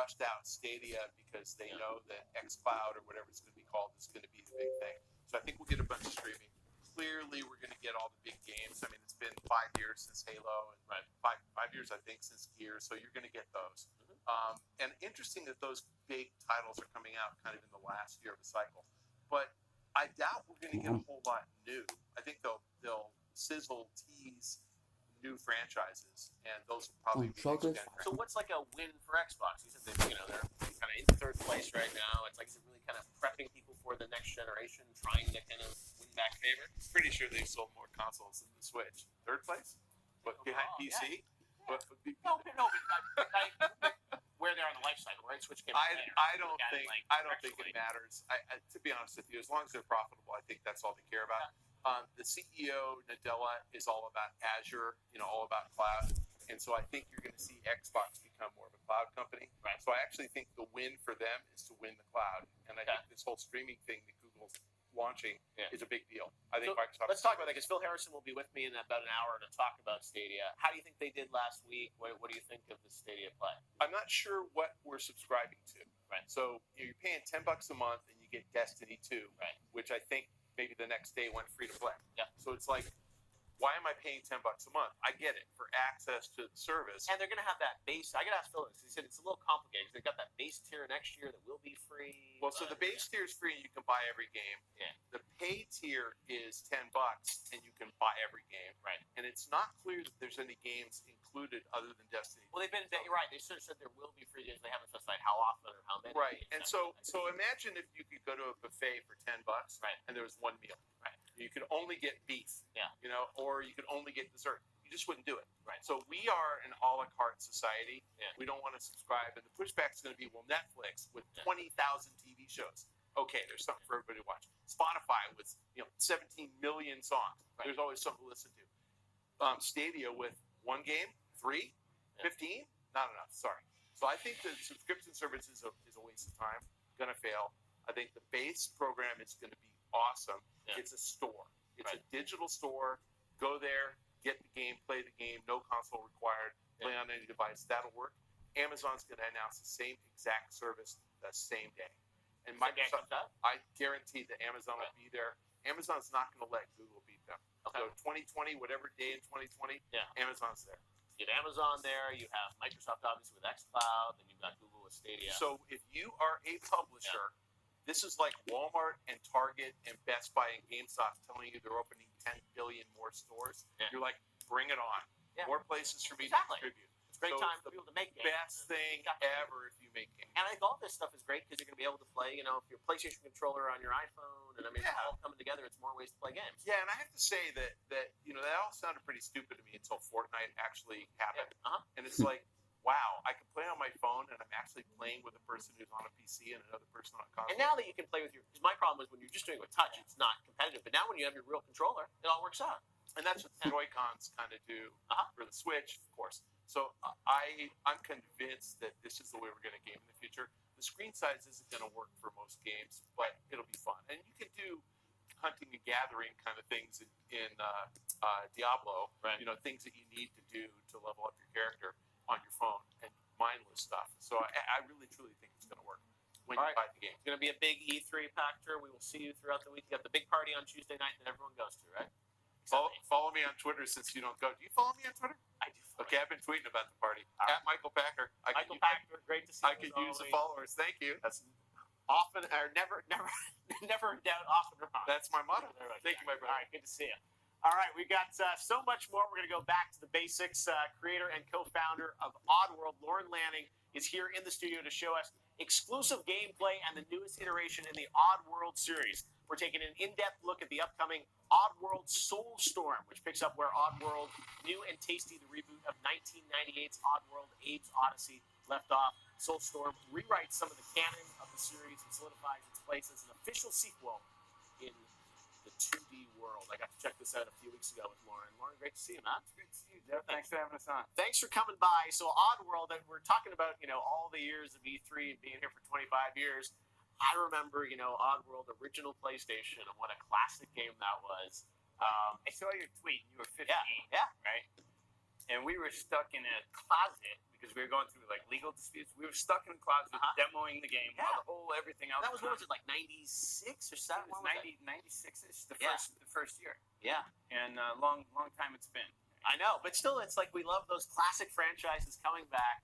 rushed out Stadia because they know that xCloud or whatever it's going to be called is going to be the big thing. So I think we'll get a bunch of streaming. Clearly, we're going to get all the big games. I mean, it's been 5 years since Halo, and five years, I think, since Gears. So you're going to get those. And interesting that those big titles are coming out kind of in the last year of the cycle. But I doubt we're going to get a whole lot new. I think they'll sizzle, tease new franchises, and those will probably be next gen. So what's like a win for Xbox? You said they're kind of in third place right now. It's like, is it really kind of prepping people for the next generation, trying to kind of win back favor? Pretty sure they've sold more consoles than the Switch. Third place? What, behind PC? Yeah. No, but where they're on the life cycle, right? Switch came I don't think it matters. To be honest with you, as long as they're profitable, I think that's all they care about. The CEO Nadella is all about Azure, all about cloud, and so I think you're going to see Xbox become more of a cloud company. Right. So I actually think the win for them is to win the cloud, and I think this whole streaming thing that Google's launching is a big deal. I think Microsoft. Let's talk about that because Phil Harrison will be with me in about an hour to talk about Stadia. How do you think they did last week? What do you think of the Stadia play? I'm not sure what we're subscribing to. Right. So you're paying $10 a month and you get Destiny 2, right? Which I think maybe the next day went free to play. Yeah. So it's like, why am I paying $10 a month? I get it for access to the service. And they're going to have that base. I got to ask Phil this. He said it's a little complicated. They've got that base tier next year that will be free. Well, so the base tier is free and you can buy every game. Yeah. The pay tier is $10 and you can buy every game. Right. And it's not clear that there's any games included other than Destiny. Well, you're right. They sort of said there will be free games. They haven't specified how often or how many. Right. And so imagine if you could go to a buffet for $10, right, and there was one meal. Right. You could only get beef. Yeah. Or you could only get dessert. You just wouldn't do it. Right. So we are an a la carte society. Yeah. We don't want to subscribe. And the pushback is going to be, well, Netflix with 20,000 TV shows. Okay, there's something for everybody to watch. Spotify with 17 million songs. Right. There's always something to listen to. Stadia with one game, 3, 15, not enough. Sorry. So I think the subscription service is a waste of time. Going to fail. I think the base program is going to be awesome. Yeah. It's a store. It's right. a digital store. Go there, get the game, play the game. No console required. Play on any device. That'll work. Amazon's going to announce the same exact service the same day. And Microsoft, I guarantee that Amazon will be there. Amazon's not going to let Google beat them. Okay. So 2020, whatever day in 2020, Amazon's there. You get Amazon there. You have Microsoft, obviously, with xCloud. Then you've got Google with Stadia. So if you are a publisher, this is like Walmart and Target and Best Buy and GameStop telling you they're opening 10 billion more stores. Yeah. You're like, bring it on. Yeah. More places for me to distribute. It's a great time for people to make games. Best thing ever if you make games. And I think all this stuff is great because you're going to be able to play, if your PlayStation controller on your iPhone, and it's all coming together. It's more ways to play games. Yeah, and I have to say that that all sounded pretty stupid to me until Fortnite actually happened. Yeah. Uh-huh. And it's like, wow, I can play on my phone, and I'm actually playing with a person who's on a PC and another person on a console. And now that you can play with because my problem was when you're just doing it with touch, it's not competitive. But now when you have your real controller, it all works out. And that's what Joy-Cons kind of do for the Switch, of course. So I'm convinced that this is the way we're going to game in the future. The screen size isn't going to work for most games, but it'll be fun. And you can do hunting and gathering kind of things in Diablo, right. Things that you need to do to level up your character on your phone and mindless stuff. So I really, truly think it's going to work when you buy the game. It's going to be a big E3 factor. We will see you throughout the week. You have the big party on Tuesday night that everyone goes to, right? Follow me on Twitter since you don't go. Do you follow me on Twitter? I do. Okay, I've been tweeting about the party. At Michael Packer. Michael Packer, great to see you. I could use the followers. Thank you. That's often or never in doubt, often or not. That's my motto. Thank you, my brother. All right, good to see you. All right, we got so much more. We're going to go back to the basics. Creator and co-founder of Oddworld, Lauren Lanning, is here in the studio to show us exclusive gameplay and the newest iteration in the Oddworld series. We're taking an in-depth look at the upcoming Oddworld Soulstorm, which picks up where Oddworld New and Tasty, the reboot of 1998's Oddworld Abe's Odyssey, left off. Soulstorm rewrites some of the canon of the series and solidifies its place as an official sequel in the 2D world. I got to check this out a few weeks ago with Lauren. Lauren, great to see you, man. It's great to see you, Jeff. Thanks for having us on. Thanks for coming by. So Oddworld, that we're talking about, all the years of E3 and being here for 25 years. I remember, Oddworld, original PlayStation, and what a classic game that was. I saw your tweet. You were 15, yeah. right? And we were stuck in a closet because we were going through like legal disputes. We were stuck in a closet demoing the game while the whole everything else. That was, what was it, like 96 or 7? It was 96-ish, the first year. Yeah. And long time it's been. I know, but still, it's like we love those classic franchises coming back.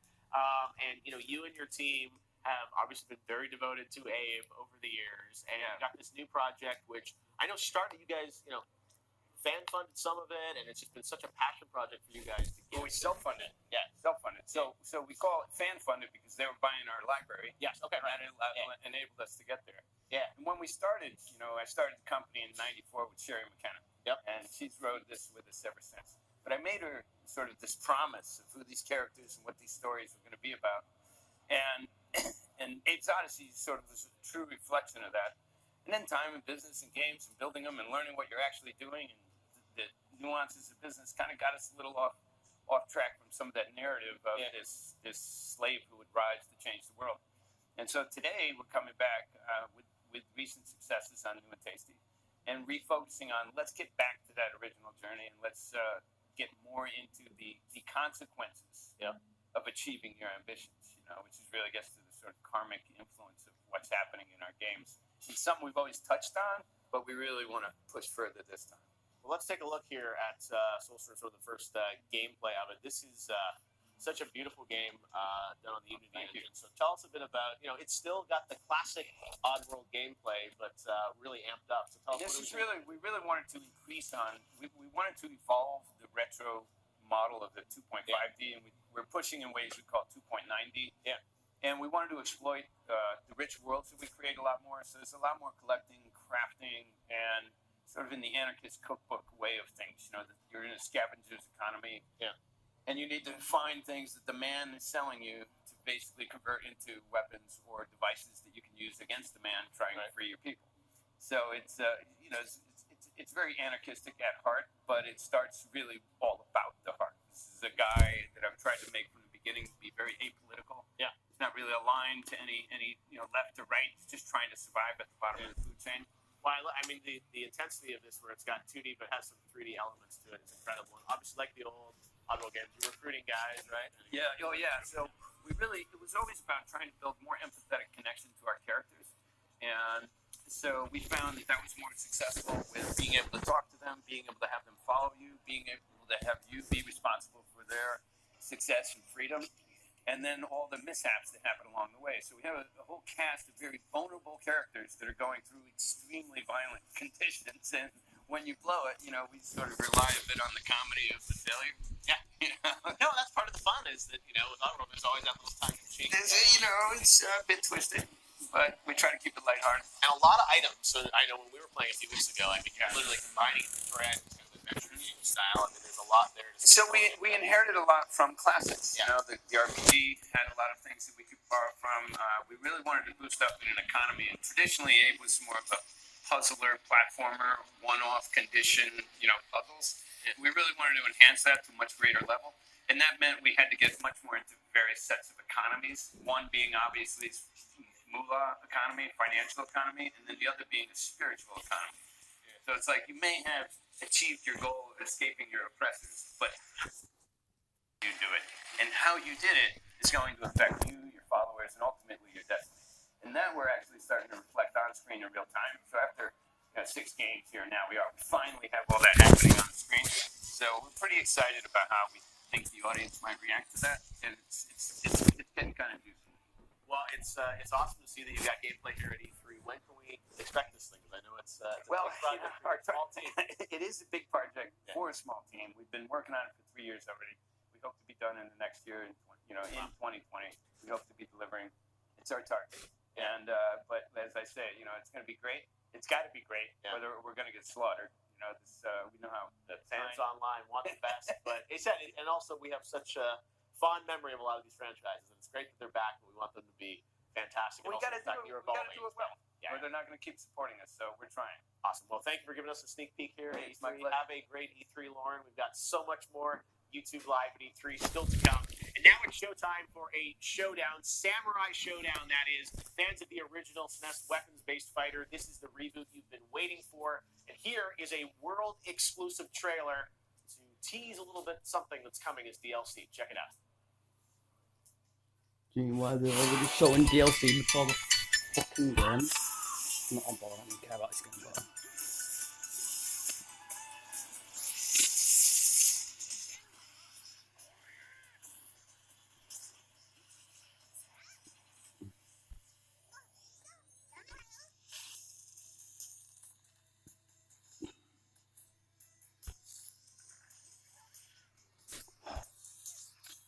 And you and your team have obviously been very devoted to Abe over the years, and you got this new project, which I know started. You guys, fan funded some of it, and it's just been such a passion project for you guys to get. We self-funded. Yeah, self-funded. So we call it fan-funded because they were buying our library. Yes. Okay. Right. That enabled us to get there. Yeah. And when we started, I started the company in '94 with Sherry McKenna. Yep. And she's rode this with us ever since. But I made her sort of this promise of who these characters and what these stories were going to be about. And Abe's Odyssey sort of was a true reflection of that. And then time and business and games and building them and learning what you're actually doing and the nuances of business kind of got us a little off track from some of that narrative of this slave who would rise to change the world. And so today we're coming back with recent successes on New and Tasty and refocusing on let's get back to that original journey and let's get more into the consequences of achieving your ambitions, which is really, I guess, to the sort of karmic influence of what's happening in our games. It's something we've always touched on, but we really want to push further this time. Well, let's take a look here at Soulstorm, sort of the first gameplay of it. This is such a beautiful game done on the Unity engine. So tell us a bit about, it's still got the classic Oddworld gameplay, but really amped up. So tell us we really wanted to increase on, we wanted to evolve the retro model of the 2.5D, and we're pushing in ways we call 2.9D. Yeah. And we wanted to exploit the rich worlds that we create a lot more. So there's a lot more collecting, crafting, and sort of in the anarchist cookbook way of things. You're in a scavenger's economy. Yeah. And you need to find things that the man is selling you to basically convert into weapons or devices that you can use against the man trying to free your people. So it's it's very anarchistic at heart, but it starts really all about the heart. This is a guy that I've tried to make from the beginning be very apolitical. Yeah. He's not really aligned to any left or right. He's just trying to survive at the bottom of the food chain. Well, I mean, the intensity of this, where it's got 2D but has some 3D elements to it, is incredible. And obviously, like the old Oddworld games, you're recruiting guys, right? Yeah. Oh, yeah. So it was always about trying to build more empathetic connection to our characters, and so we found that was more successful with being able to talk to them, being able to have them follow you, being able to have you be responsible for their success and freedom, and then all the mishaps that happen along the way. So we have a whole cast of very vulnerable characters that are going through extremely violent conditions, and when you blow it, we sort of rely a bit on the comedy of the failure. Yeah. No, that's part of the fun is that, with Oddworld, there's always that little tongue in cheek. It's a bit twisted, but we try to keep it lighthearted. And a lot of items. So I know when we were playing a few weeks ago, you're literally combining the thread, kind of adventure game style. I mean, there's a lot there. So we inherited a lot from classics. Yeah. The RPG had a lot of things that we could borrow from. We really wanted to boost up in an economy, and traditionally Abe was more of a puzzler, platformer, one-off condition, puzzles. Yeah. We really wanted to enhance that to a much greater level, and that meant we had to get much more into various sets of economies. One being obviously moolah economy, financial economy, and then the other being a spiritual economy. Yeah. So it's like you may have achieved your goal of escaping your oppressors, but you do it, and how you did it is going to affect you, your followers, and ultimately your destiny. And that we're actually starting to reflect on screen in real time. So after 6 games here now, we finally have all that happening on the screen. So we're pretty excited about how we think the audience might react to that, and it's getting kind of juicy. Well, it's awesome to see that you got gameplay here at E3. When can we expect this thing? Because I know it's a big project for a small team. It is a big project for a small team. We've been working on it for 3 years already. We hope to be done in the next year, in 2020. We hope to be delivering. It's our target. And but as I say, it's going to be great. It's got to be great, whether we're going to get slaughtered. We know how the fans online want the best. But and also we have such a fond memory of a lot of these franchises, and it's great that they're back. But we want them to be fantastic. We got to do it well. Yeah. Or they're not going to keep supporting us, so we're trying. Awesome. Well, thank you for giving us a sneak peek here at E3. Have a great E3, Lauren. We've got so much more YouTube Live at E3 still to come. And now it's showtime for a showdown, Samurai Showdown, that is. Fans of the original SNES weapons-based fighter, this is the reboot you've been waiting for. And here is a world-exclusive trailer to tease a little bit something that's coming as DLC. Check it out. Do you know why they're already showing DLC before the fucking game? I'm not on board. I don't care about this game, but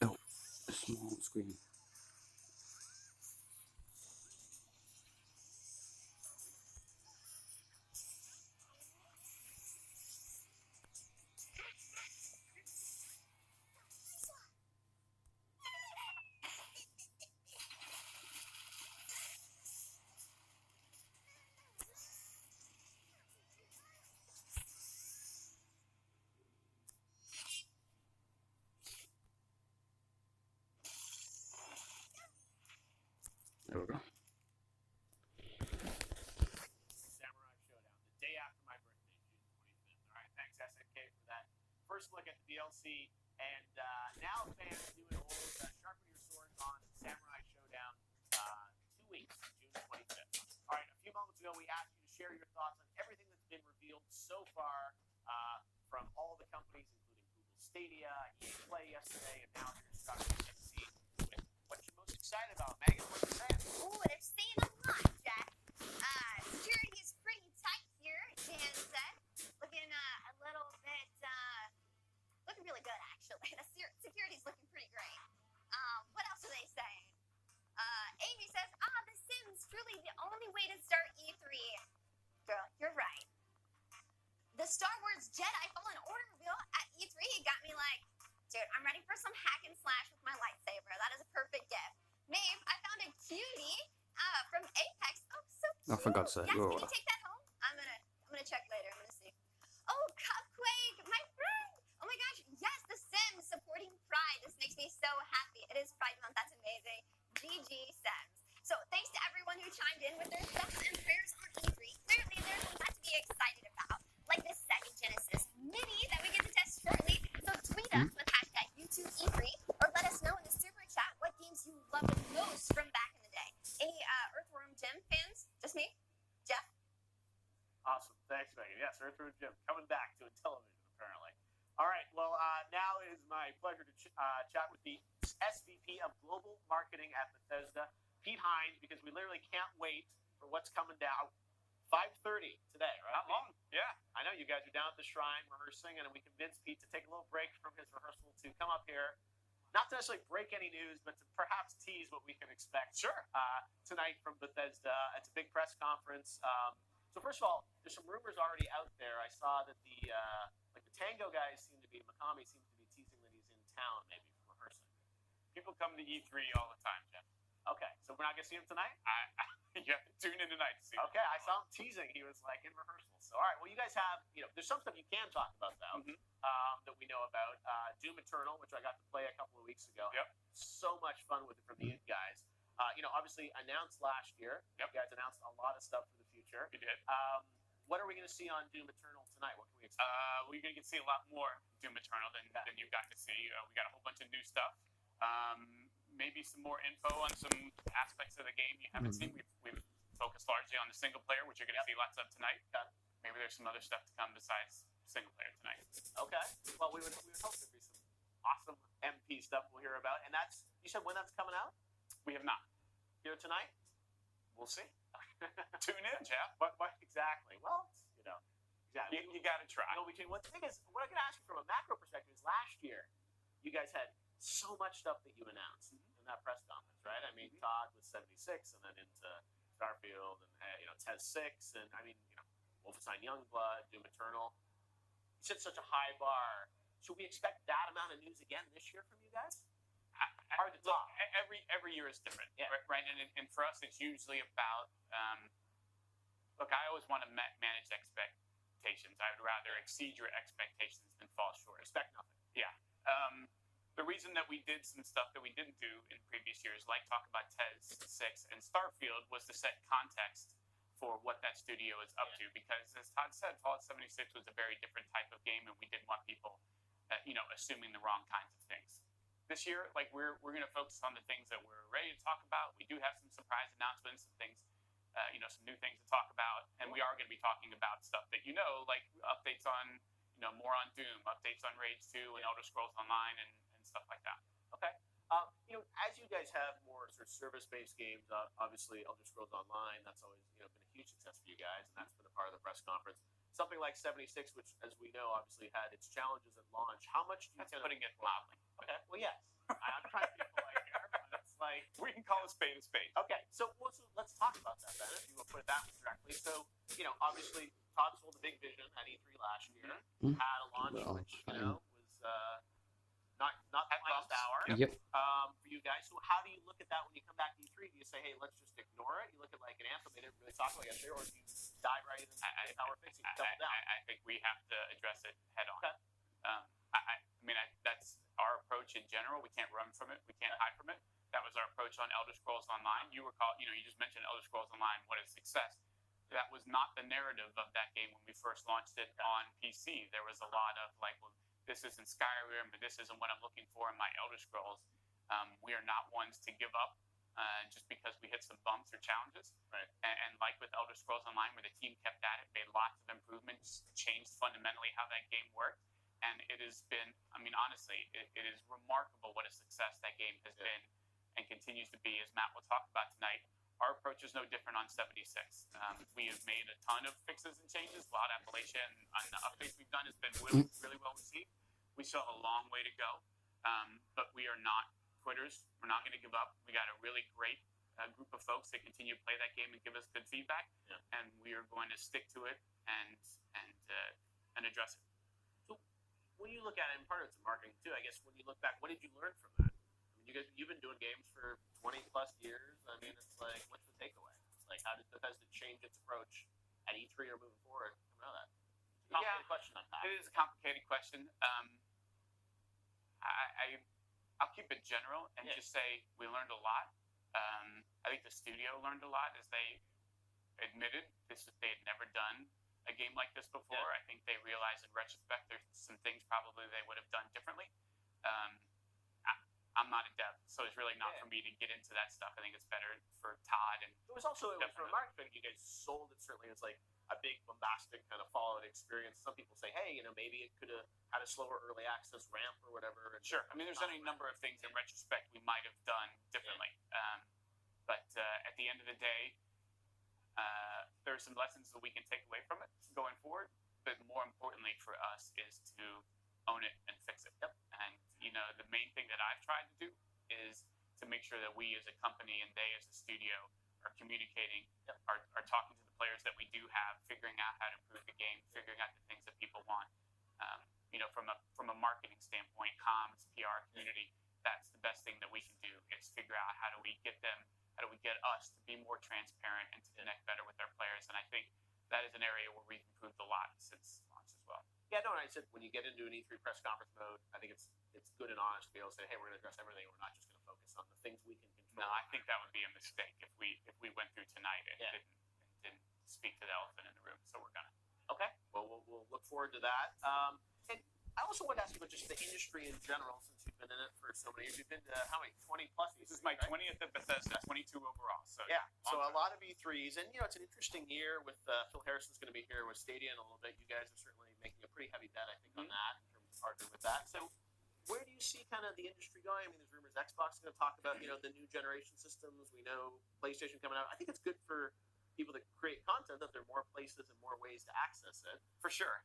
oh, a small screen. There we go. Samurai Showdown, the day after my birthday, June 25th. All right, thanks SNK for that first look at the DLC. And now fans doing a whole sharpen your swords on Samurai Showdown 2 weeks, June 25th. All right, a few moments ago we asked you to share your thoughts on everything that's been revealed so far from all the companies, including Google Stadia, EA Play yesterday, and now here's Dr. MC with what you're most excited about. Megan, what you saying? Ooh, they're saying a lot, Jack. Security is pretty tight here, Dan said. Looking a little bit, looking really good, actually. The security's looking pretty great. What else are they saying? Amy says, The Sims, truly the only way to start E3. Girl, you're right. The Star Wars Jedi Fallen Order reveal at E3 got me like, dude, I'm ready for some hack and slash with my lightsaber. That is a perfect gift. Maeve, I found a cutie from Apex. Oh, so cute. Oh, for God's sake. Yes, Whoa. can you take that home? I'm gonna check later. I'm gonna see. Oh, Cupquake, my friend. Oh my gosh, yes, The Sims supporting Pride. This makes me so happy. It is Pride Month. That's amazing. GG Sims. So thanks to everyone who chimed in with their thoughts and prayers on E3. Clearly, there's a lot to be excited about, like this Sega Genesis Mini that we get to test shortly. So tweet us with hashtag YouTube E3 or let us know in the super chat what games you loved the most from back in the day. Any Earthworm Jim fans? Just me? Jeff? Awesome. Thanks, Megan. Yes, Earthworm Jim coming back to a television, apparently. All right. Well, now it is my pleasure to chat with the SVP of Global Marketing at Bethesda, Pete Hines, because we literally can't wait for what's coming down. 5:30 today, right? Not long. Yeah. I know you guys are down at the Shrine rehearsing, and we convinced Pete to take a little break from his rehearsal to come up here, not to necessarily break any news, but to perhaps tease what we can expect. Sure. Tonight from Bethesda. It's a big press conference. So first of all, there's some rumors already out there. I saw that the Tango guys Mikami seems to be teasing that he's in town, maybe for rehearsing. People come to E3 all the time, Jeff. Okay, so we're not gonna see him tonight. You have to tune in tonight to see him. Okay, I saw him teasing. He was like in rehearsal. So all right, well you guys have there's some stuff you can talk about though that we know about. Doom Eternal, which I got to play a couple of weeks ago. Yep. So much fun with it from the guys. Obviously announced last year. Yep. You guys announced a lot of stuff for the future. We did. What are we going to see on Doom Eternal tonight? What can we expect? We're going to get to see a lot more Doom Eternal than you got to see. We got a whole bunch of new stuff. Maybe some more info on some aspects of the game you haven't seen. We've focused largely on the single player, which you're going to see lots of tonight. Maybe there's some other stuff to come besides single player tonight. Okay. Well, we would hope there'd be some awesome MP stuff we'll hear about. And you said when that's coming out? We have not. Here tonight? We'll see. Tune in, Jeff. What exactly? Well, exactly. You got to try. What the thing is, what I'm going to ask you from a macro perspective is last year, you guys had so much stuff that you announced in that press conference, right? I mean, Todd was 76 and then into Starfield and, Tez 6 and, Wolfenstein Youngblood, Doom Eternal. You set such a high bar. Should we expect that amount of news again this year from you guys? Hard to talk. Every year is different, yeah. Right? And for us, it's usually about. Look, I always want to manage expectations. I would rather exceed your expectations than fall short. Expect nothing. Yeah. The reason that we did some stuff that we didn't do in previous years, like talk about Tez 6 and Starfield, was to set context for what that studio is up to. Because as Todd said, Fallout 76 was a very different type of game, and we didn't want people, assuming the wrong kinds of things. this year, like we're going to focus on the things that we're ready to talk about. We do have some surprise announcements, some things, some new things to talk about, and we are going to be talking about stuff that like updates on, more on Doom, updates on Rage 2 and Elder Scrolls Online, and stuff like that. Okay. As you guys have more sort of service-based games, obviously Elder Scrolls Online, that's always been a huge success for you guys, and that's been a part of the press conference. Something like 76, which, as we know, obviously had its challenges at launch. How much do you That's putting it mildly. Okay. Well, yes. I'm trying to be polite here, but it's like We can call a spade a spade. okay. So let's talk about that then, if you will put it that way directly. So obviously Todd sold the big vision at E3 last year. Mhm. Had a launch Well, which was not the Had finest bumps. hour. Yep. For you guys. So how do you look at that when you come back to E3? Do you say, hey, let's just ignore it? You look at like an Anthem, they didn't really talk about yesterday, or do you dive right into how we're fixing it, double down? I think we have to address it head on. Okay. That's our approach in general. We can't run from it. We can't hide from it. That was our approach on Elder Scrolls Online. You recall, you just mentioned Elder Scrolls Online. What is success? That was not the narrative of that game when we first launched it on PC. There was a lot of like, well, this isn't Skyrim, but this isn't what I'm looking for in my Elder Scrolls. We are not ones to give up just because we hit some bumps or challenges. Right. And like with Elder Scrolls Online, where the team kept at it, made lots of improvements, changed fundamentally how that game worked. And it has been, honestly, it is remarkable what a success that game has been and continues to be, as Matt will talk about tonight. Our approach is no different on 76. We have made a ton of fixes and changes. A lot of Appalachia and the updates we've done has been really, really well received. We still have a long way to go, but we are not quitters. We're not going to give up. We got a really great group of folks that continue to play that game and give us good feedback, and we are going to stick to it and address it. So when you look at it, and part of it's marketing too, I guess when you look back, what did you learn from that? You've been doing games for 20 plus years. It's like, what's the takeaway? It's like, how did Bethesda change its approach at E3 or moving forward coming out of that? Complicated question on that. It is a complicated question. I'll keep it general and just say we learned a lot. I think the studio learned a lot as they admitted they had never done a game like this before. I think they realized in retrospect there's some things probably they would have done differently. I'm not a dev, so it's really not for me to get into that stuff. I think it's better for Todd. And it was also from a marketing, you guys sold it certainly as like a big bombastic kind of Fallout experience. Some people say, hey, maybe it could have had a slower early access ramp or whatever. And sure, there's any number of things in retrospect we might have done differently. But at the end of the day, there are some lessons that we can take away from it going forward. But more importantly for us is to own it and fix it. And the main thing that I've tried to do is to make sure that we as a company and they as a studio are communicating, are talking to the players that we do have, figuring out how to improve the game, figuring out the things that people want. From a marketing standpoint, comms, PR, community, that's the best thing that we can do is figure out how do we get us to be more transparent and to connect better with our players. And I think that is an area where we've improved a lot since launch as well. Yeah, no, and I said when you get into an E3 press conference mode, I think it's good and honest to be able to say, hey, we're going to address everything. We're not just going to focus on the things we can control. No, I think that would be a mistake if we went through tonight and didn't speak to the elephant in the room. So we're gonna. Okay. Well, we'll look forward to that. And I also want to ask you about just the industry in general, since you've been in it for so many years. You've been to how many? 20 plus. This is my 20th at Bethesda, 22 overall. So so a lot of E3s, and it's an interesting year with Phil Harrison's going to be here with Stadia in a little bit. You guys are certainly making a pretty heavy bet, I think, on that in terms of partnering with that. So where do you see kind of the industry going? There's rumors Xbox is going to talk about the new generation systems. We know PlayStation coming out. I think it's good for people that create content that there are more places and more ways to access it. For sure.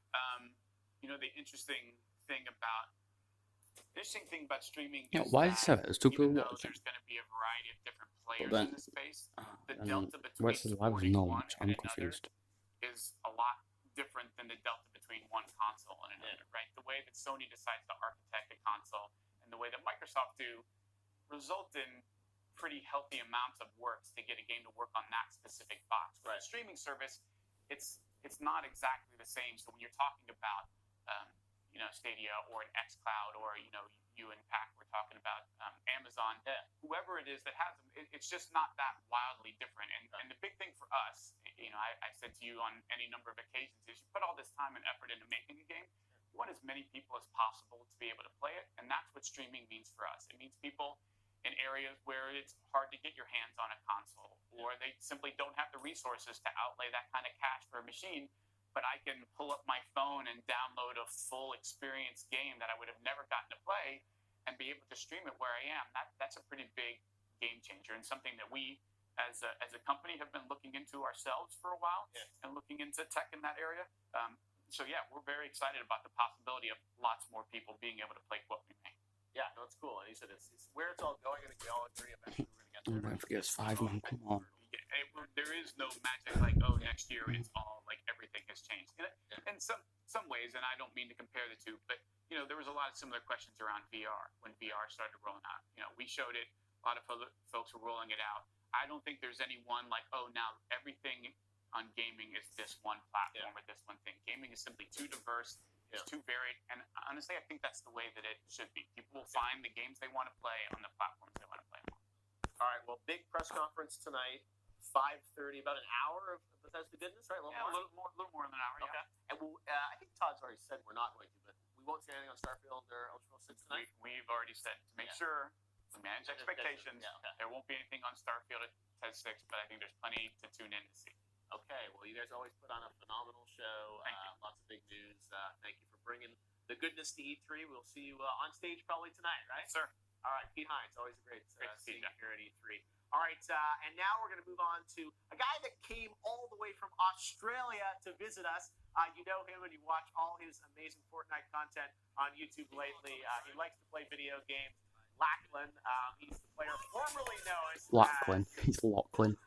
The interesting thing about streaming is why is that it? It's too even cool. though there's going to be a variety of different players then- in the space, the And delta between where's the live supporting no one much? and I'm another confused. is a lot different than the delta between one console and another, right? The way that Sony decides to architect a console and the way that Microsoft do result in pretty healthy amounts of works to get a game to work on that specific box. For a streaming service, it's not exactly the same. So when you're talking about Stadia or an xCloud or you and Pac were talking about Amazon, whoever it is that has them, it's just not that wildly different. And the big thing for us, I said to you on any number of occasions, is you put all this time and effort into making a game. we want as many people as possible to be able to play it, and that's what streaming means for us. It means people in areas where it's hard to get your hands on a console, or they simply don't have the resources to outlay that kind of cash for a machine. But I can pull up my phone and download a full experience game that I would have never gotten to play and be able to stream it where I am. That's a pretty big game changer, and something that we as a company have been looking into ourselves for a while and looking into tech in that area. So yeah, we're very excited about the possibility of lots more people being able to play what we make. Yeah, no, it's cool. And you said it's where it's all going. I think we all agree eventually we're going to get there. Don't forget it's 5 man, come on. There is no magic like, oh, next year it's all like everything has changed. In some ways, and I don't mean to compare the two, but there was a lot of similar questions around VR when VR started rolling out. We showed it. A lot of folks were rolling it out. I don't think there's any one like, oh, now everything on gaming is this one platform or this one thing. Gaming is simply too diverse. It's too varied, and honestly, I think that's the way that it should be. People will find the games they want to play on the platforms they want to play on. All right, well, big press conference tonight, 5:30, about an hour of Bethesda business, right? A little more than an hour. Okay. Yeah. And I think Todd's already said we're not going to, but we won't see anything on Starfield or Elder Scrolls 6 tonight. We've already said to make sure we manage expectations. Yeah, okay. There won't be anything on Starfield at TED 6, but I think there's plenty to tune in to see. Okay, well, you guys always put on a phenomenal show. Thank you. Lots of big news. Thank you for bringing the goodness to E3. We'll see you on stage probably tonight, right? Sir. All right, Pete Hines, always a great Great to see seeing you. you here at E3. All right, and now we're going to move on to a guy that came all the way from Australia to visit us. You know him and you watch all his amazing Fortnite content on YouTube lately. He likes to play video games. Lachlan, he's the player formerly known as Lachlan. He's Lachlan.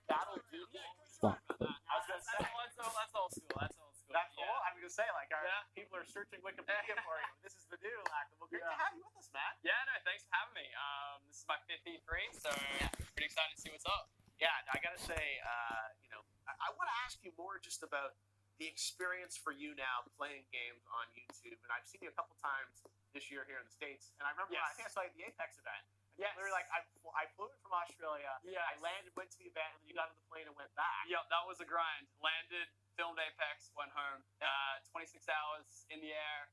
Battle Duty. Lachlan. I was going to say, That's old school. that's cool. I'm going to say, like, people are searching Wikipedia for you. This is the new Lachlan. Well, great to have you with us, man. Yeah, no, thanks for having me. This is my 5th E3, so pretty excited to see what's up. Yeah, I got to say, I want to ask you more just about the experience for you now playing games on YouTube. And I've seen you a couple times this year here in the States. And I remember, I think I saw you at the Apex event. Yes. Literally, like, I flew in from Australia. Yes. I landed, went to the event, and then you got on the plane and went back. Yep, that was a grind. Landed, filmed Apex, went home. 26 hours in the air,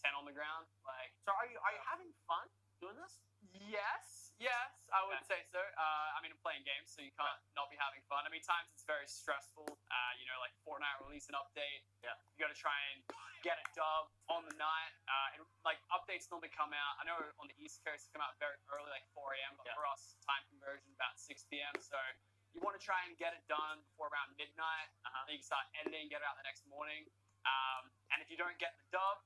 10 on the ground. Like, So are you having fun doing this? yes, I would say so. I mean, I'm playing games, so you can't not be having fun. I mean, times it's very stressful. Like Fortnite release an update. Yeah. You got to try and get a dub on the night. And like updates normally come out. I know on the East Coast they come out very early, like 4 a.m. But for us, time conversion about 6 p.m. So you want to try and get it done before around midnight. Then you can start editing, get it out the next morning. And if you don't get the dub,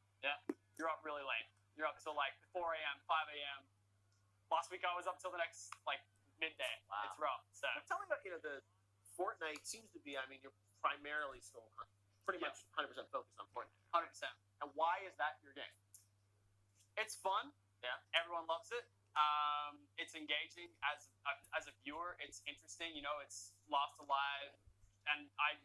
you're up really late. You're up till like 4 a.m., 5 a.m. Last week I was up till the next like midday. Wow. It's rough. So But tell me about, the Fortnite seems to be, I mean, you're primarily still pretty much 100% focused on Fortnite. 100%. And why is that your game? It's fun. Yeah. Everyone loves it. It's engaging as a viewer. It's interesting. It's lost alive, and I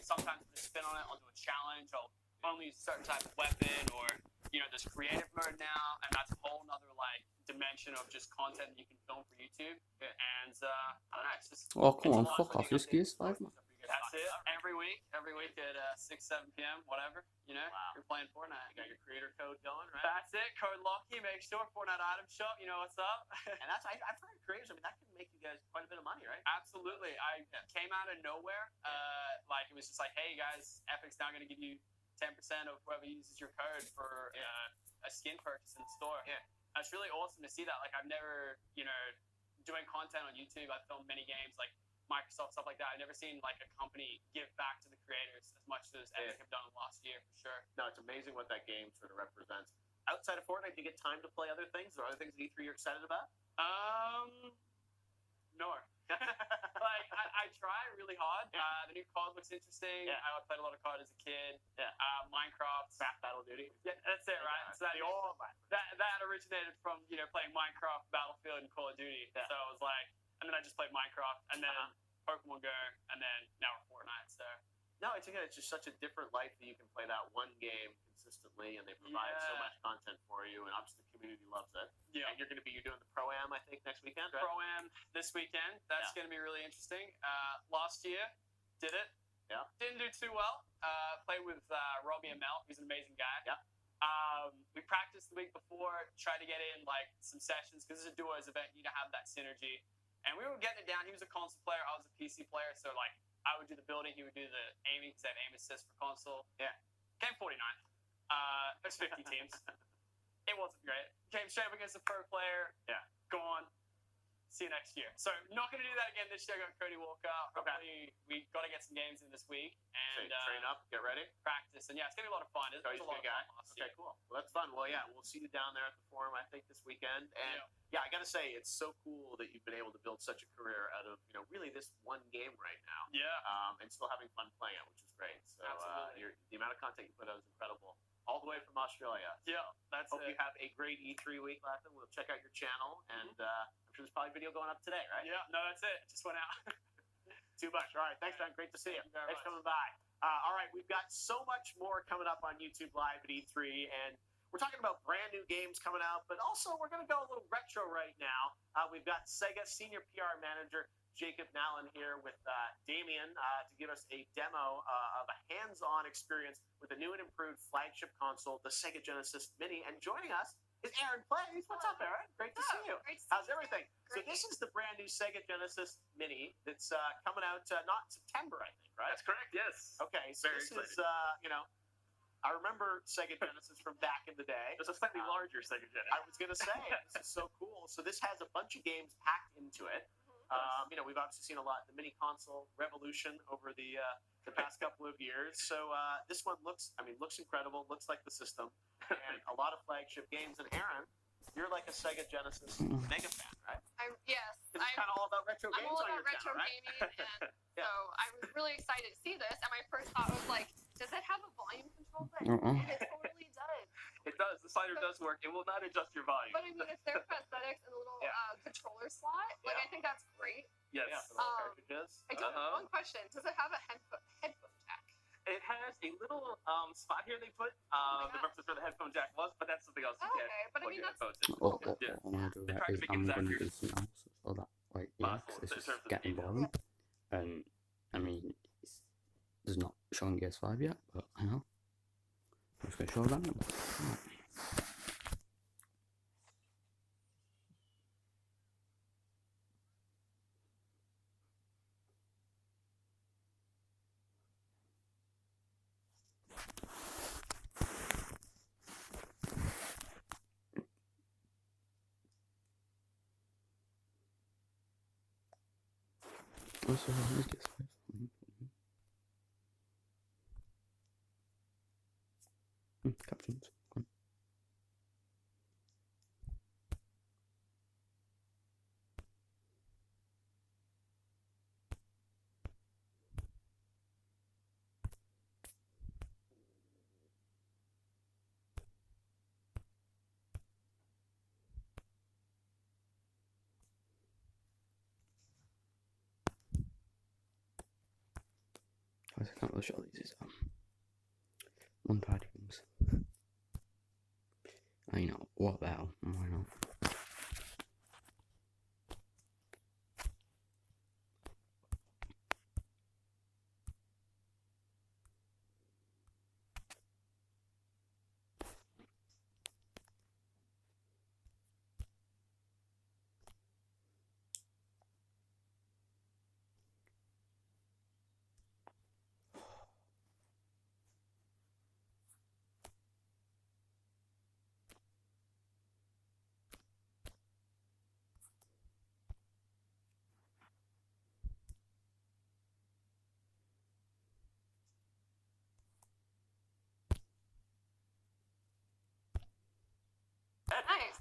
sometimes put a spin on it. I'll do a challenge. I'll only use a certain type of weapon, or there's creative mode now, and that's a whole nother like dimension of just content that you can film for YouTube. And I don't know. It's just Oh, come on, it's fuck off. Just give us 5 man. that's it. Every week at 6, 7 p.m. Whatever. Wow. You're playing Fortnite. You got your creator code going, right? That's it. Code Locky. Make sure Fortnite item shop. You know what's up. And that's, I've heard creators, I mean, that can make you guys quite a bit of money, right? Absolutely. I came out of nowhere. Like it was just like, hey guys, Epic's now going to give you 10% of whoever uses your code for a skin purchase in the store. Yeah. It's really awesome to see that. Like I've never, doing content on YouTube. I've filmed many games like Microsoft, stuff like that. I've never seen like a company give back to the creators as much as Epic have done in the last year, for sure. No, it's amazing what that game sort of represents. Outside of Fortnite, do you get time to play other things? Or other things at E3 you're excited about? No. Like I try really hard. The new COD looks interesting. Yeah. I played a lot of COD as a kid. Yeah. Minecraft. Battle Duty. Yeah, that's it, right? So that originated from playing Minecraft, Battlefield, and Call of Duty. Yeah. So it was like, and then I just played Minecraft, and then Pokemon Go, and then now we're Fortnite. So No, it's just such a different life that you can play that one game consistently, and they provide so much content for you, and obviously the community loves it. yeah. And you're doing the Pro-Am, I think, next weekend, right? Pro-Am this weekend. That's going to be really interesting. Last year, did it. Yeah. Didn't do too well. Played with Robbie and Mel, who's an amazing guy. Yeah. We practiced the week before, tried to get in like some sessions because it's a duos event. You need to have that synergy, and we were getting it down. He was a console player, I was a PC player, so like I would do the building, he would do the aiming. Because I had aim assist for console. Yeah. Came 49th. There's 50 teams. It wasn't great. Came straight up against a pro player. Yeah. Gone. See you next year. So not going to do that again this year. I got Cody Walker. Hopefully we got to get some games in this week and Train up, get ready. practice. And yeah, it's going to be a lot of fun. It was Cody's a lot a good of guy. fun last Okay, year. cool. Well, that's fun. Well, yeah, we'll see you down there at the forum, I think, this weekend. And yeah, I got to say, it's so cool that you've been able to build such a career out of, really this one game right now. Yeah. And still having fun playing it, which is great. So Absolutely. the amount of content you put out is incredible. All the way from Australia. Yeah, that's Hope it. you have a great E3 week, Lathan. We'll check out your channel, and I'm sure there's probably video going up today, right? Yeah, no, that's it. It just went out. Too much. All right, thanks, man. Great to see you. Thank you very Thanks for much. coming by. All right, we've got so much more coming up on YouTube Live at E3, and we're talking about brand new games coming out, but also we're going to go a little retro right now. We've got Sega Senior PR Manager Jacob Nallen here with Damien to give us a demo of a hands-on experience with the new and improved flagship console, the Sega Genesis Mini. And joining us is Aaron Plays. What's up, Aaron? Great to see you. Great to see How's you. everything? So Great. this is the brand new Sega Genesis Mini that's coming out not September, I think, right? That's correct. Yes. Okay, so Very this is, I remember Sega Genesis from back in the day. It's a slightly larger Sega Genesis. I was going to say, this is so cool. So this has a bunch of games packed into it. We've obviously seen a lot, the mini console revolution over the past couple of years. So this one looks incredible, looks like the system, and a lot of flagship games. And Aaron, you're like a Sega Genesis mega fan, right? Yes, It's kind of all about retro I'm games all on about your retro channel, right? gaming, and Yeah. so I was really excited to see this. And my first thought was like, does it have a volume control button? Uh-uh. And it totally does. It does. The slider does work. It will not adjust your volume. But I mean, if there are prosthetics and a little controller slot, like Yeah. I think that's great. Yes. Yeah, for those cartridges. I do have one question: does it have a headphone jack? It has a little spot here they put my the God. reference where the headphone jack was, but that's something else you Oh, can't okay, but I plug mean your that's headphones in. What I Yeah. want to do They try to is make I'm it going to accurate. do something else so that, like, yeah, Possible, 'cause in it's terms just of getting detail. boring. And, I mean, it's not showing PS5 yet, but I know. I'm just going to show that. Also, let's get PS5. Captions. Come on. Guys, I can't really show these. Is one party games. I know. What the hell? Why not? nice.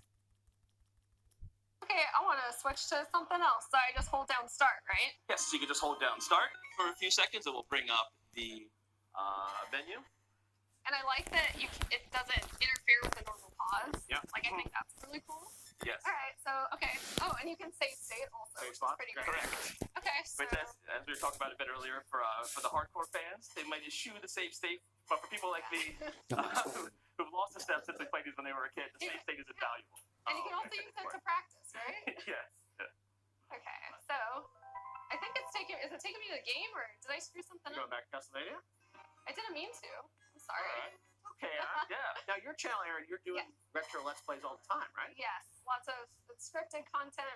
Okay, I want to switch to something else. So I just hold down start, right? Yes, so you can just hold down start for a few seconds. It will bring up the Menu. And I like that it doesn't interfere with the normal pause. Yeah. Like I think that's really cool. yes. All right, so okay. Oh, and you can save state also. Save Which spot? is pretty great. Correct. Okay, so Which, as we were talking about a bit earlier, for the hardcore fans, they might eschew the save state, but for people like me who've lost the steps since they played these when they were a kid, the save state is invaluable. and you can also use that to practice, right? Yes. Okay, so I think it's taking. Is it taking me to the game, or did I screw something Going up? back to Castlevania. I didn't mean to. I'm sorry. All right. Okay, yeah. Now your channel, Aaron, you're doing retro Let's Plays all the time, right? Yes, lots of scripted content,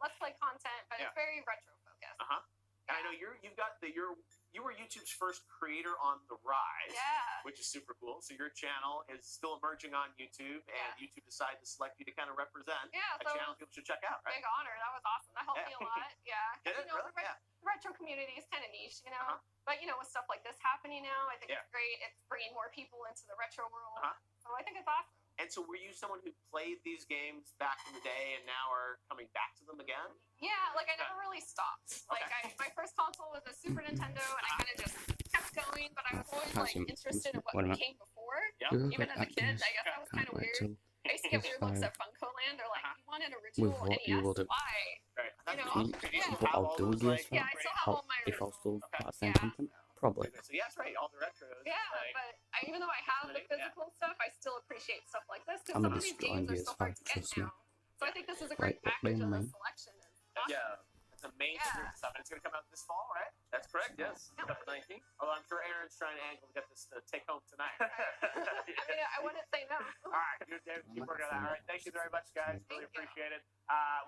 let's play content, but Yeah. it's very retro focused. And I know you were YouTube's first creator on the rise. Yeah. Which is super cool. So your channel is still emerging on YouTube, and YouTube decided to select you to kind of represent Yeah, a so channel people should check out, right? big honor. That was awesome. That helped me a lot. Yeah. Did it? You know, Really? the retro community is kind of niche, you know. But you know, with stuff like this happening now, I think it's great. It's bringing more people into the retro world. So I think it's awesome. And so were you someone who played these games back in the day and now are coming back to them again? Yeah, like I never really stopped. Like my first console was a Super Nintendo, and I kind of just kept going. But I was always like interested in what came before. Even as a kid, I guess that was kind of weird. I used to get weird looks at Funko Land. They're like, "You want an original NES? Why?" Right. You know? What I'll do is Yeah, I still have all my if I'll still originals. start saying something, probably. So yeah, that's right. All the retros. Yeah, but even though I have the physical stuff, I still appreciate stuff like this because I'm some a of these destroying games are this so hard to fight, get trust me. now. So I think this is a great Right, package of the man. selection. Yeah. It's amazing stuff, and it's going to come out this fall, right? That's correct. Yes. Yep. 19. Although I'm sure Aaron's trying to angle to get this to take home tonight. I mean, I wouldn't say no. All right, good, David. Keep working on that. All right, thank you very much, guys. Really appreciate it.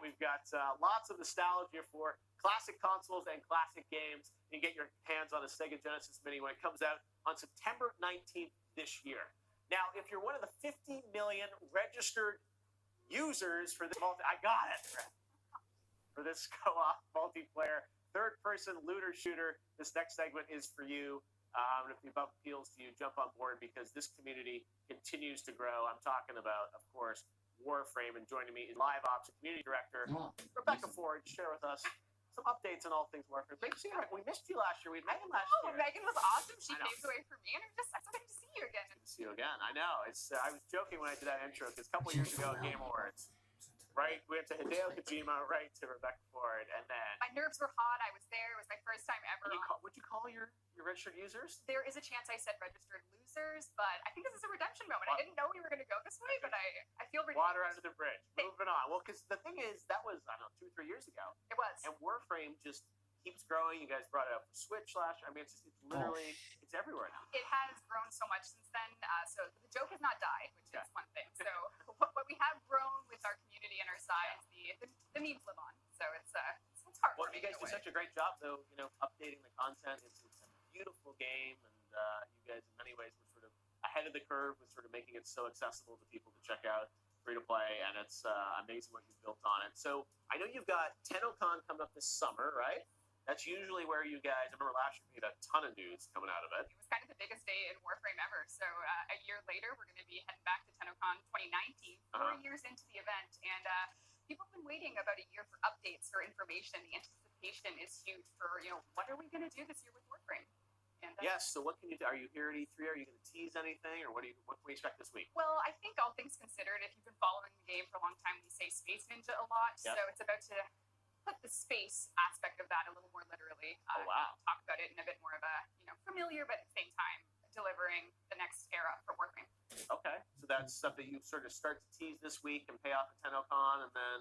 We've got lots of nostalgia for classic consoles and classic games. You can get your hands on a Sega Genesis Mini when it comes out on September 19th this year. Now, if you're one of the 50 million registered users for this I got it. For this co-op multiplayer third-person looter shooter, this next segment is for you. And if the above appeals to you, jump on board because this community continues to grow. I'm talking about, of course, Warframe, and joining me is Live Ops Community Director Rebecca Ford. Share with us some updates on all things Warframe. Great to see you. We missed you last year. We had Megan last Oh, year. Megan was awesome. She I know. paved the way for me, and I'm so happy to see you again. Good to see you again. I know. It's. I was joking when I did that intro because a couple years ago at Game Awards, right? We went to Hideo Kojima, right to Rebecca Ford, and then. My nerves were hot. I was there. It was my first time ever. Would you call your registered users? There is a chance I said registered losers, but I think this is a redemption moment. I didn't know we were going to go this way, but I feel redeemed. Water under the bridge. Moving on. Well, because the thing is, that was, I don't know, 2 or 3 years ago. It was. And Warframe just keeps growing. You guys brought it up for Switch last year. I mean, it's literally, it's everywhere now. It has grown so much since then. So the joke has not died, which is one thing. So what we have grown with our community and our size, the memes live on. So it's hard. Well, you guys do such a great job, though, updating the content. It's a beautiful game, and you guys, in many ways, were sort of ahead of the curve with sort of making it so accessible to people to check out, free to play, and it's amazing what you've built on it. So I know you've got TennoCon coming up this summer, right? That's usually where you guys, I remember last year we had a ton of news coming out of it. It was kind of the biggest day in Warframe ever. So a year later, we're going to be heading back to TennoCon 2019, 4 years into the event. And people have been waiting about a year for updates or information. The anticipation is huge for, what are we going to do this year with Warframe? And, yes, so what can you do? Are you here at E3? Are you going to tease anything? Or what can we expect this week? Well, I think all things considered, if you've been following the game for a long time, we say Space Ninja a lot. Yep. So it's about to put the space aspect of that a little more literally. Talk about it in a bit more of a, familiar, but at the same time, delivering the next era for Warframe. Okay, so that's stuff that you sort of start to tease this week and pay off at TennoCon, and then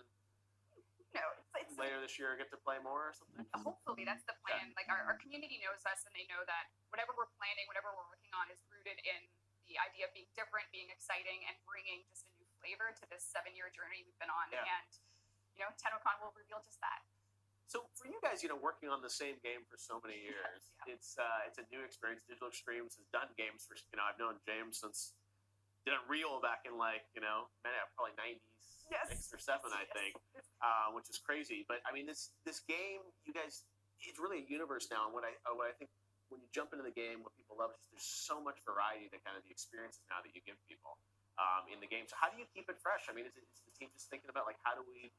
it's later this year get to play more or something? Hopefully, that's the plan. Like, our community knows us, and they know that whatever we're planning, whatever we're working on is rooted in the idea of being different, being exciting, and bringing just a new flavor to this 7-year journey we've been on. Yeah. And TennoCon will reveal just that. So for you guys, working on the same game for so many years, it's a new experience. Digital Extremes has done games for, I've known James since did Unreal back in probably 96 or 7, I think, which is crazy. But I mean, this game, you guys, it's really a universe now. And what I think when you jump into the game, what people love is there's so much variety to kind of the experiences now that you give people in the game. So how do you keep it fresh? I mean, is the team just thinking about how do we?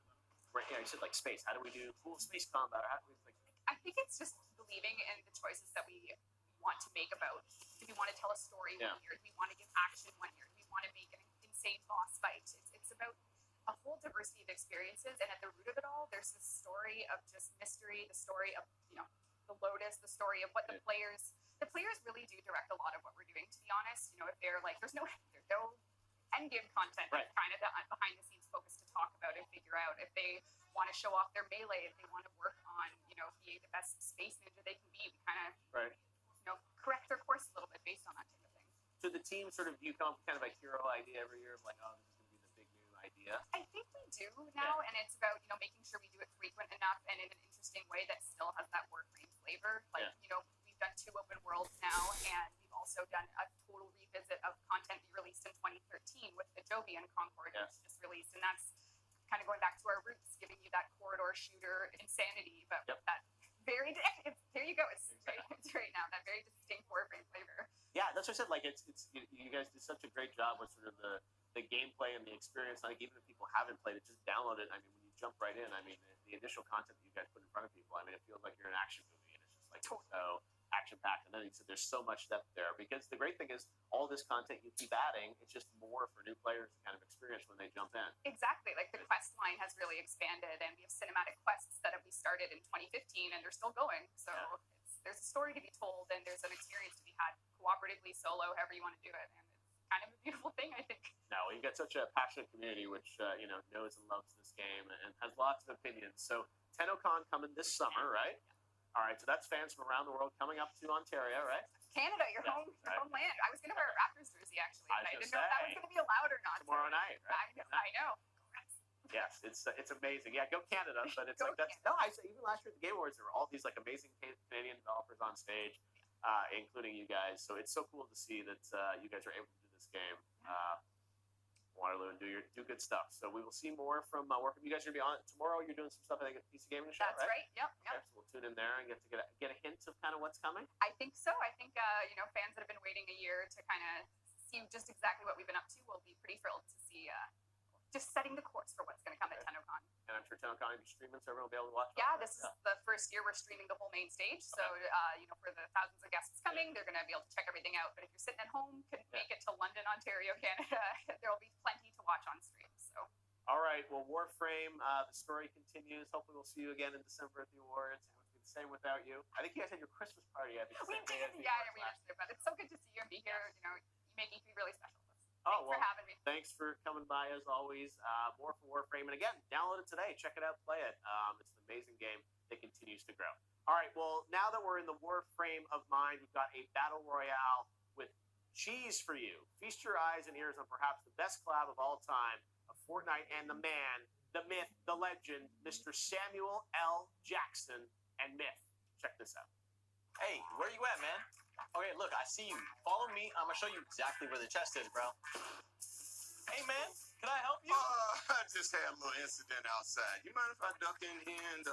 You said space. How do we do cool space combat? Or how do we, I think it's just believing in the choices that we want to make about. Do we want to tell a story one year? Do we want to give action one year? Do we want to make an insane boss fight? It's about a whole diversity of experiences, and at the root of it all, there's this story of just mystery, the story of the Lotus, the story of what the players really do direct a lot of what we're doing. To be honest, if they're there's no end game content that's kind of behind the scenes focus to talk about and figure out. If they want to show off their melee, if they want to work on being the best space ninja they can be, we kind of correct their course a little bit based on that type of thing. So do the team sort of, do you come up with kind of a hero idea every year of like, oh, this is going to be the big new idea? I think we do now, and it's about making sure we do it frequent enough and in an interesting way that still has that Warframe flavor. Like we've done 2 open worlds now, and we've also done a total revisit of content we released in 2013 with Adobe and Concord, which just released, and that's kind of going back to our roots, giving you that corridor shooter insanity, but with that very there you go. It's right now that very distinct Warframe flavor. Yeah, that's what I said. Like it's you guys did such a great job with sort of the gameplay and the experience. Like even if people haven't played it, just download it. I mean, when you jump right in, I mean, the initial content that you guys put in front of people, I mean, it feels like you're an action movie, and it's just like so action-packed. And then you said there's so much depth there, because the great thing is all this content you keep adding, it's just more for new players to kind of experience when they jump in. Exactly. Like the quest line has really expanded, and we have cinematic quests that we started in 2015, and they're still going. So there's a story to be told, and there's an experience to be had cooperatively, solo, however you want to do it. And it's kind of a beautiful thing, I think. No, you've got such a passionate community, which knows and loves this game and has lots of opinions. So TennoCon coming this summer, right? All right, so that's fans from around the world coming up to Ontario, right? Canada, your homeland. I was going to wear a Raptors jersey, actually, but I didn't know if that was going to be allowed or not. Tomorrow night, right? I know. Yes, it's amazing. Yeah, go Canada, but it's Go like that's Canada. no. I say even last year at the Game Awards, there were all these like amazing Canadian developers on stage, including you guys. So it's so cool to see that you guys are able to do this game, Waterloo, and do good stuff. So we will see more from Warframe. You guys are going to be on tomorrow. You're doing some stuff, I think, at PC Gaming Show, That's right. Yep. Okay, so we'll tune in there and get a hint of kind of what's coming. I think so. I think fans that have been waiting a year to kind of see just exactly what we've been up to will be pretty thrilled to see just setting the course for what's going to come at TennoCon. And I'm sure TennoCon will be streaming, so everyone will be able to watch. Yeah, this is the first year we're streaming the whole main stage. So for the thousands of guests coming, they're going to be able to check everything out. But if you're sitting at home, couldn't make it to London, Ontario, Canada, there will be plenty to watch on stream. So. All right. Well, Warframe, the story continues. Hopefully, we'll see you again in December at the awards. And it'll be the same without you. I think you guys had your Christmas party. I think We did, we did. But it's so good to see you and be here. You make me feel really special. Oh, Thanks for having me. Thanks for coming by as always. More from Warframe. And again, download it today. Check it out. Play it. It's an amazing game that continues to grow. All right. Well, now that we're in the Warframe of mind, we've got a battle royale with cheese for you. Feast your eyes and ears on perhaps the best collab of all time of Fortnite and the man, the myth, the legend, Mr. Samuel L. Jackson and Myth. Check this out. Hey, where you at, man? Okay, look, I see you. Follow me. I'm gonna show you exactly where the chest is, bro. Hey, man, can I help you? I just had a little incident outside. You mind if I duck in here and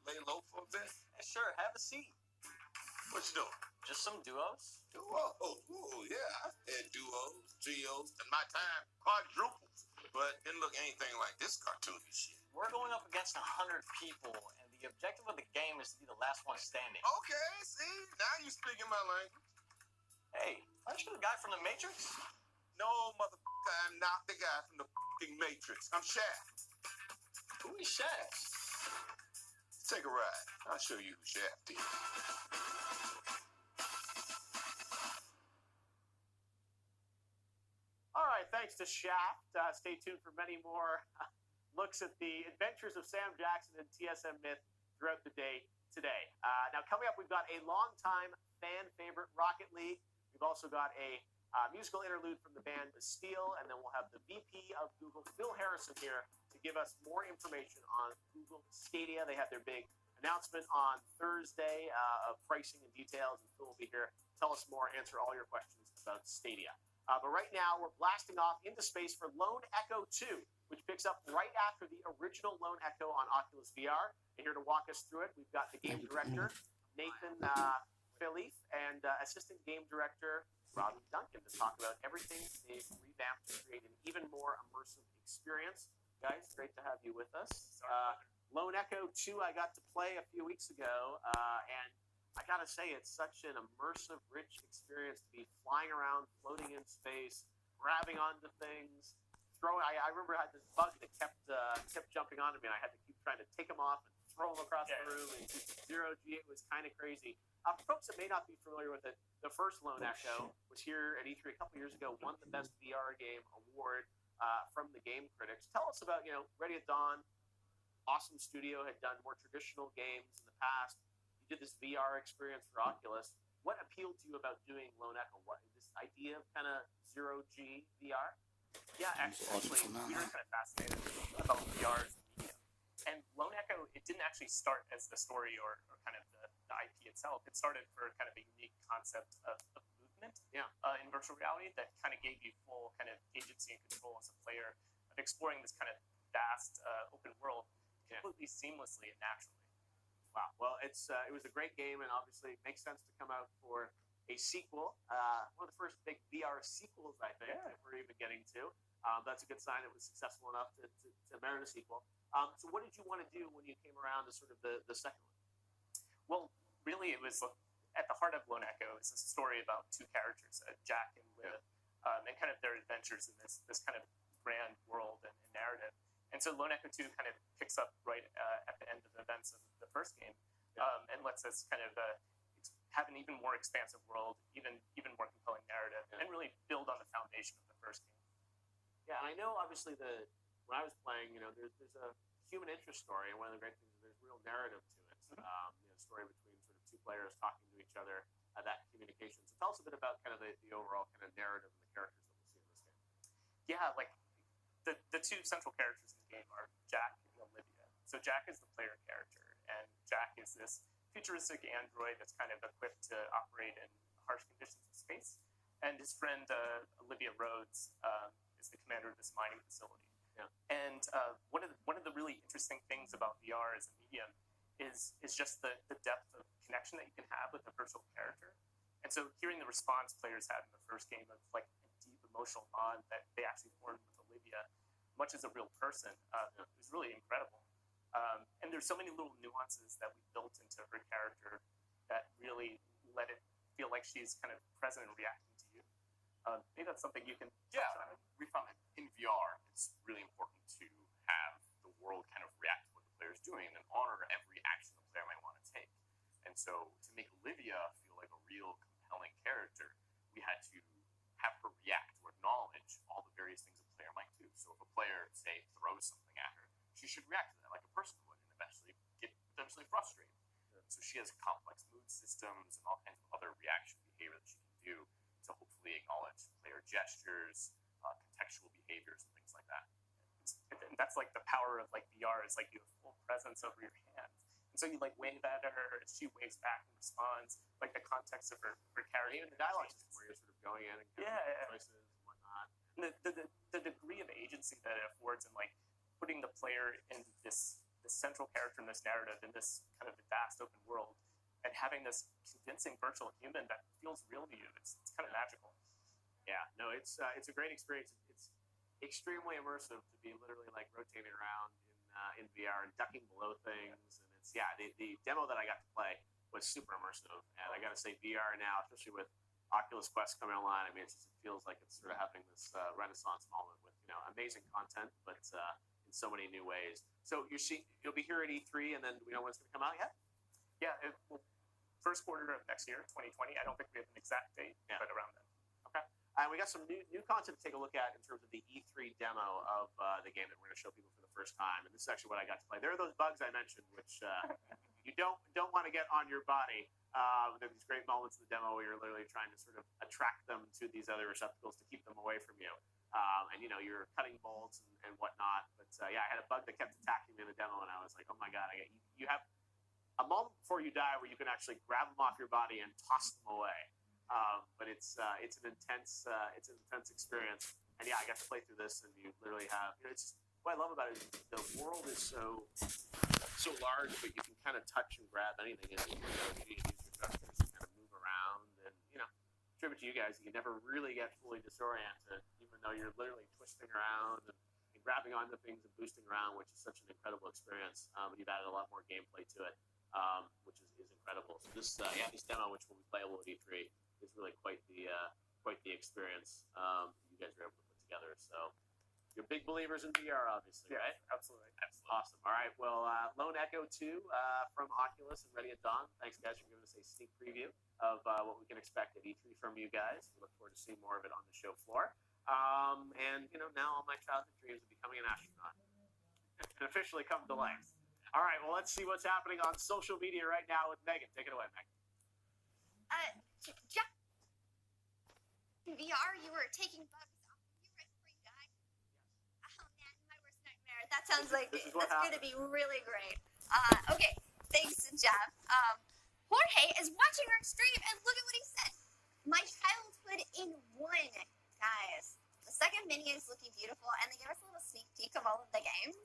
lay low for a bit? Yeah, sure, have a seat. What you doing? Just some duos. Duos? Oh, yeah. I've had duos, trios, and my time quadruples. But didn't look anything like this cartoony shit. We're going up against 100 people, and the objective of the game is to be the last one standing. Okay, see? Now you speaking my language. Hey, aren't you the guy from the Matrix? No, motherfucker, I'm not the guy from the fucking Matrix. I'm Shaft. Who is Shaft? Take a ride. I'll show you who Shaft is. All right, thanks to Shaft. Stay tuned for many more looks at the adventures of Sam Jackson and TSM Myth throughout the day today. Now, coming up, we've got a longtime fan favorite, Rocket League. We've also got a musical interlude from the band Bastille, and then we'll have the VP of Google, Phil Harrison, here to give us more information on Google Stadia. They had their big announcement on Thursday of pricing and details, and Phil will be here. Tell us more, answer all your questions about Stadia. But right now, we're blasting off into space for Lone Echo 2, which picks up right after the original Lone Echo on Oculus VR. And here to walk us through it, we've got the game director, Nathan Philippe, and assistant game director, Robbie Duncan, to talk about everything they've revamped to create an even more immersive experience. Guys, great to have you with us. Lone Echo 2 I got to play a few weeks ago, and I gotta say, it's such an immersive, rich experience to be flying around, floating in space, grabbing onto things, throwing. I remember I had this bug that kept jumping onto me, and I had to keep trying to take him off and throw him across the room and zero G. It was kind of crazy. For folks that may not be familiar with it, the first Lone Echo was here at E3 a couple years ago, won the Best VR Game award from the Game Critics. Tell us about, Ready at Dawn. Awesome studio, had done more traditional games in the past. You did this VR experience for Oculus. what appealed to you about doing Lone Echo? What this idea of kind of zero-G VR? Yeah, actually, we were kind of fascinated about VR's medium. And Lone Echo, it didn't actually start as the story or kind of the IP itself. It started for kind of a unique concept of movement in virtual reality that kind of gave you full kind of agency and control as a player of exploring this kind of vast open world completely seamlessly and naturally. Wow. Well, it was a great game, and obviously it makes sense to come out for a sequel. One of the first big VR sequels, I think, that we're even getting to. That's a good sign it was successful enough to merit a sequel. So what did you want to do when you came around to sort of the second one? Well, really, it was at the heart of Lone Echo. It's a story about two characters, Jack and Liv, and kind of their adventures in this kind of grand world and narrative. And so Lone Echo 2 kind of picks up right at the end of the events of the first game, and lets us kind of have an even more expansive world, even more compelling narrative, and really build on the foundation of the first game. Yeah, and I know obviously when I was playing, there's a human interest story, and one of the great things is there's real narrative to it. Story between sort of two players talking to each other, that communication. So tell us a bit about kind of the overall kind of narrative and the characters that we'll see in this game. Yeah, like the two central characters in the game are Jack and Olivia. So Jack is the player character, and Jack is this futuristic android that's kind of equipped to operate in harsh conditions of space. And his friend Olivia Rhodes is the commander of this mining facility. Yeah. And one of the really interesting things about VR as a medium is just the depth of connection that you can have with a virtual character. And so hearing the response players had in the first game of like a deep emotional bond that they actually formed with Olivia, much as a real person, it was really incredible. And there's so many little nuances that we built into her character that really let it feel like she's kind of present and reacting to you. Maybe that's something you can touch on. We found that in VR, it's really important to have the world kind of react to what the player's doing and honor every action the player might want to take. And so to make Olivia feel like a real compelling character, we had to have her react or acknowledge all the various things a player might do. So if a player, say, throws something at her, she should react to that like a person would and eventually get potentially frustrated. So she has complex mood systems and all kinds of other reaction behavior that she can do to hopefully acknowledge player gestures, contextual behaviors, and things like that. And that's like the power of like VR is like you have full presence over your hands. And so you like wave at her, and she waves back and responds, like the context of her character. Even the dialogue where you're sort of going in and choices and whatnot. And the degree of agency that it affords in like putting the player in this central character in this narrative, in this kind of vast open world, and having this convincing virtual human that feels real to you. It's kind of magical. Yeah, no, it's a great experience. It's extremely immersive to be literally like rotating around in VR and ducking below things. And it's the demo that I got to play was super immersive. And I got to say, VR now, especially with Oculus Quest coming online, I mean, it feels like it's sort of happening this renaissance moment with amazing content, but in so many new ways. So you'll be here at E3, and then do we know when it's going to come out yet? Yeah, first quarter of next year, 2020. I don't think we have an exact date, but around then. Okay. And we got some new content to take a look at in terms of the E3 demo of the game that we're going to show people for the first time. And this is actually what I got to play. There are those bugs I mentioned, which you don't want to get on your body. There are these great moments in the demo where you're literally trying to sort of attract them to these other receptacles to keep them away from you. And you're cutting bolts and whatnot. But I had a bug that kept attacking me in the demo, and I was like, oh my god, you have a moment before you die where you can actually grab them off your body and toss them away. But it's an intense experience. And I got to play through this, and you literally have it's just, what I love about it is the world is so large, but you can kind of touch and grab anything, and you use your gestures to kind of move around, and tribute to you guys, you never really get fully disoriented, even though you're literally twisting around and grabbing onto things and boosting around, which is such an incredible experience. But you've added a lot more gameplay to it, which is incredible. So this demo, which will be playable at E3, is really quite the experience you guys are able to put together. So you're big believers in VR, obviously, right? Absolutely. Awesome. All right. Well, Lone Echo 2 from Oculus and Ready at Dawn. Thanks, guys, for giving us a sneak preview of what we can expect at E3 from you guys. We look forward to seeing more of it on the show floor. And now all my childhood dreams of becoming an astronaut can officially come to life. All right. Well, let's see what's happening on social media right now with Megan. Take it away, Megan. Jeff, in VR, you were taking bugs off. You were a spring guy. Oh man, my worst nightmare. That sounds like This is that's what going to be really great. Okay, thanks, Jeff. Jorge is watching our stream, and look at what he said. My childhood in one, guys. The second mini is looking beautiful, and they gave us a little sneak peek of all of the games.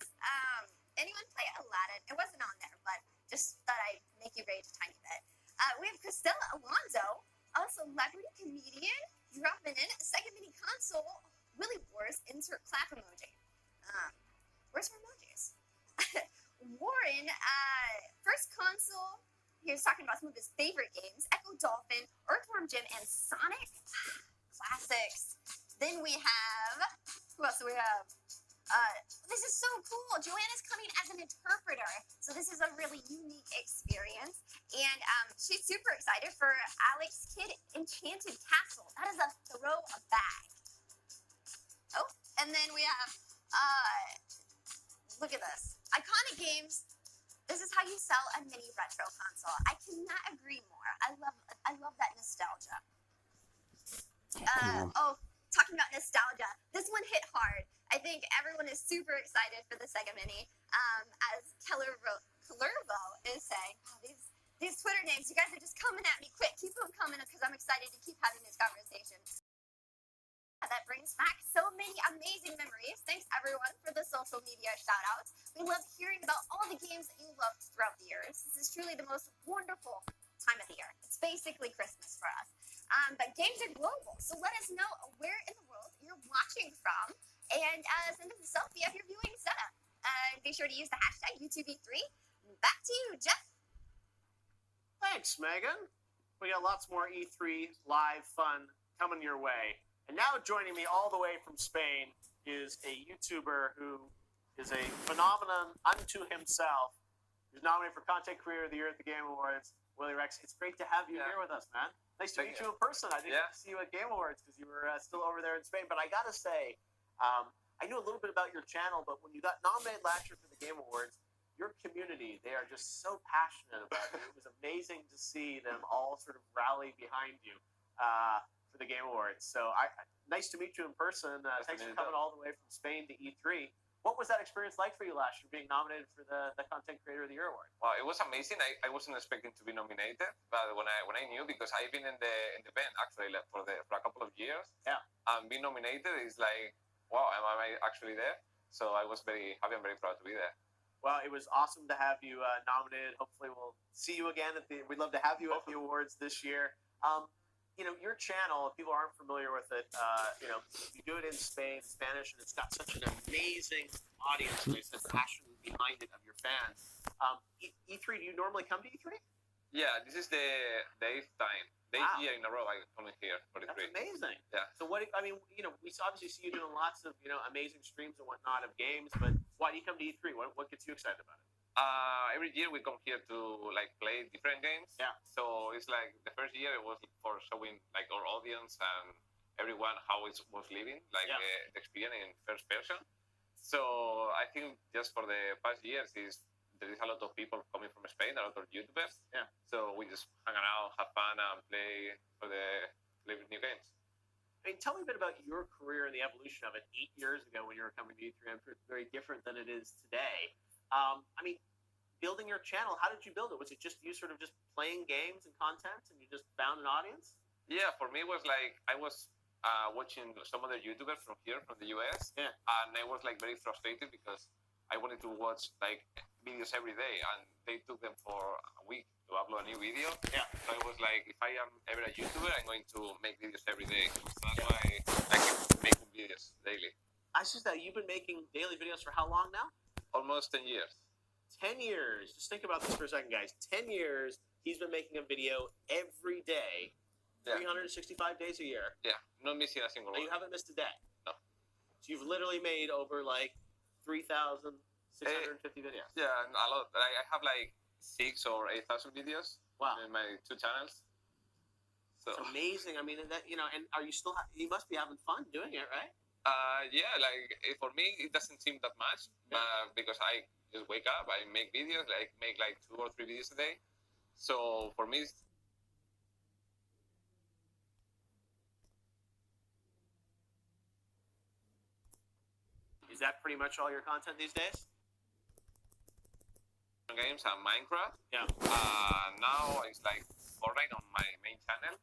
Anyone play Aladdin? It wasn't on there, but just thought I'd make you rage a tiny bit. We have Cristela Alonso, a celebrity comedian, dropping in. Second mini console, Willie Wars, insert clap emoji. Where's her emojis? Warren, first console, he was talking about some of his favorite games, Echo Dolphin, Earthworm Jim, and Sonic. Classics. Then we have, who else do we have? This is so cool. Joanna's coming as an interpreter. So this is a really unique experience. And she's super excited for Alex Kidd Enchanted Castle. That is a throw a bag. Oh, and then we have, look at this. Iconic games. This is how you sell a mini retro console. I cannot agree more. I love that nostalgia. Talking about nostalgia, this one hit hard. I think everyone is super excited for the Sega Mini. As Kellervo is saying, oh, these Twitter names, you guys are just coming at me quick. Keep them coming because I'm excited to keep having this conversation. That brings back so many amazing memories. Thanks everyone for the social media shout outs. We love hearing about all the games that you loved throughout the years. This is truly the most wonderful time of the year. It's basically Christmas for us. But games are global, so let us know where in the world you're watching from, and send us a selfie of your viewing setup. And be sure to use the hashtag YouTube3. Back to you, Jeff. Thanks, Megan. We got lots more E3 live fun coming your way. And now joining me all the way from Spain is a YouTuber who is a phenomenon unto himself. He's nominated for Content Creator of the Year at the Game Awards. Willie Rex, it's great to have you here with us, man. Nice to meet you in person. I didn't see you at Game Awards because you were still over there in Spain. But I got to say, I knew a little bit about your channel, but when you got nominated last year for the Game Awards, your community, they are just so passionate about you. It was amazing to see them all sort of rally behind you for the Game Awards. So nice to meet you in person. Thanks for coming all the way from Spain to E3. What was that experience like for you last year, being nominated for the Content Creator of the Year award? Well, it was amazing. I wasn't expecting to be nominated, but when I knew, because I've been in the band actually for a couple of years, and being nominated is like, wow, am I actually there? So I was very happy and very proud to be there. Well, it was awesome to have you nominated. Hopefully, we'll see you again we'd love to have you at the awards this year. You know, your channel, if people aren't familiar with it, you know, you do it in Spanish, and it's got such an amazing audience. There's a passion behind it of your fans. E3, do you normally come to E3? Yeah, this is the 8th time. The 8th year in a row I come here for E3. That's amazing. Yeah. So what, I mean, you know, we obviously see you doing lots of, you know, amazing streams and whatnot of games, but why do you come to E3? What gets you excited about it? Every year we come here to like play different games. Yeah. So it's like the first year it was for showing like our audience and everyone how it was living, like the experience in first person. So I think just for the past years there is a lot of people coming from Spain, a lot of YouTubers. Yeah. So we just hang out, have fun, and play new games. I mean, tell me a bit about your career and the evolution of it 8 years ago when you were coming to E3. I'm sure it's very different than it is today. I mean, building your channel, how did you build it? Was it just you sort of just playing games and content and you just found an audience? Yeah, for me it was like I was watching some other YouTubers from here, from the US, and I was like very frustrated because I wanted to watch like videos every day and they took them for a week to upload a new video. Yeah. So I was like, if I am ever a YouTuber, I'm going to make videos every day. So that's why I keep making videos daily. I see that you've been making daily videos for how long now? Almost 10 years. 10 years. Just think about this for a second, guys. 10 years, he's been making a video every day, 365 days a year. Yeah, not missing a single one. And you haven't missed a day. No. So you've literally made over like 3,650 videos. Yeah, a lot. I have like 6,000 or 8,000 videos. Wow. In my 2 channels. So it's amazing. I mean, that, you know, and are you still? You must be having fun doing it, right? Yeah, like for me it doesn't seem that much, because I just wake up, I make videos, like make like 2 or 3 videos a day. So for me, that pretty much all your content these days? Games and Minecraft. Yeah. Now it's like Fortnite on my main channel,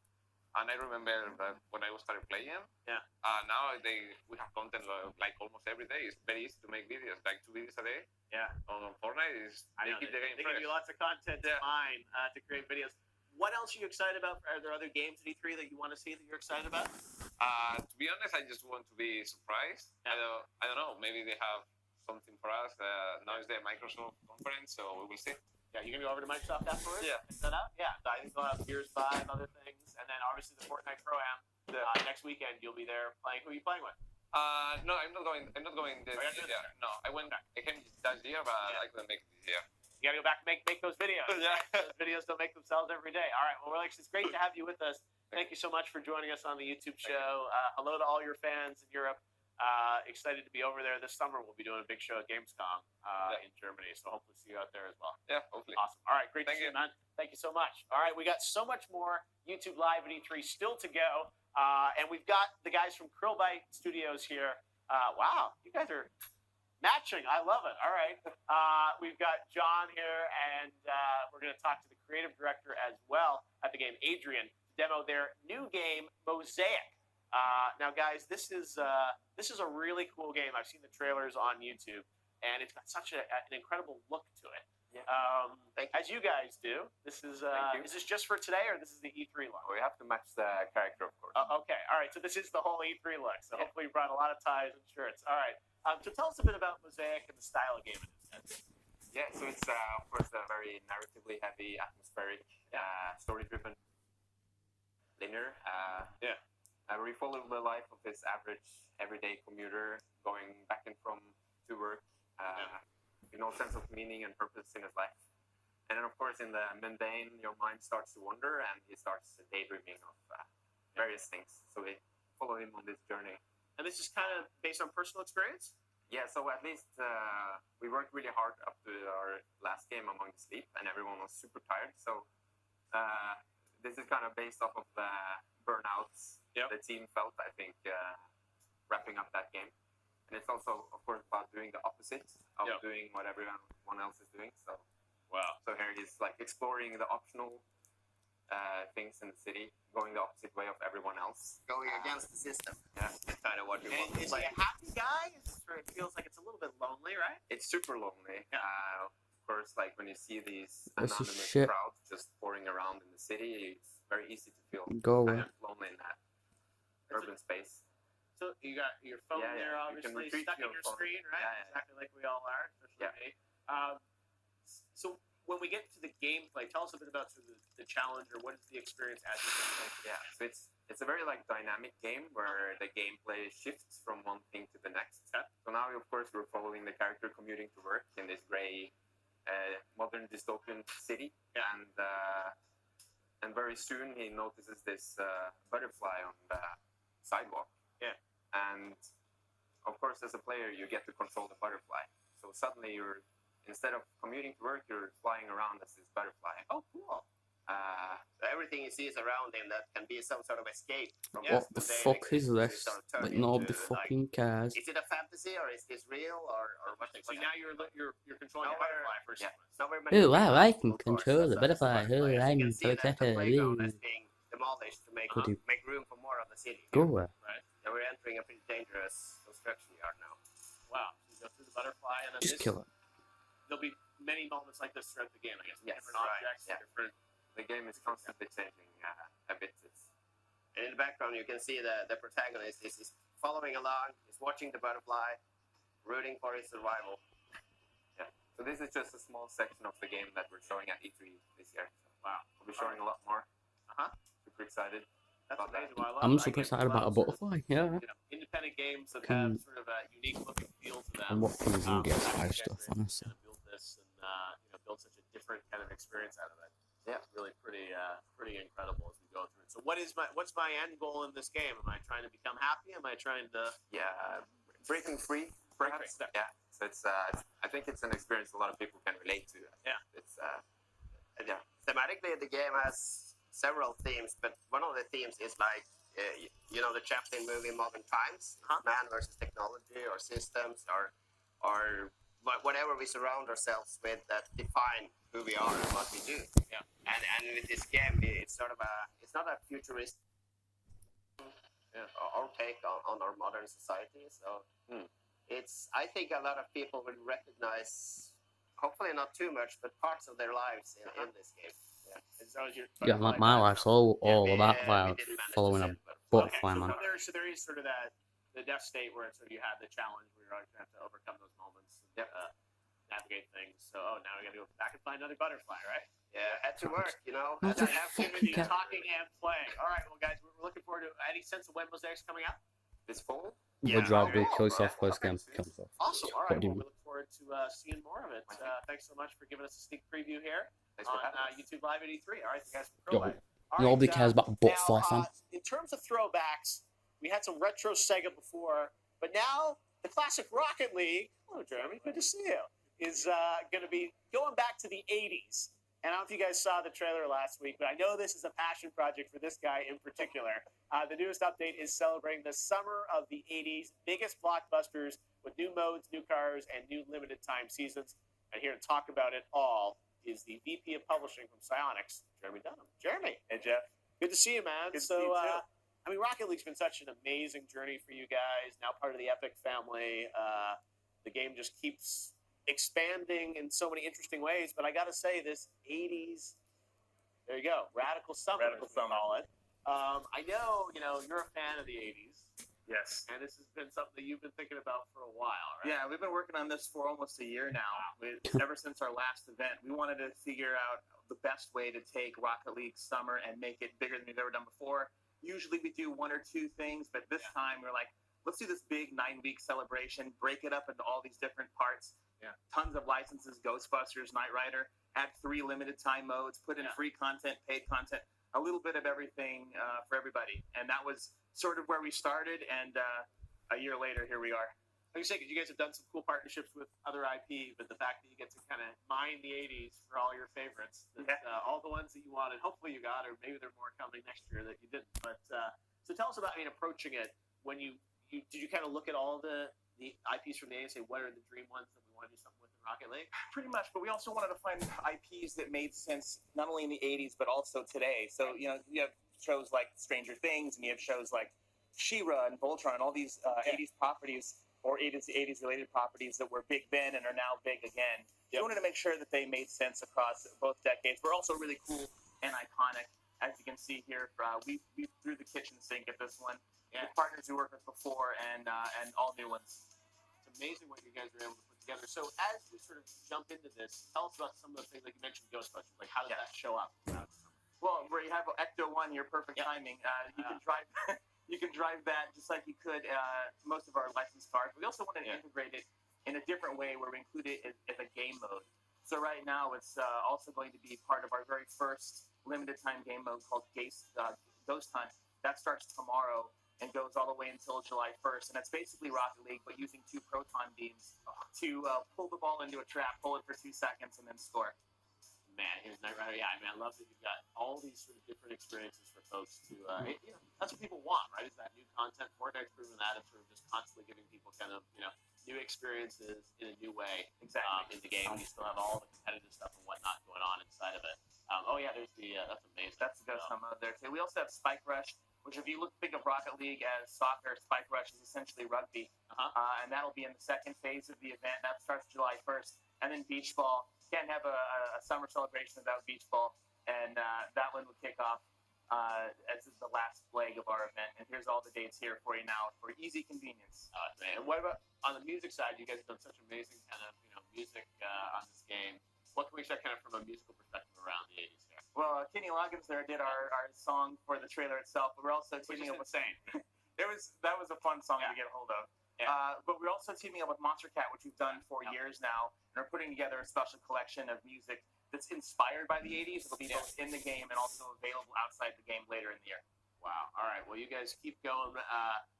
and I remember that when I started playing. Yeah. Now we have content like almost every day. It's very easy to make videos, like 2 videos a day. Yeah. On Fortnite I know, keep the game they fresh. give you lots of content to mine to create videos. What else are you excited about? Are there other games at E3 that you want to see that you're excited about? To be honest, I just want to be surprised. Yeah. I don't know. Maybe they have something for us. Now is the Microsoft conference, so we will see. Yeah, you gonna go over to Microsoft afterwards? Yeah. Check that out? Yeah, I think they'll have Gears 5, other things, and then obviously the Fortnite Pro-Am. Next weekend you'll be there playing. Who are you playing with? No, I'm not going this year. No, I came last year, but I couldn't make it this year. You gotta go back and make those videos. Yeah. Those videos don't make themselves every day. All right, well, Alex, it's great to have you with us. Thank you so much for joining us on the YouTube show. Hello to all your fans in Europe. Excited to be over there this summer. We'll be doing a big show at Gamescom in Germany, so hopefully see you out there as well. Yeah, hopefully. Awesome. All right, great to see you, man. Thank you so much. All right, we got so much more YouTube Live at E3 still to go, and we've got the guys from Krillbite Studios here. Wow, you guys are matching. I love it. All right, we've got John here, and we're going to talk to the creative director as well at the game, Adrian, to demo their new game, Mosaic. Now, guys, this is a really cool game. I've seen the trailers on YouTube, and it's got such an incredible look to it. Yeah. As you guys do, this is this just for today, or this is the E3 look? We have to match the character, of course. Okay, all right. So this is the whole E3 look. So hopefully you brought a lot of ties and shirts. All right. So tell us a bit about Mosaic and the style of game it is. Yeah, so it's of course a very narratively heavy, atmospheric, story-driven, linear. We follow the life of this average, everyday commuter going back and from to work, with no sense of meaning and purpose in his life. And then, of course, in the mundane, your mind starts to wander, and he starts daydreaming of various things. So we follow him on this journey. And this is kind of based on personal experience? Yeah, so at least we worked really hard up to our last game, Among the Sleep, and everyone was super tired. So this is kind of based off of the burnouts the team felt, I think, wrapping up that game. And it's also, of course, about doing the opposite of doing what everyone else is doing. So, so here he's like exploring the optional things in the city, going the opposite way of everyone else. Going against the system. Yeah, that's kind of what we want. Is he a happy guy? It feels like it's a little bit lonely, right? It's super lonely. Of course, like when you see these This is anonymous shit. crowds just pouring around in the city, it's very easy to feel Go kind away. of lonely in that urban space. So you got your phone Yeah, there, yeah. You can obviously, retreat stuck in your your phone. screen, right? Yeah, yeah. Exactly like we all are, especially me. So when we get to the gameplay, tell us a bit about sort of the challenge, or what is the experience as you play? Yeah, so it's a very like dynamic game where the gameplay shifts from one thing to the next. So now, of course, we're following the character commuting to work in this gray, modern dystopian city, and very soon he notices this butterfly on the sidewalk. Yeah. And of course, as a player, you get to control the butterfly. So suddenly instead of commuting to work, you're flying around as this butterfly. Oh, cool. So everything you see is around him that can be some sort of escape from What the fuck is this? Like nobody fucking cares. Is it a fantasy, or is this real, or what? So now you're controlling the butterfly for a sequence. Ooh, wow, I can control the butterfly. Ooh, I'm so excited. Ooh. Demolished to make Could you- make room for more of the city. Go away. Right. And we're entering a pretty dangerous construction yard now. Wow. So you go through the butterfly, and then Just kill it. There'll be many moments like this throughout the game, I guess. Yes, Different right, objects, yeah. different. The game is constantly changing a bit. And in the background, you can see the protagonist is following along, is watching the butterfly, rooting for his survival. Yeah. So this is just a small section of the game that we're showing at E3 this year. Wow. We'll be showing a lot more. Super excited. That's about that. amazing. Well, I love I'm it. super I get excited about a love sort of, butterfly. Yeah. independent games that Can- have sort of a unique look and feel to them. And what can you get That five can stuff, really honestly. build this and build such a different kind of experience out of it. Yeah. It's really pretty incredible as we go through it. So what's my end goal in this game? Am I trying to become happy? Am I trying to Breaking free, perhaps. Break. Yeah. So I think it's an experience a lot of people can relate to. Yeah. It's Thematically, the game has several themes, but one of the themes is like the Chaplin movie Modern Times, man versus technology or systems or whatever we surround ourselves with that define who we are and what we do. Yeah. And with this game, it's sort of it's not a futuristic our take on our modern society. So I think a lot of people will recognize, hopefully not too much, but parts of their lives in this game. Yeah, my life's all about following a butterfly, man. So there is sort of the death state where it's sort of you have the challenge where you're always going to have to overcome those moments and navigate things. So now we got to go back and find another butterfly, right? Yeah, had to work, That's an activity, talking and playing. All right, well, guys, we're looking forward to any sense of when Mosaic's coming out this fall. The job will close off post game comes off. Awesome. All right, well, we look forward to seeing more of it. Thanks so much for giving us a sneak preview here on YouTube Live at E3. All right, you guys from Crowley. Nobody cares about butterfly fan. In terms of throwbacks, we had some retro Sega before, but now the classic Rocket League, hello Jeremy, good to see you, is going to be going back to the 80s. And I don't know if you guys saw the trailer last week, but I know this is a passion project for this guy in particular. The newest update is celebrating the summer of the 80s, biggest blockbusters with new modes, new cars, and new limited time seasons. And here to talk about it all is the VP of Publishing from Psyonix, Jeremy Dunham. Jeremy. Hey, Jeff. Good to see you, man. Good to see you, too. I mean, Rocket League's been such an amazing journey for you guys, now part of the Epic family. The game just keeps expanding in so many interesting ways, but I gotta say, this 80s, there you go, Radical Summer, call it. I know, you're a fan of the 80s. Yes. And this has been something that you've been thinking about for a while, right? Yeah, we've been working on this for almost a year now. Ever since our last event, we wanted to figure out the best way to take Rocket League Summer and make it bigger than we've ever done before. Usually we do one or two things, but this time we're like, let's do this big 9-week celebration, break it up into all these different parts. Yeah. Tons of licenses, Ghostbusters, Knight Rider, add 3 limited time modes, put in free content, paid content, a little bit of everything for everybody. And that was sort of where we started, and a year later, here we are. Like you say, because you guys have done some cool partnerships with other IP, but the fact that you get to kind of mine the 80s for all your favorites, all the ones that you wanted, hopefully you got, or maybe there are more coming next year that you didn't. But so tell us about, approaching it when did you kind of look at all the IPs from the 80s and say, what are the dream ones that we want to do something with in Rocket League? Pretty much, but we also wanted to find IPs that made sense not only in the 80s, but also today. So, you have shows like Stranger Things, and you have shows like She-Ra and Voltron, all these 80s properties, or 80s related properties that were big then and are now big again. We wanted to make sure that they made sense across both decades. We're also really cool and iconic. As you can see here, we threw the kitchen sink at this one. Yeah. With partners we worked with before and all new ones. It's amazing what you guys were able to put together. So as we sort of jump into this, tell us about some of the things, like you mentioned Ghostbusters. Like, how does that show up? Well, where you have Ecto-1, your perfect timing. You can drive you can drive that just like you could most of our licensed cars. We also wanted to integrate it in a different way where we include it as a game mode. So right now it's also going to be part of our very first limited time game mode called Ghost Hunt. That starts tomorrow and goes all the way until July 1st. And that's basically Rocket League, but using 2 proton beams to pull the ball into a trap, pull it for 2 seconds, and then score. Man, here's Knight Rider. Yeah, I love that you've got all these sort of different experiences for folks to, that's what people want, right? Is that new content. Fortnite's proven that. It's sort of just constantly giving people kind of, new experiences in a new way in the game. You still have all the competitive stuff and whatnot going on inside of it. There's that's amazing. That's the Ghost Hunt mode there, too. We also have Spike Rush, which if you think of Rocket League as soccer, Spike Rush is essentially rugby. And that'll be in the second phase of the event. That starts July 1st. And then Beach Ball. Can't have a summer celebration without Beach Ball. And that one will kick off as the last leg of our event. And here's all the dates here for you now for easy convenience. And what about on the music side? You guys have done such amazing kind of music on this game. What can we expect kind of from a musical perspective around the 80s here? Well, Kenny Loggins there did our song for the trailer itself, but we're also teaming up with that was a fun song to get a hold of. But we're also teaming up with Monster Cat, which we've done for years now, and we're putting together a special collection of music that's inspired by the 80s. It'll be both in the game and also available outside the game later in the year. Wow. All right. Well, you guys keep going.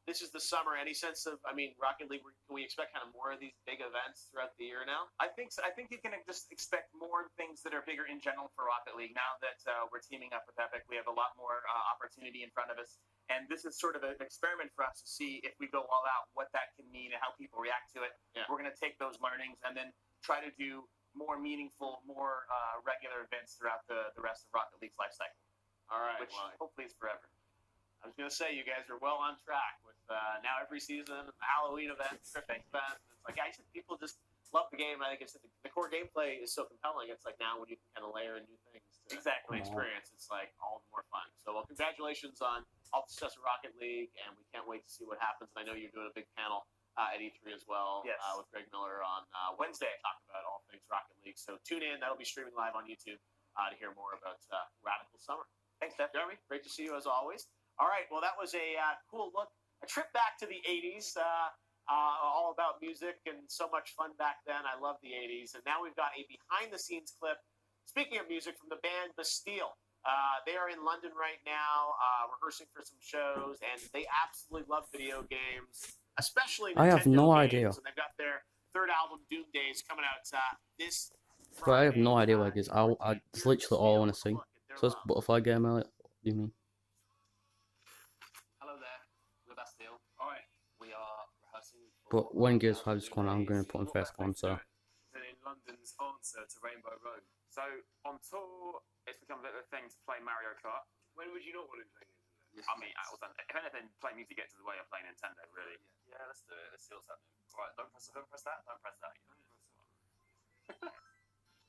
This is the summer. Any sense of, Rocket League, can we expect kind of more of these big events throughout the year now? I think so. I think you can just expect more things that are bigger in general for Rocket League. Now that we're teaming up with Epic, we have a lot more opportunity in front of us. And this is sort of an experiment for us to see if we go all out, what that can mean and how people react to it. Yeah. We're going to take those learnings and then try to do more meaningful, more regular events throughout the rest of Rocket League's life cycle. All right. Which hopefully is forever. I was going to say, you guys are well on track with now every season, Halloween events, Christmas events. It's like, I think people just love the game. I think it's the core gameplay is so compelling. It's like now when you can kind of layer in new things to experience, it's like all the more fun. So, well, congratulations on all the success of Rocket League, and we can't wait to see what happens. I know you're doing a big panel at E3 as well with Greg Miller on Wednesday, talking about all things Rocket League. So tune in. That'll be streaming live on YouTube to hear more about Radical Summer. Thanks, Steph. Jeremy, great to see you as always. All right, well, that was a cool look, a trip back to the 80s, all about music and so much fun back then. I love the 80s. And now we've got a behind-the-scenes clip, speaking of music, from the band Bastille. They are in London right now, rehearsing for some shows, and they absolutely love video games, especially Nintendo I have no games. idea. And they've got their third album, Doom Days, coming out this But I have no idea what it is. It's literally all I want to see. So it's Butterfly Game, what do you mean? Hello there, we're Bastille. Alright, we are rehearsing. But when Gears 5 is coming out, I'm going to put on first one, so. In London's answer to Rainbow Road. So on tour, it's become a bit of a thing to play Mario Kart. When would you not want to play Nintendo? I mean, if anything, play music gets in the way of playing Nintendo, really. Yeah, let's do it. Let's see what's happening. Alright, don't press that. Don't press that.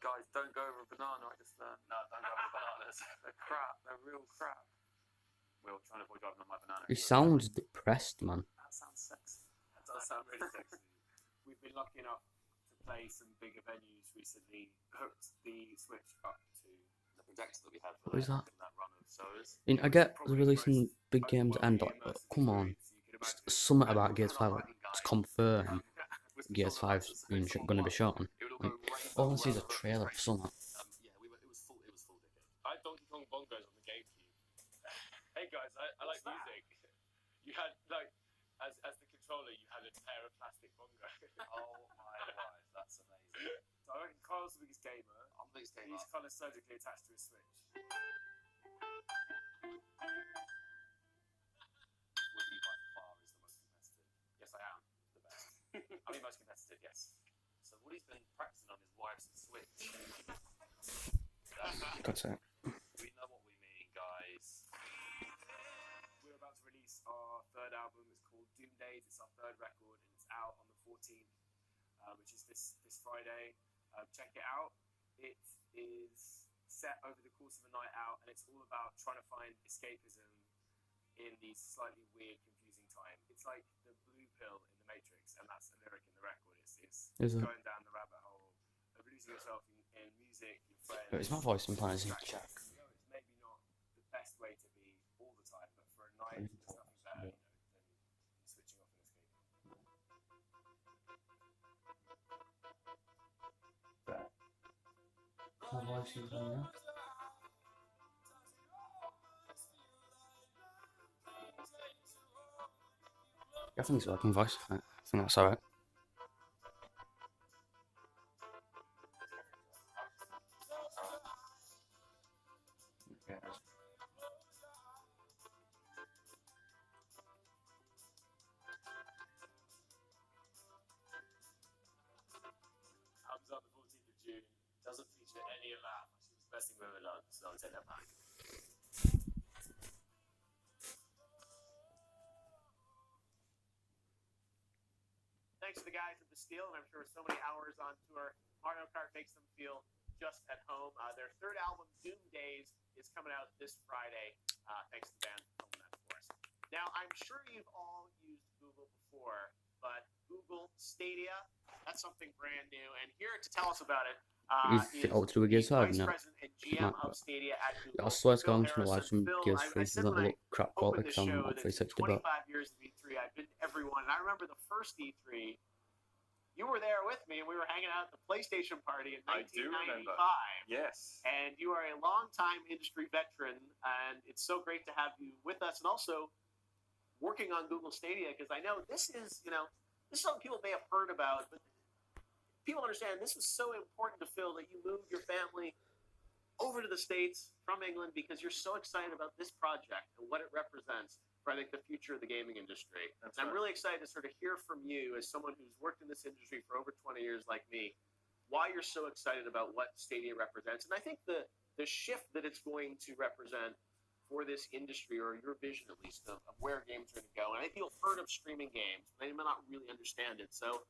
Guys, don't go over a banana, I just learned. No, don't go over bananas. They're crap. They're real crap. We're trying to avoid driving on my banana. He sounds depressed, man. That sounds sexy. That does sound really sexy. We've been lucky enough to play some bigger venues recently. Hooked the Switch up to the projector that we had What is that? that run of shows. I get they're releasing big games and but come on. Something about Gears 5, it's confirmed Gears 5's going to be shot on. All I see is a trailer for something. It was full decade. I had Donkey Kong bongos on the GameCube. Hey guys, I like music. You had as the controller, you had a pair of plastic bongos. Oh my god, that's amazing. So I reckon Carl's the biggest gamer. I'm the biggest gamer. He's kind of surgically attached to his Switch. Would you by far is the most competitive? Yes, I am the best. I'm the most competitive, yes. So Woody's been practicing on his wife's Switch. That's it. We know what we mean, guys. We're about to release our third album. It's called Doom Days. It's our third record, and it's out on the 14th, which is this Friday. Check it out. It is set over the course of a night out, and it's all about trying to find escapism in these slightly weird, confusing times. It's like the blue pill in the Matrix, and that's a lyric in the record. It's going down the rabbit hole of losing yourself in music, your friends. It's my voice sometimes in check. It's maybe not the best way to be all the time, but for a night, there's nothing better than switching off and escaping. My voice is on there. I think it's working voice. I think that's alright. Comes out the 14th of June. Doesn't feature any of that. Which is the best thing we've ever done. So I'll take that back. Thanks to the guys at Bastille, and I'm sure so many hours on tour, Mario Kart makes them feel just at home. Their third album, Doom Days, is coming out this Friday. Thanks to the band for filming that for us. Now, I'm sure you've all used Google before, but Google Stadia, that's something brand new. And here to tell us about it Is it all to do with Gears 5? No. President and GM of Stadia at Google. I swear to God, I'm just Phil going to watch some Harrison. Gears Phil, 3. I It said doesn't when look crap quality because I'm on 360, but 25 years of E3, I've been to everyone, and I remember the first E3 you were there with me, and we were hanging out at the PlayStation party in I do 1995. remember. Yes. And you are a longtime industry veteran, and it's so great to have you with us, and also working on Google Stadia, because I know this is something people may have heard about, but people understand this was so important to Phil that you moved your family over to the States from England because you're so excited about this project and what it represents for, I think, the future of the gaming industry. And I'm really excited to sort of hear from you as someone who's worked in this industry for over 20 years like me, why you're so excited about what Stadia represents. And I think the shift that it's going to represent for this industry, or your vision at least, of where games are going to go. And I think people have heard of streaming games, but they may not really understand it. So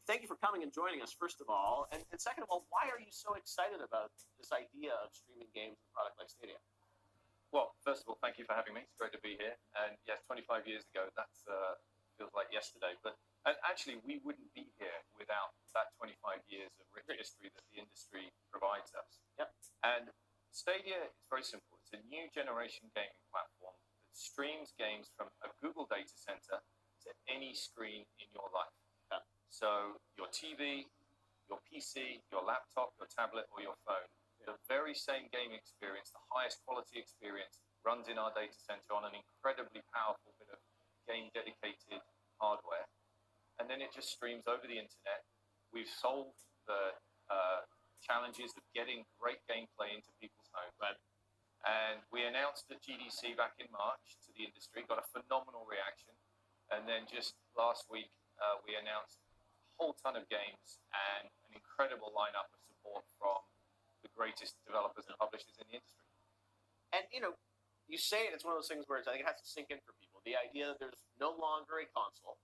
thank you for coming and joining us, first of all. And second of all, why are you so excited about this idea of streaming games and a product like Stadia? Well, first of all, thank you for having me. It's great to be here. And yes, 25 years ago, that feels like yesterday. And actually, we wouldn't be here without that 25 years of rich history that the industry provides us. Yep. And Stadia is very simple. It's a new generation gaming platform that streams games from a Google data center to any screen in your life. So your TV, your PC, your laptop, your tablet, or your phone, the very same game experience, the highest quality experience, runs in our data center on an incredibly powerful bit of game-dedicated hardware. And then it just streams over the internet. We've solved the challenges of getting great gameplay into people's homes. And we announced at GDC back in March to the industry, got a phenomenal reaction. And then just last week, we announced whole ton of games and an incredible lineup of support from the greatest developers and publishers in the industry. And you say it, it's one of those things where I think it has to sink in for people. The idea that there's no longer a console,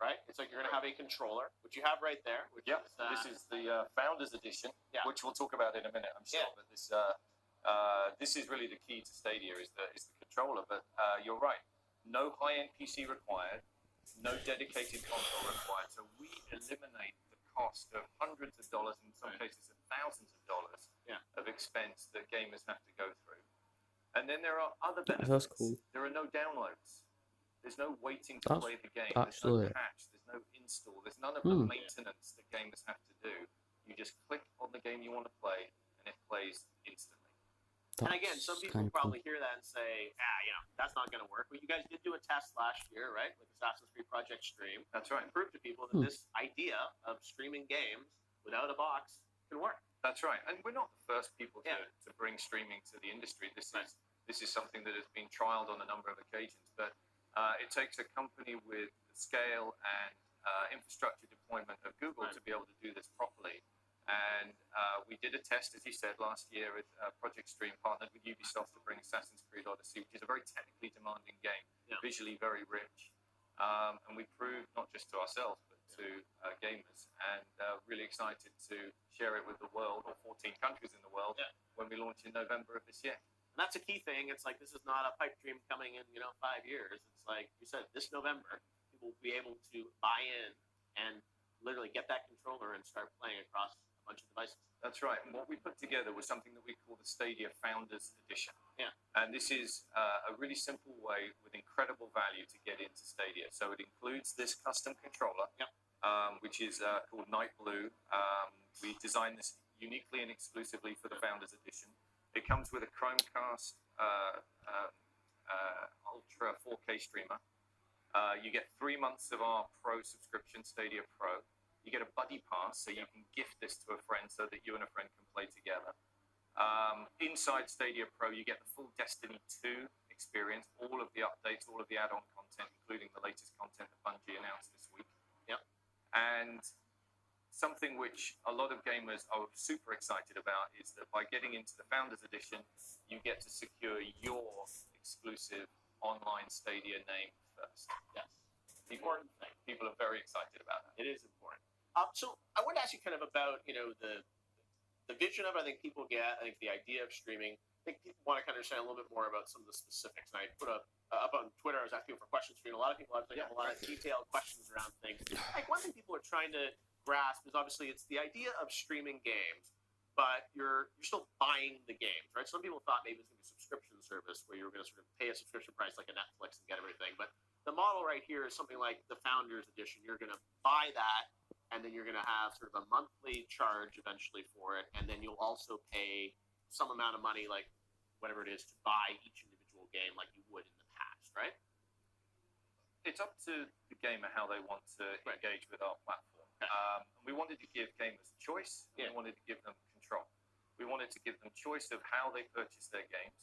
right? It's like you're going to have a controller, which you have right there. Which is, this is the Founders Edition, which we'll talk about in a minute, I'm sure. Yeah. But this is really the key to Stadia is the controller. But you're right, no high-end PC required. No dedicated console required, so we eliminate the cost of hundreds of dollars, in some cases of thousands of dollars, of expense that gamers have to go through. And then there are other benefits. That's cool. There are no downloads. There's no waiting to play the game. Absolutely. There's no patch. There's no install. There's none of the maintenance that gamers have to do. You just click on the game you want to play, and it plays instantly. And again, some people will probably hear that and say, that's not going to work. But you guys did do a test last year, right, with Assassin's Creed Project Stream. That's right. And prove to people that this idea of streaming games without a box can work. That's right. And we're not the first people to bring streaming to the industry. This is something that has been trialed on a number of occasions. But it takes a company with the scale and infrastructure deployment of Google to be able to do this properly. And we did a test, as you said, last year with Project Stream, partnered with Ubisoft to bring Assassin's Creed Odyssey, which is a very technically demanding game, visually very rich. And we proved not just to ourselves, but to gamers, and really excited to share it with the world, or 14 countries in the world, when we launch in November of this year. And that's a key thing. It's like, this is not a pipe dream coming in, 5 years. It's like you said, this November, people will be able to buy in and literally get that controller and start playing across a bunch of devices. That's right. And what we put together was something that we call the Stadia Founders Edition. Yeah. And this is a really simple way with incredible value to get into Stadia. So it includes this custom controller, which is called Night Blue. We designed this uniquely and exclusively for the Founders Edition. It comes with a Chromecast Ultra 4K streamer. You get 3 months of our Pro subscription, Stadia Pro. You get a buddy pass, so you can gift this to a friend so that you and a friend can play together. Inside Stadia Pro, you get the full Destiny 2 experience, all of the updates, all of the add-on content, including the latest content that Bungie announced this week. Yep. And something which a lot of gamers are super excited about is that by getting into the Founders Edition, you get to secure your exclusive online Stadia name first. Yes. Important thing. People are very excited about that. It is important. So I wanted to ask you kind of about, the vision of it. I think people get, the idea of streaming. I think people want to kind of understand a little bit more about some of the specifics. And I put up on Twitter, I was asking for questions for you. And a lot of people have a lot of detailed questions around things. Like one thing people are trying to grasp is obviously it's the idea of streaming games, but you're still buying the games, right? Some people thought maybe it's going to be a subscription service where you were going to sort of pay a subscription price like a Netflix and get everything. But the model right here is something like the Founders Edition. You're going to buy that, and then you're going to have sort of a monthly charge eventually for it, and then you'll also pay some amount of money, like whatever it is, to buy each individual game like you would in the past, right? It's up to the gamer how they want to engage with our platform. We wanted to give gamers choice, and we wanted to give them control. We wanted to give them choice of how they purchase their games.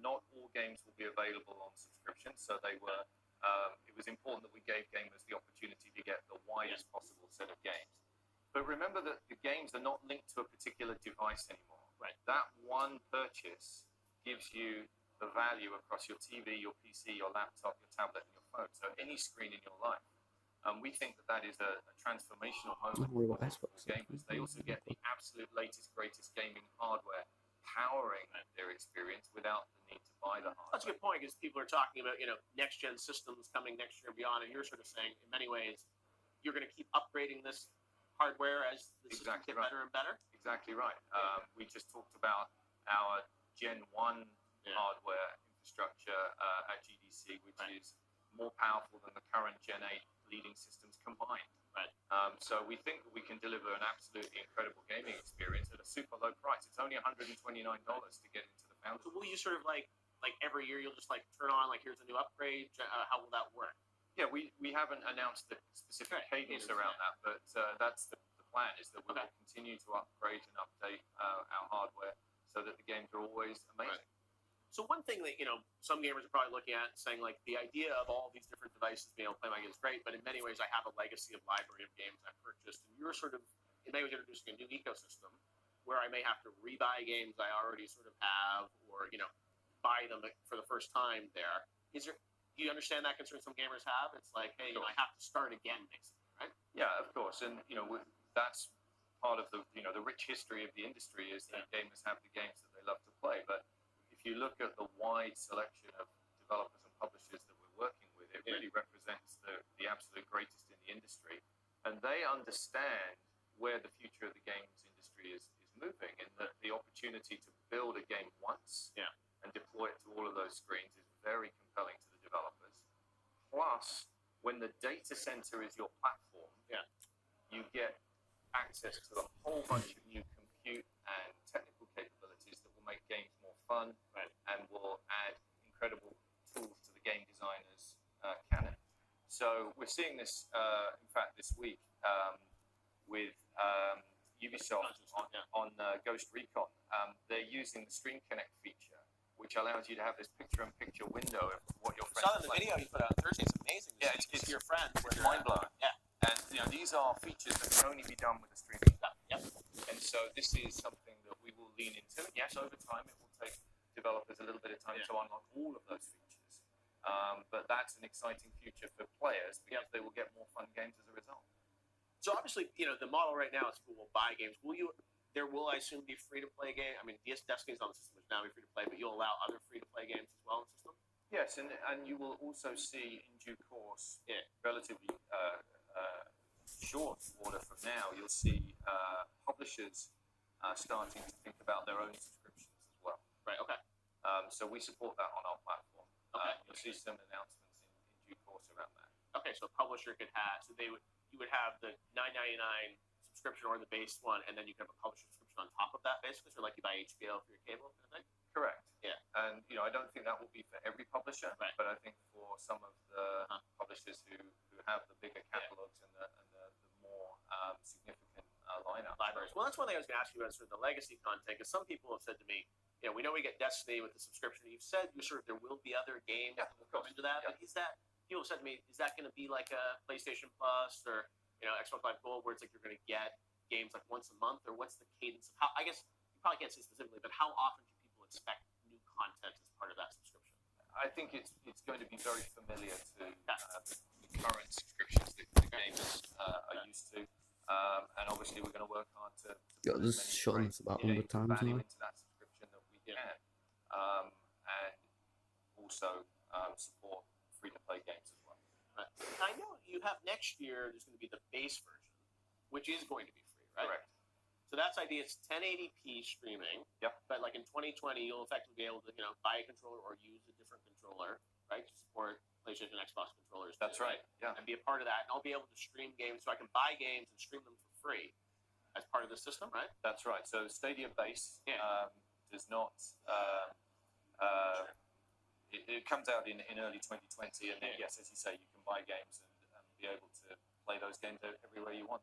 Not all games will be available on subscription, so they were. It was important that we gave gamers the opportunity to get the widest possible set of games. But remember that the games are not linked to a particular device anymore. Right. That one purchase gives you the value across your TV, your PC, your laptop, your tablet, and your phone. So any screen in your life. We think that is a transformational moment for gamers. They also get the absolute latest, greatest gaming hardware powering their experience without the need to buy the hardware. That's a good point, because people are talking about, next-gen systems coming next year and beyond, and you're sort of saying, in many ways, you're going to keep upgrading this hardware as the systems get better and better? Exactly right. We just talked about our Gen 1 hardware infrastructure at GDC, which is more powerful than the current Gen 8 leading systems combined. So we think that we can deliver an absolutely incredible gaming experience at a super low price. It's only $129 to get into the Founders. So will you sort of like every year you'll just turn on here's a new upgrade? How will that work? Yeah, we haven't announced the specific cadence around that, but that's the plan, is that we will continue to upgrade and update our hardware so that the games are always amazing. So one thing that, some gamers are probably looking at and saying, the idea of all these different devices being able to play my games is great, but in many ways I have a legacy of library of games I've purchased, and you're sort of, in many ways, introducing a new ecosystem where I may have to rebuy games I already sort of have, or, buy them for the first time there. Do you understand that concern some gamers have? It's like, hey, I have to start again, basically, right? Yeah, of course, and, that's part of the, the rich history of the industry is that gamers have the games that they love to play, but if you look at the wide selection of developers and publishers that we're working with, it really represents the absolute greatest in the industry. And they understand where the future of the games industry is moving, and that the opportunity to build a game once and deploy it to all of those screens is very compelling to the developers. Plus, when the data center is your platform, you get access to a whole bunch of new compute and technical capabilities that will make games more fun and will add incredible tools to the game designer's canon. So we're seeing this, in fact, this week with Ubisoft on Ghost Recon. They're using the Stream Connect feature, which allows you to have this picture-in-picture window of what your friends saw in the video you put out on Thursday. It's amazing. Yeah, it's your friends. It's mind-blowing. Yeah. And these are features that can only be done with the streaming platform. And so this is something that we will lean into. And yes, over time it will take developers a little bit of time to unlock all of those features. But that's an exciting future for players because they will get more fun games as a result. So obviously, the model right now is people will buy games. There will, I assume, be free-to-play game. I mean, Destiny's on the system, which now be free-to-play, but you'll allow other free-to-play games as well in the system? Yes, and you will also see in due course, relatively short order from now, you'll see publishers starting to think about their own subscriptions as well. Right, okay. So we support that on our platform. You'll see some announcements in due course around that. Okay, so a publisher could have, you would have the $9.99 subscription or the base one, and then you can have a publisher subscription on top of that, basically, so like you buy HBO for your cable kind of thing? Correct. Yeah. And, I don't think that will be for every publisher, but I think for some of the publishers who have the bigger catalogs and the more significant lineup. Libraries. Well, that's one thing I was going to ask you about, sort of the legacy content, because some people have said to me, we know we get Destiny with the subscription. You've said there will be other games that will come into that, but people have said to me, is that going to be like a PlayStation Plus or, Xbox Live Gold, where it's like you're going to get games like once a month, or what's the cadence of how, I guess you probably can't say specifically, but how often do people expect new content as part of that subscription? I think it's going to be very familiar to the current subscriptions that the gamers are used to. And obviously we're going to work hard to this shown us about 100 times now. Into that subscription that we can. And also support free-to-play games as well. I know you have next year, there's going to be the base version, which is going to be free, right? Correct. So that's idea. It's 1080p streaming. Yep. But like in 2020, you'll effectively be able to, buy a controller or use a different controller, right? To support PlayStation and Xbox controllers. That's too, right. Yeah. And be a part of that, and I'll be able to stream games, so I can buy games and stream them for free as part of the system, right? That's right. So Stadia Base does not. It comes out in early 2020, and then, yes, as you say, you can buy games and be able to play those games everywhere you want.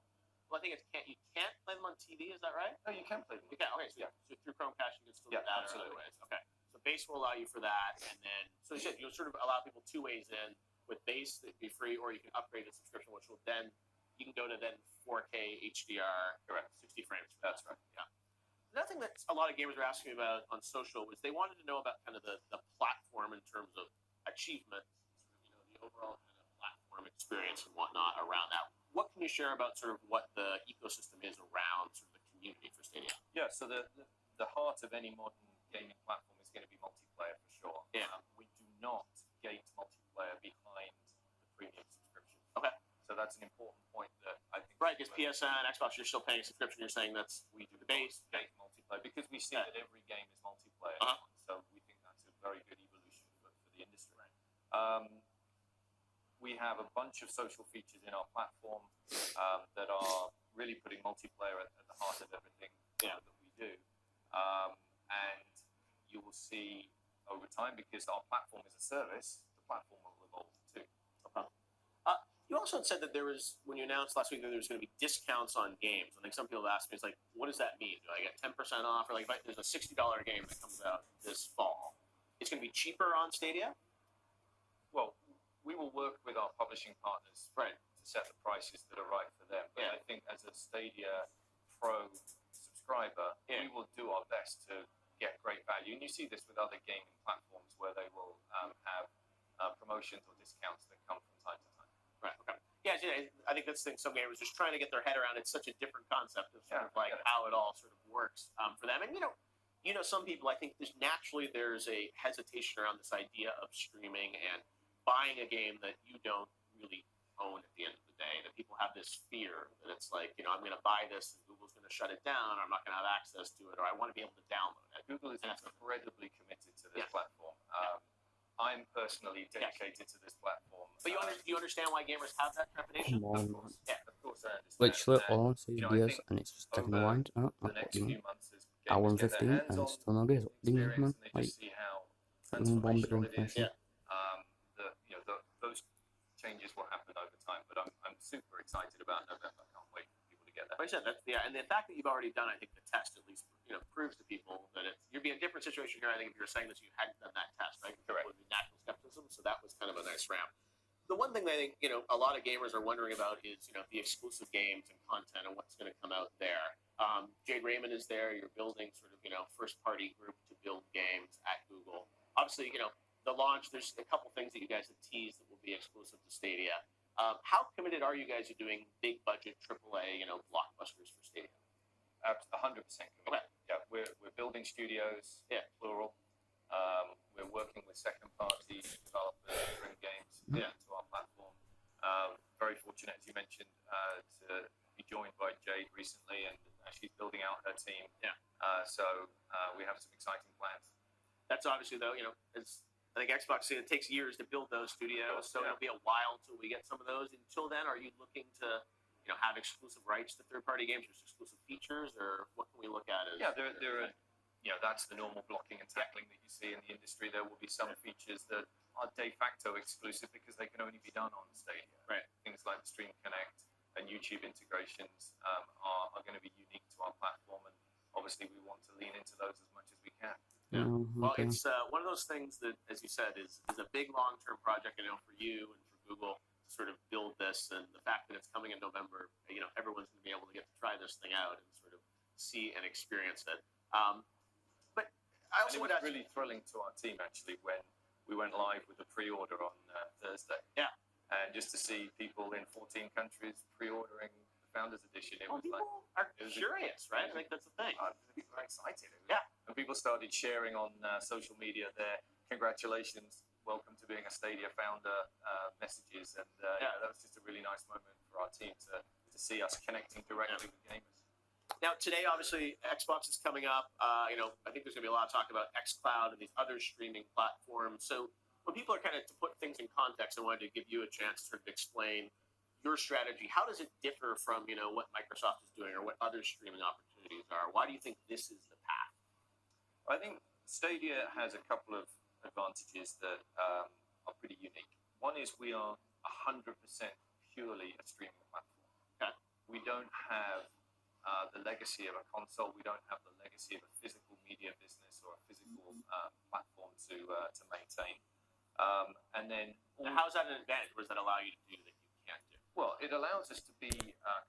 Well, I think you can't play them on TV. Is that right? No, you can play them. You can. Okay, so, so through Chromecast, you can still do that or other ways. Okay, so Base will allow you for that, and then so you'll sort of allow people two ways in. With Base, it'd be free, or you can upgrade the subscription, which will then you can go to then 4K HDR, correct, 60 frames. That's right. Yeah. Another thing that a lot of gamers were asking me about on social was they wanted to know about kind of the platform in terms of achievement, sort of, the overall kind of platform experience and whatnot around that. What can you share about sort of what the ecosystem is around sort of the community for Stadia? Yeah, so the heart of any modern gaming platform is going to be multiplayer for sure. Yeah. We do not gate multiplayer behind the premium subscription. Okay. So that's an important point that I think. Right, because PSN, Xbox, you're still paying a subscription. You're saying we do the base gate multiplayer because we see that every game is multiplayer. So we think that's a very good evolution for the industry. We have a bunch of social features in our platform that are really putting multiplayer at the heart of everything that we do. And you will see over time, because our platform is a service, the platform will evolve too. You also said that there was, when you announced last week that there was going to be discounts on games. I think some people have asked me, it's like, what does that mean? Do I get 10% off? Or like, if there's a $60 game that comes out this fall, it's going to be cheaper on Stadia? Well, we will work with our publishing partners to set the prices that are right for them. But I think as a Stadia Pro subscriber, we will do our best to get great value. And you see this with other gaming platforms where they will have promotions or discounts that come from time to time. Right. Okay. Yeah, I think that's the thing. Some gamers just trying to get their head around. It's such a different concept of sort of like how it all sort of works for them. And some people, I think there's a hesitation around this idea of streaming and buying a game that you don't really own at the end of the day. That people have this fear that it's like, I'm going to buy this and Google's going to shut it down, or I'm not going to have access to it, or I want to be able to download it. Google is incredibly committed to this platform. I'm personally dedicated to this platform. But you understand why gamers have that trepidation? Come on. Yeah, of course I understand. Literally all I see is videos and it's just taking a wind. Oh, hour and 15 and still no games. Ding, man. Like, one bit of information. Those changes will happen over time, but I'm super excited about November. I can't wait for people to get that. Like I said, and the fact that you've already done, I think, the test at least, proves to people that you'd be in a different situation here. I think if you were saying this, you hadn't done that test, right? Correct. It would be natural skepticism, so that was kind of a nice ramp. The one thing that I think, a lot of gamers are wondering about is, the exclusive games and content and what's going to come out there. Jade Raymond is there. You're building sort of, first-party group to build games at Google. Obviously, the launch, there's a couple things that you guys have teased that will be exclusive to Stadia. How committed are you guys to doing big budget AAA, blockbusters for Stadia? 100% committed. Yeah, we're building studios, plural. We're working with second-party developers to bring games to our platform. Very fortunate, as you mentioned, to be joined by Jade recently, and she's building out her team. Yeah. So we have some exciting plans. That's obviously, though, I think Xbox, it takes years to build those studios, so it'll be a while until we get some of those. Until then, are you looking to, have exclusive rights to third-party games, or exclusive features, or what can we look at as? Yeah, there are, that's the normal blocking and tackling that you see in the industry. There will be some features that are de facto exclusive because they can only be done on Stadia. Right. Things like the Stream Connect and YouTube integrations are going to be unique to our platform, and obviously we want to lean into those as much as we can. Yeah. Well, it's one of those things that, as you said, is a big long-term project. For you and for Google to sort of build this, and the fact that it's coming in November, everyone's going to be able to get to try this thing out and sort of see and experience it. But I also would really thrilling to our team actually when we went live with the pre-order on Thursday. Yeah. And just to see people in 14 countries pre-ordering the Founders Edition, it was like are curious, right? I think that's the thing. People are excited. Yeah. And people started sharing on social media their congratulations, welcome to being a Stadia founder messages, and that was just a really nice moment for our team to see us connecting directly with gamers. Now, today, obviously, Xbox is coming up. I think there's going to be a lot of talk about xCloud and these other streaming platforms. So when people are kind of, to put things in context, I wanted to give you a chance to sort of explain your strategy. How does it differ from, what Microsoft is doing or what other streaming opportunities are? Why do you think this is the path? I think Stadia has a couple of advantages that are pretty unique. One is we are 100% purely a streaming platform. Okay. We don't have the legacy of a console. We don't have the legacy of a physical media business or a physical platform to maintain. And then, how is that an advantage? What does that allow you to do that you can't do? Well, it allows us to be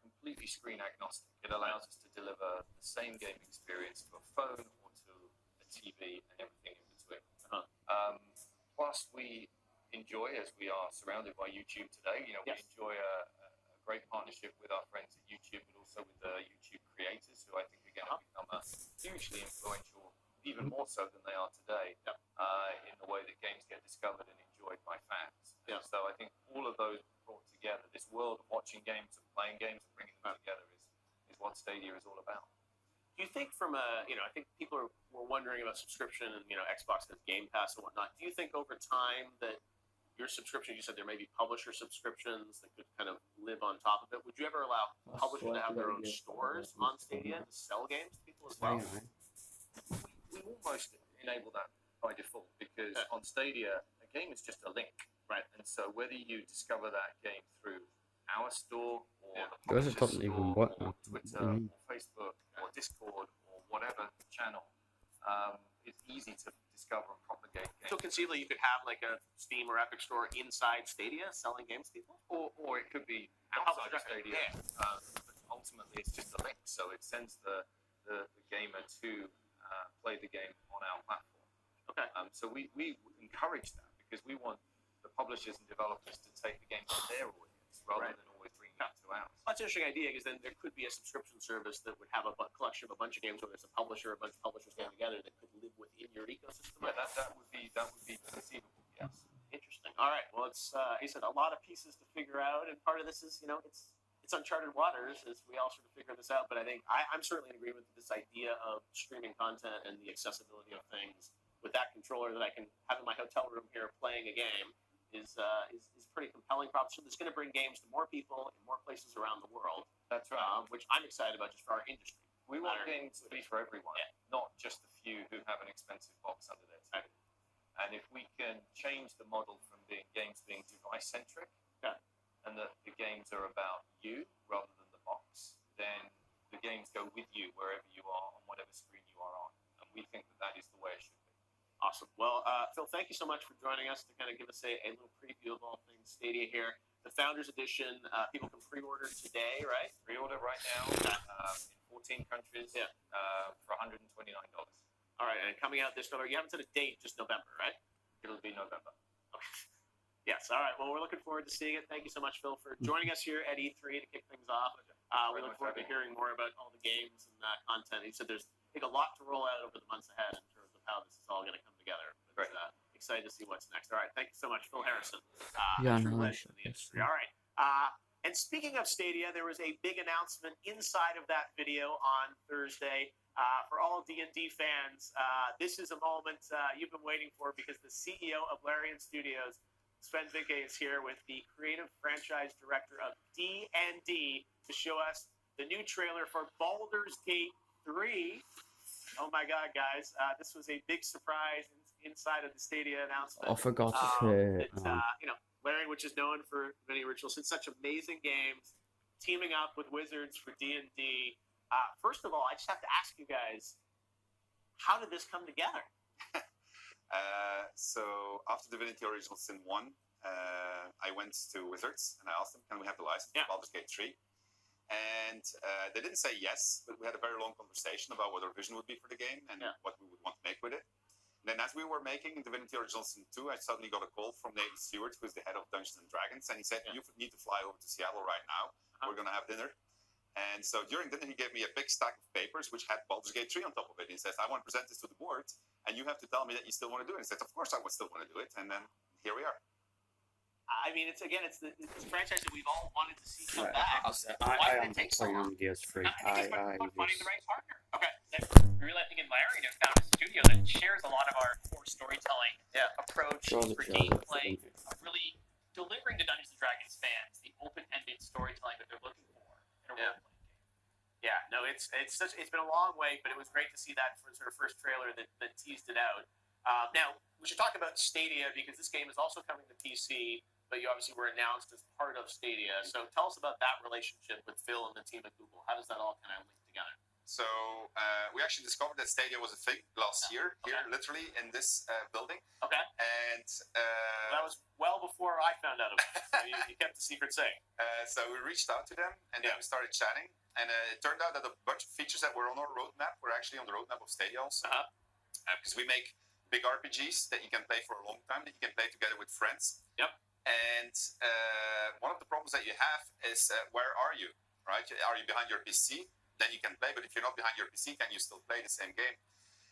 completely screen agnostic. It allows us to deliver the same game experience to a phone or to a TV and everything in between. Plus, we enjoy, as we are surrounded by YouTube today, we enjoy a great partnership with our friends at YouTube, but also with the YouTube creators, who I think are going to become hugely influential, even more so than they are today, in the way that games get discovered and enjoyed by fans. And so I think all of those brought together, this world of watching games and playing games and bringing them together is what Stadia is all about. Do you think from I think people were wondering about subscription and, Xbox has Game Pass and whatnot. Do you think over time that your subscription, you said there may be publisher subscriptions that could kind of live on top of it. Would you ever allow publishers to have their own stores on Stadia to sell games to people as well? We almost enable that by default, because on Stadia, a game is just a link. Right. And so whether you discover that game through our store or the Those are publisher's totally store what or Twitter or Facebook or Discord or whatever channel, it's easy to discover and propagate games. So conceivably, you could have like a Steam or Epic store inside Stadia selling games to people? Or it could be outside of Stadia. But ultimately, it's just a link. So it sends the gamer to play the game on our platform. Okay. So we encourage that, because we want the publishers and developers to take the game to their audience rather than always bringing it to ours. That's an interesting idea, because then there could be a subscription service that would have a collection of a bunch of games, whether it's a publisher, a bunch of publishers getting together, that could live within your ecosystem. Yeah, that would be conceivable. Yes. Interesting. All right. Well, it's you said a lot of pieces to figure out, and part of this is it's uncharted waters as we all sort of figure this out. But I think I'm certainly in agreement with this idea of streaming content and the accessibility of things with that controller that I can have in my hotel room here playing a game is pretty compelling proposition. That's going to bring games to more people in more places around the world. That's right. Which I'm excited about just for our industry. We want games to be for everyone, not just the few who have an expensive box under their table. And if we can change the model from games being device-centric, and that the games are about you rather than the box, then the games go with you wherever you are on whatever screen you are on. And we think that is the way it should be. Awesome. Well, Phil, thank you so much for joining us to kind of give us a little preview of all things Stadia here. The Founders Edition, people can pre-order today, right? Pre-order right now in 14 countries for $129. All right, and coming out this November. You haven't set a date, just November, right? It'll be November. Okay. Yes, all right. Well, we're looking forward to seeing it. Thank you so much, Phil, for joining us here at E3 to kick things off. We look forward to hearing more about all the games and content. You said there's a lot to roll out over the months ahead in terms of how this is all going to come together. But, excited to see what's next. All right, thank you so much, Phil Harrison. True legend in the industry. All right. And speaking of Stadia, there was a big announcement inside of that video on Thursday. For all D&D fans, this is a moment you've been waiting for, because the CEO of Larian Studios, Sven Vincke, is here with the creative franchise director of D&D to show us the new trailer for Baldur's Gate 3. Oh my God, guys. This was a big surprise inside of the Stadia announcement. I forgot to say Larian, which is known for many originals and such amazing games, teaming up with Wizards for D&D. First of all, I just have to ask you guys, how did this come together? So after Divinity Original Sin 1, I went to Wizards and I asked them, can we have the license for Baldur's Gate 3? And they didn't say yes, but we had a very long conversation about what our vision would be for the game and what we would want to make with it. And then as we were making Divinity Original Sin 2, I suddenly got a call from Nathan Stewart, who's the head of Dungeons & Dragons, and he said, you need to fly over to Seattle right now. We're going to have dinner. And so during dinner, he gave me a big stack of papers which had Baldur's Gate 3 on top of it. He says, I want to present this to the board, and you have to tell me that you still want to do it. I said, of course I would still want to do it. And then here we are. I mean, it's the franchise that we've all wanted to see come back. I am playing on DS3. I think it's finding the right partner. Okay. We really think in Larry have found a studio that shares a lot of our core storytelling approach approach Draws for it, draws it. gameplay, really delivering to Dungeons and Dragons fans the open-ended storytelling that they're looking for in a role-playing game. Yeah, no, it's been a long wait, but it was great to see that sort of first trailer that teased it out. Now we should talk about Stadia because this game is also coming to PC, but you obviously were announced as part of Stadia. So tell us about that relationship with Phil and the team at Google. How does that all kind of link together? So we actually discovered that Stadia was a thing last year, here, literally in this building. Okay. And that was well before I found out about it. So you kept the secret safe. So we reached out to them, and then we started chatting. And it turned out that a bunch of features that were on our roadmap were actually on the roadmap of Stadia also. Because we make big RPGs that you can play for a long time, that you can play together with friends. Yep. And one of the problems that you have is where are you, right? Are you behind your PC? Then you can play, but if you're not behind your PC, can you still play the same game?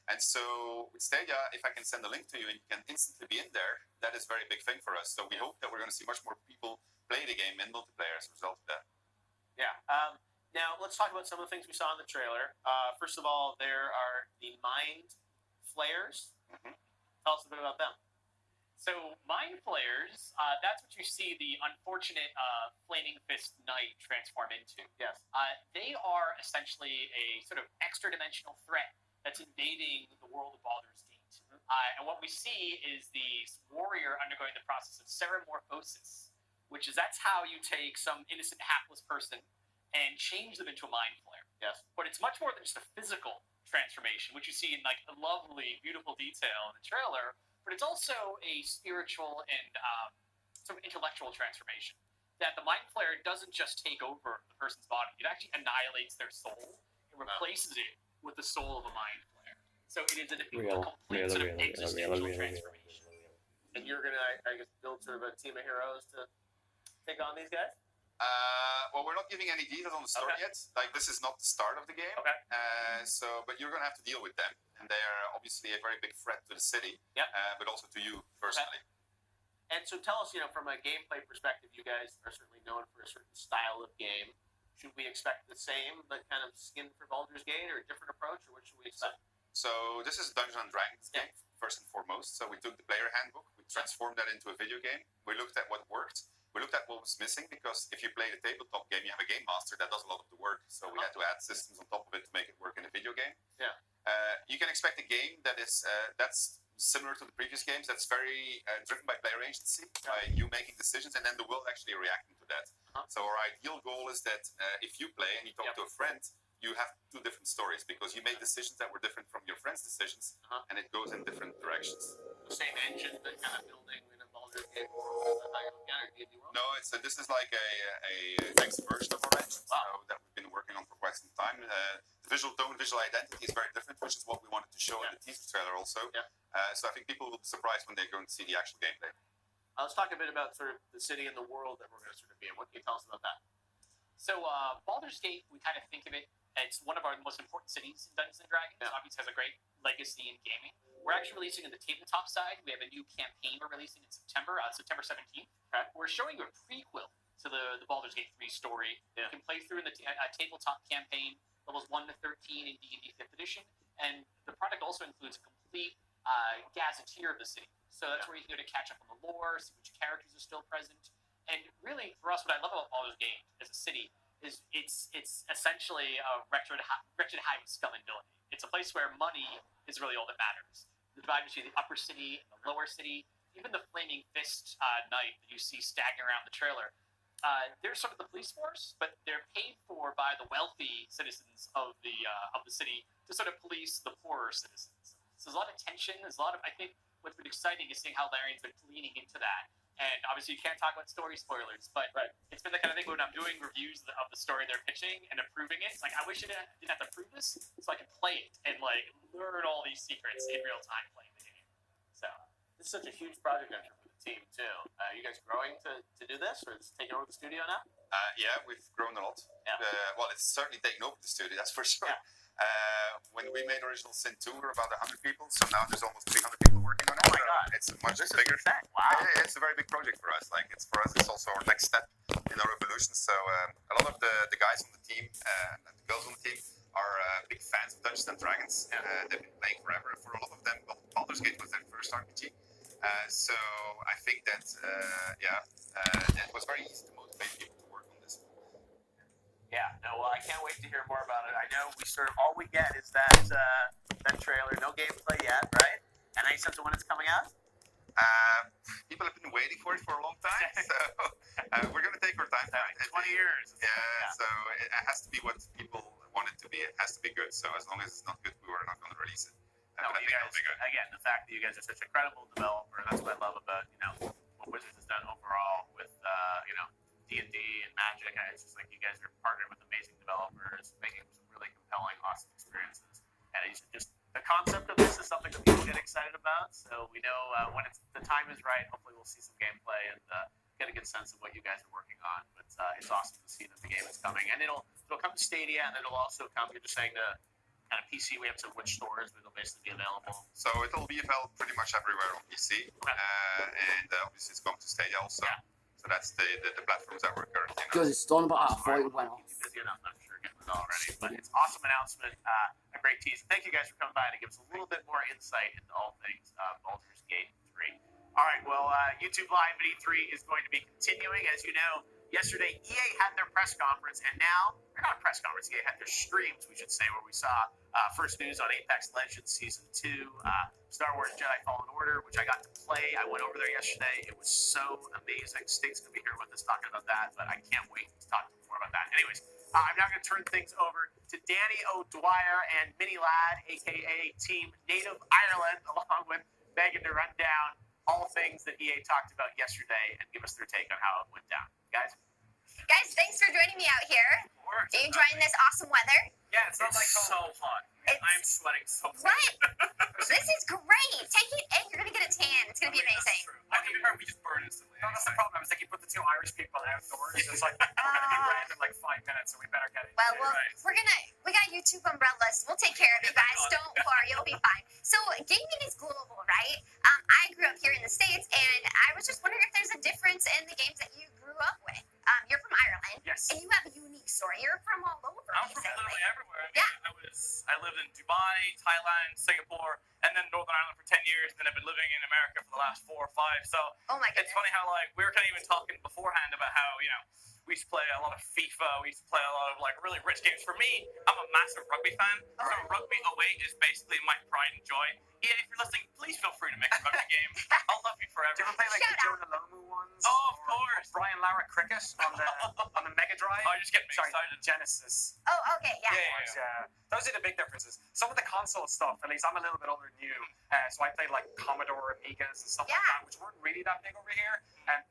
And so with Stadia, if I can send a link to you and you can instantly be in there, that is a very big thing for us. So we hope that we're going to see much more people play the game in multiplayer as a result of that. Yeah. Now let's talk about some of the things we saw in the trailer. First of all, there are the Mind Flayers. Tell us a bit about them. So Mind Flayers, that's what you see the unfortunate Flaming Fist Knight transform into. Yes. They are essentially a sort of extra-dimensional threat that's invading the world of Baldur's Gate. And what we see is the warrior undergoing the process of Ceramorphosis, which is that's how you take some innocent, hapless person and change them into a Mind Flayer. Yes. But it's much more than just a physical transformation, which you see in like a lovely, beautiful detail in the trailer, but it's also a spiritual and sort of intellectual transformation. That the Mind Flayer doesn't just take over the person's body; it actually annihilates their soul and replaces it with the soul of a Mind Flayer. So it is a complete sort of existential transformation. And you're gonna, I guess, build sort of a team of heroes to take on these guys. Well, we're not giving any details on the story yet. Like, this is not the start of the game. Okay. But you're going to have to deal with them. And they are obviously a very big threat to the city. Yep. But also to you personally. Okay. And so tell us, from a gameplay perspective, you guys are certainly known for a certain style of game. Should we expect the same, but kind of skin for Baldur's Gate, or a different approach, or what should we expect? So this is a Dungeons and Dragons game, first and foremost. So we took the player handbook, we transformed that into a video game. We looked at what worked. We looked at what was missing, because if you play the tabletop game, you have a game master that does a lot of the work. So we had to add systems on top of it to make it work in a video game. Yeah. You can expect a game that is that's similar to the previous games. That's very driven by player agency, by you making decisions, and then the world actually reacting to that. So our ideal goal is that if you play and you talk to a friend, you have two different stories, because you made decisions that were different from your friend's decisions, and it goes in different directions. The same engine that kind of building in a Baldur's Gate No, this is like a next version of our engine that we've been working on for quite some time. The visual tone, visual identity is very different, which is what we wanted to show in the teaser trailer also. So I think people will be surprised when they're going to see the actual gameplay. Let's talk a bit about sort of the city and the world that we're going to sort of be in. What can you tell us about that? So Baldur's Gate, we kind of think of it, it's one of our most important cities in Dungeons & Dragons. It obviously has a great legacy in gaming. We're actually releasing on the tabletop side. We have a new campaign we're releasing in September, September 17th. We're showing you a prequel to the Baldur's Gate 3 story. You can play through in the tabletop campaign, levels 1 to 13 in D&D 5th edition. And the product also includes a complete gazetteer of the city. So that's where you can go to catch up on the lore, see which characters are still present. And really, for us, what I love about Baldur's Gate as a city is it's essentially a wretched hive of scum and villainy. It's a place where money is really all that matters. The divide between the upper city and the lower city, even the Flaming Fist Knight that you see staggering around the trailer, they're sort of the police force, but they're paid for by the wealthy citizens of the city to sort of police the poorer citizens. So there's a lot of tension. There's a lot of, I think, what's been exciting is seeing how Larian's been leaning into that. And obviously, you can't talk about story spoilers, but it's been the kind of thing when I'm doing reviews of the story they're pitching and approving it. It's like, I wish I didn't have to prove this, so I could play it and like learn all these secrets in real time playing the game. So this is such a huge project for the team too. You guys growing to do this, or is taking over the studio now? Yeah, we've grown a lot. Well, it's certainly taken over the studio, that's for sure. When we made Original Sin 2, we were about 100 people, so now there's almost 300 people working on it. Oh my God. It's a much bigger thing. Wow. Yeah, it's a very big project for us. It's also our next step in our evolution. So a lot of the guys on the team and the girls on the team are big fans of Dungeons and Dragons. They've been playing forever. For a lot of them, Baldur's Gate was their first RPG. So I think that that was very easy to motivate people to work on this. Yeah, no, well, I can't wait to hear more about it. I know all we get is that trailer, no gameplay yet, right? And any sense of when it's coming out? People have been waiting for it for a long time, so we're going to take our time. 20 years. Yeah, so it has to be what people want it to be. It has to be good. So as long as it's not good, we were not going to release it. No, but I you think guys, it'll be good. again, the fact that you guys are such a credible developer, that's what I love about, what Wizards has done overall with, D&D and Magic. It's just like you guys are partnered with amazing developers, making some really compelling, awesome experiences. And it's just the concept of this is something that people get excited about. So we know when the time is right, hopefully we'll see some gameplay and get a good sense of what you guys are working on. But it's awesome to see that the game is coming. And it'll come to Stadia, and it'll also come, you're just saying, to kind of PC. We have to which stores, but it'll basically be available. So it'll be available pretty much everywhere on PC. And obviously it's going to Stadia also. Yeah. So that's the platforms that we're currently on. Guys, it's done about that before it went off. Busy enough, I'm sure, getting it already. But it's an awesome announcement, a great tease. Thank you guys for coming by to give us a little bit more insight into all things Baldur's Gate 3. All right, well, YouTube Live at E3 is going to be continuing. As you know, yesterday EA had their press conference, and now, they're not a press conference, EA had their streams, we should say, where we saw first news on Apex Legends Season 2, Star Wars Jedi Fallen Order, which I got to play. I went over there yesterday. It was so amazing. Stig's going to be here with us talking about that, but I can't wait to talk more about that. Anyways, I'm now going to turn things over to Danny O'Dwyer and Mini Lad, a.k.a. Team Native Ireland, along with Megan, to run down all things that EA talked about yesterday and give us their take on how it went down. Guys, thanks for joining me out here. Are you enjoying this awesome weather? Yeah, it's not like so hot. I'm sweating so much. Right? This is great. Take it, and you're going to get a tan. It's going to be amazing. I think we just burn instantly. No, that's the problem. It's like you put the two Irish people outdoors. It's like, we're going to be red in like 5 minutes, so we better get it. Well, we got YouTube umbrellas. We'll take care of you guys. Don't worry. You'll be fine. So gaming is global, right? I grew up here in the States, and I was just wondering if there's a difference in the games that you grew up with. You're from Ireland. Yes. And you have a unique story. You're from all over. I'm from literally everywhere. I mean, I lived in Dubai, Thailand, Singapore, and then Northern Ireland for 10 years. Then I've been living in America for the last 4 or 5. So it's funny how we were kind of even talking beforehand about how we used to play a lot of FIFA. We used to play a lot of really rich games. For me, I'm a massive rugby fan. So Rugby 08 is basically my pride and joy. EA, if you're listening, please feel free to make a rugby game. I'll love you forever. Do you ever play the Jonah Lomu ones? Oh, of course. Brian Lara Cricket on the Mega Drive. Oh, you're just getting me excited. Genesis. Oh, okay, yeah. Yeah. Those are the big differences. Some of the console stuff, at least I'm a little bit older than you, so I played like Commodore Amigas and stuff like that, which weren't really that big over here.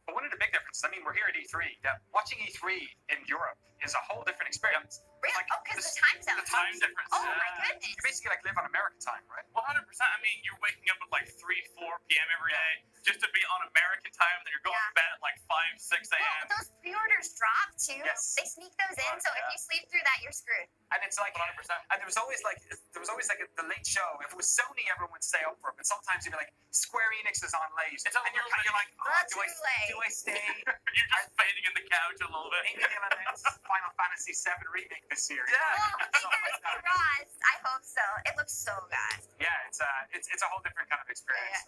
But one of the big differences, I mean, we're here at E3. Watching E3 in Europe is a whole different experience. Really? Because the time zone. The time difference. Oh, my goodness. You basically live on American time, right? 100%. I mean, you're waking up at 3, 4 p.m. every day just to be on American time, then you're going to bed at 5, 6 a.m. Well, those pre-orders drop too. Yes. They sneak those in, so if you sleep through that, you're screwed. And it's 100%. And there was always the late show. If it was Sony, everyone would stay up for it. But sometimes you'd be like, Square Enix is on late. And you're like, do I stay? You're just fading in the couch a little bit. Maybe they'll announce Final Fantasy VII Remake this year. Well, fingers crossed. I hope so. It looks so good. Yeah, it's a whole different kind of experience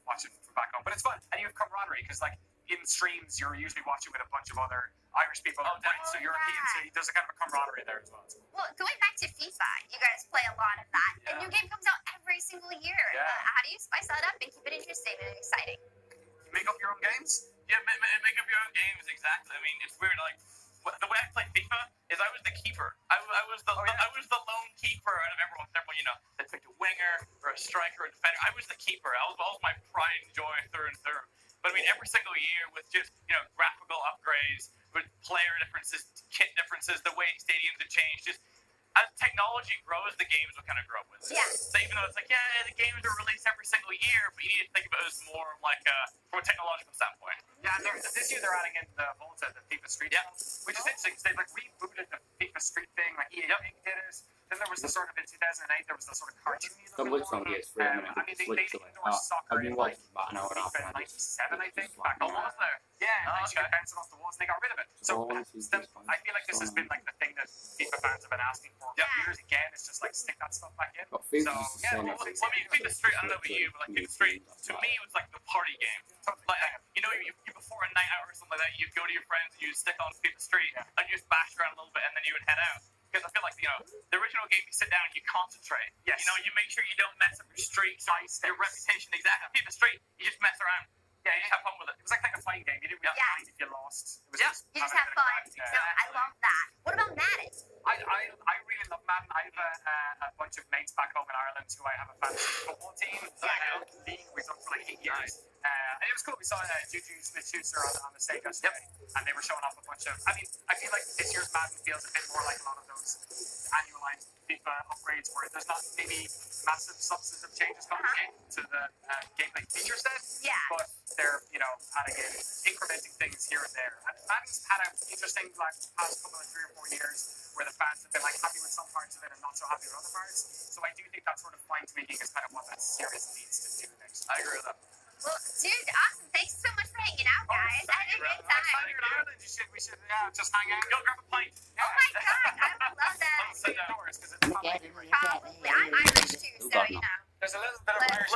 watching from back home. But it's fun. And you have camaraderie because in streams, you're usually watching with a bunch of other Irish people, Brits or Europeans, so there's a kind of a camaraderie there as well. Well, going back to FIFA, you guys play a lot of that. A new game comes out every single year. How do you spice that up and keep it interesting and exciting? You make up your own games? Yeah, make up your own games, exactly. I mean, it's weird. The way I play FIFA is I was the keeper. I was the lone keeper out of everyone. They picked a winger or a striker or a defender. I was the keeper. That was my pride and joy through and through. But I mean, every single year with just graphical upgrades, with player differences, kit differences, the way stadiums have changed, just as technology grows, the games will kind of grow with it. Yeah. So even though it's the games are released every single year, but you need to think of it as more from a technological standpoint. Yeah, and this year they're adding in the Volta, the FIFA Street, which is interesting. They rebooted the FIFA Street thing, EA did it. Then there was the sort of in 2008, there was the sort of cartoony. I've looked on PS3 and I mean, they endorsed soccer in about an hour and a half. FIFA 97, I think. Back almost there. Yeah, and you can bounce it off the walls, and they got rid of it. So I feel like this has been like the thing that FIFA fans have been asking for years. Again, it's just like stick that stuff back in. So yeah, well, I mean, FIFA Street. I don't know about you, but like FIFA Street to me was like the party game. Like you know, you before a night out or something like that, you'd go to your friends, you'd stick on FIFA Street, and you just bash around a little bit, and then you would head out. Because I feel like, the original game, you sit down and you concentrate. Yes. You make sure you don't mess up your streaks or your reputation. Exactly. FIFA Street, you just mess around. Yeah, you just have fun with it. It was like a fighting game. You didn't really have to mind if you lost. It was you just have fun. No, I love that. What about Madden? I really love Madden. I have a bunch of mates back home in Ireland who I have a fantasy football team. League we've done for like 8 years. And it was cool. We saw Juju Smith-Schuster on the stage yesterday, and they were showing off a bunch of. I mean, I feel like this year's Madden feels a bit more like a lot of those annualized FIFA upgrades where there's not maybe massive substantive changes coming to the gameplay feature set. Yeah. But they're adding in incrementing things here and there. And Madden's had an interesting past couple of 3 or 4 years where the fans have been like happy with some parts of it and not so happy with other parts. So I do think that sort of fine tweaking is kind of what that series needs to do next. I agree with that. Well, dude, awesome. Thanks so much for hanging out, guys. I had a good time. You're in Ireland. We should just hang out. Go grab a pint. Oh my god, I would love that. Outdoors because it's probably Probably. I'm Irish too, so There's a little bit of Irish.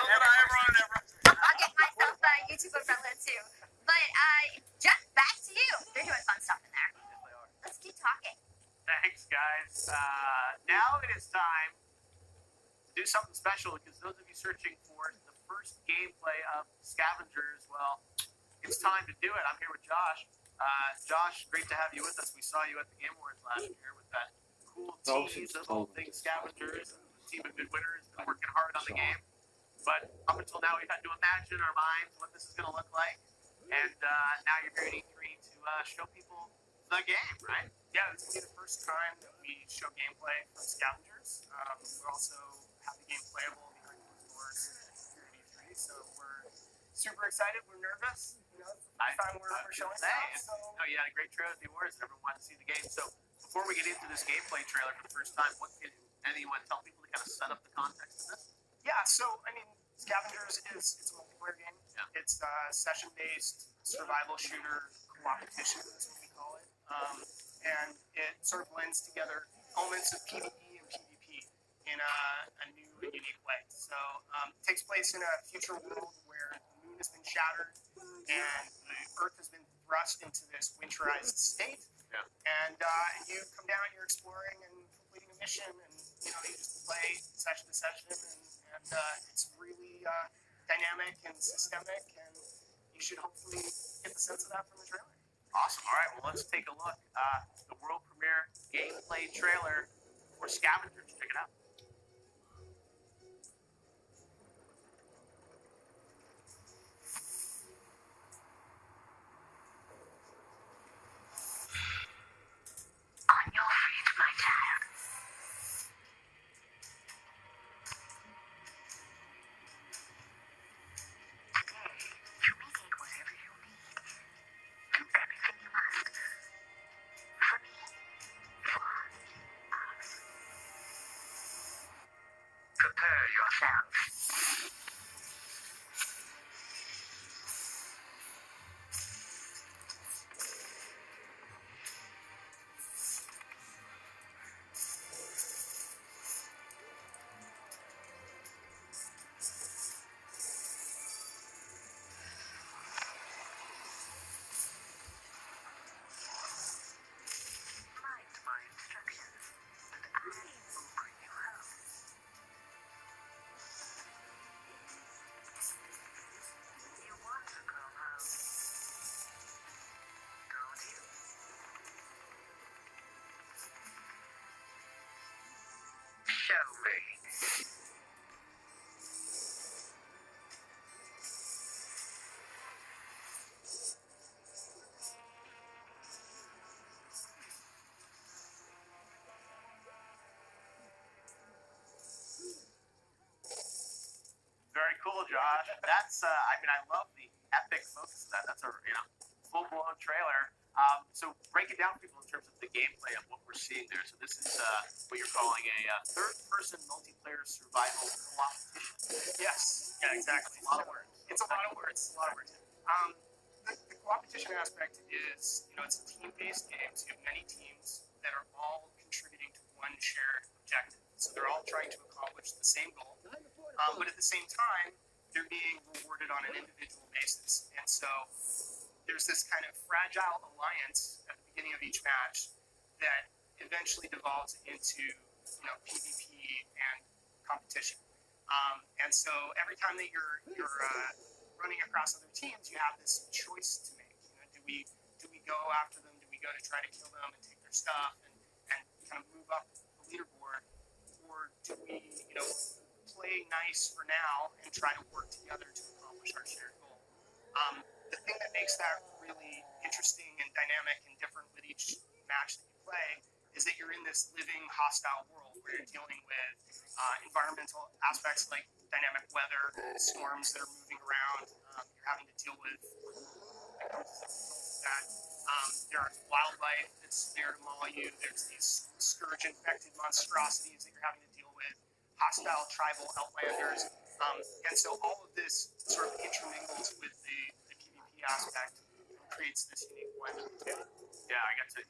I'll get myself a YouTube umbrella too. But Jeff, back to you. They're doing fun stuff in there. Let's keep talking. Thanks, guys. Now it is time to do something special because those of you searching for the first gameplay of Scavengers, well, it's time to do it. I'm here with Josh. Josh, great to have you with us. We saw you at the Game Awards last year with that cool tease of all things Scavengers, and the team of good winners been working hard on the game. But up until now, we've had to imagine in our minds what this is going to look like. And now you're here at E3 to show people the game, right? Yeah, this will be the first time that we show gameplay from Scavengers. We also have the game playable behind closed doors here at E3, so we're super excited. We're nervous. It's the first time we're showing stuff. No, you had a great trailer at the awards, and everyone wanted to see the game. So before we get into this gameplay trailer for the first time, what can anyone tell people to kind of set up the context of this? Yeah, so I mean, Scavengers it's a multiplayer game. Yeah. It's a session-based survival shooter competition. That's what we call it. And it sort of blends together elements of PvE and PvP in a new and unique way. So it takes place in a future world where the moon has been shattered and the Earth has been thrust into this winterized state. Yeah. And you come down, you're exploring and completing a mission, and you just play session to session, and it's really dynamic and systemic, and you should hopefully get the sense of that from the trailer. Awesome. All right, well, let's take a look. The world premiere gameplay trailer for Scavengers. Check it out. On your feet, my child. Today, you may take whatever you need. Do everything you must. For me. For us. Prepare yourself. Mind my instructions, and I will bring you home. You want to go home, don't you? Show me. Very cool, Josh. That's, I mean, I love the epic focus of that. That's a, full-blown trailer. So break it down for people in terms of the gameplay of what we're seeing there. So this is what you're calling a third-person multiplayer survival competition. Yes. Yeah, exactly. A lot of words. It's a lot of words. The competition aspect is, it's a team-based game. So you have many teams that are all contributing to one shared objective. So they're all trying to accomplish the same goal, but at the same time, they're being rewarded on an individual basis. And so there's this kind of fragile alliance at the beginning of each match that eventually devolves into, PvP and competition. And so every time that you're running across other teams, you have this choice to make. Do we go after them? Do we go to try to kill them and take their stuff and kind of move up the leaderboard, or do we play nice for now and try to work together to accomplish our shared goal? The thing that makes that really interesting and dynamic and different with each match that you play is that you're in this living, hostile world where you're dealing with environmental aspects like dynamic weather, storms that are moving around. You're having to deal with that. There are wildlife that's there to maul you. There's these scourge-infected monstrosities that you're having to deal with, hostile tribal outlanders. And so all of this sort of intermingles with the PvP aspect and creates this unique blend of the two. Yeah, I got to.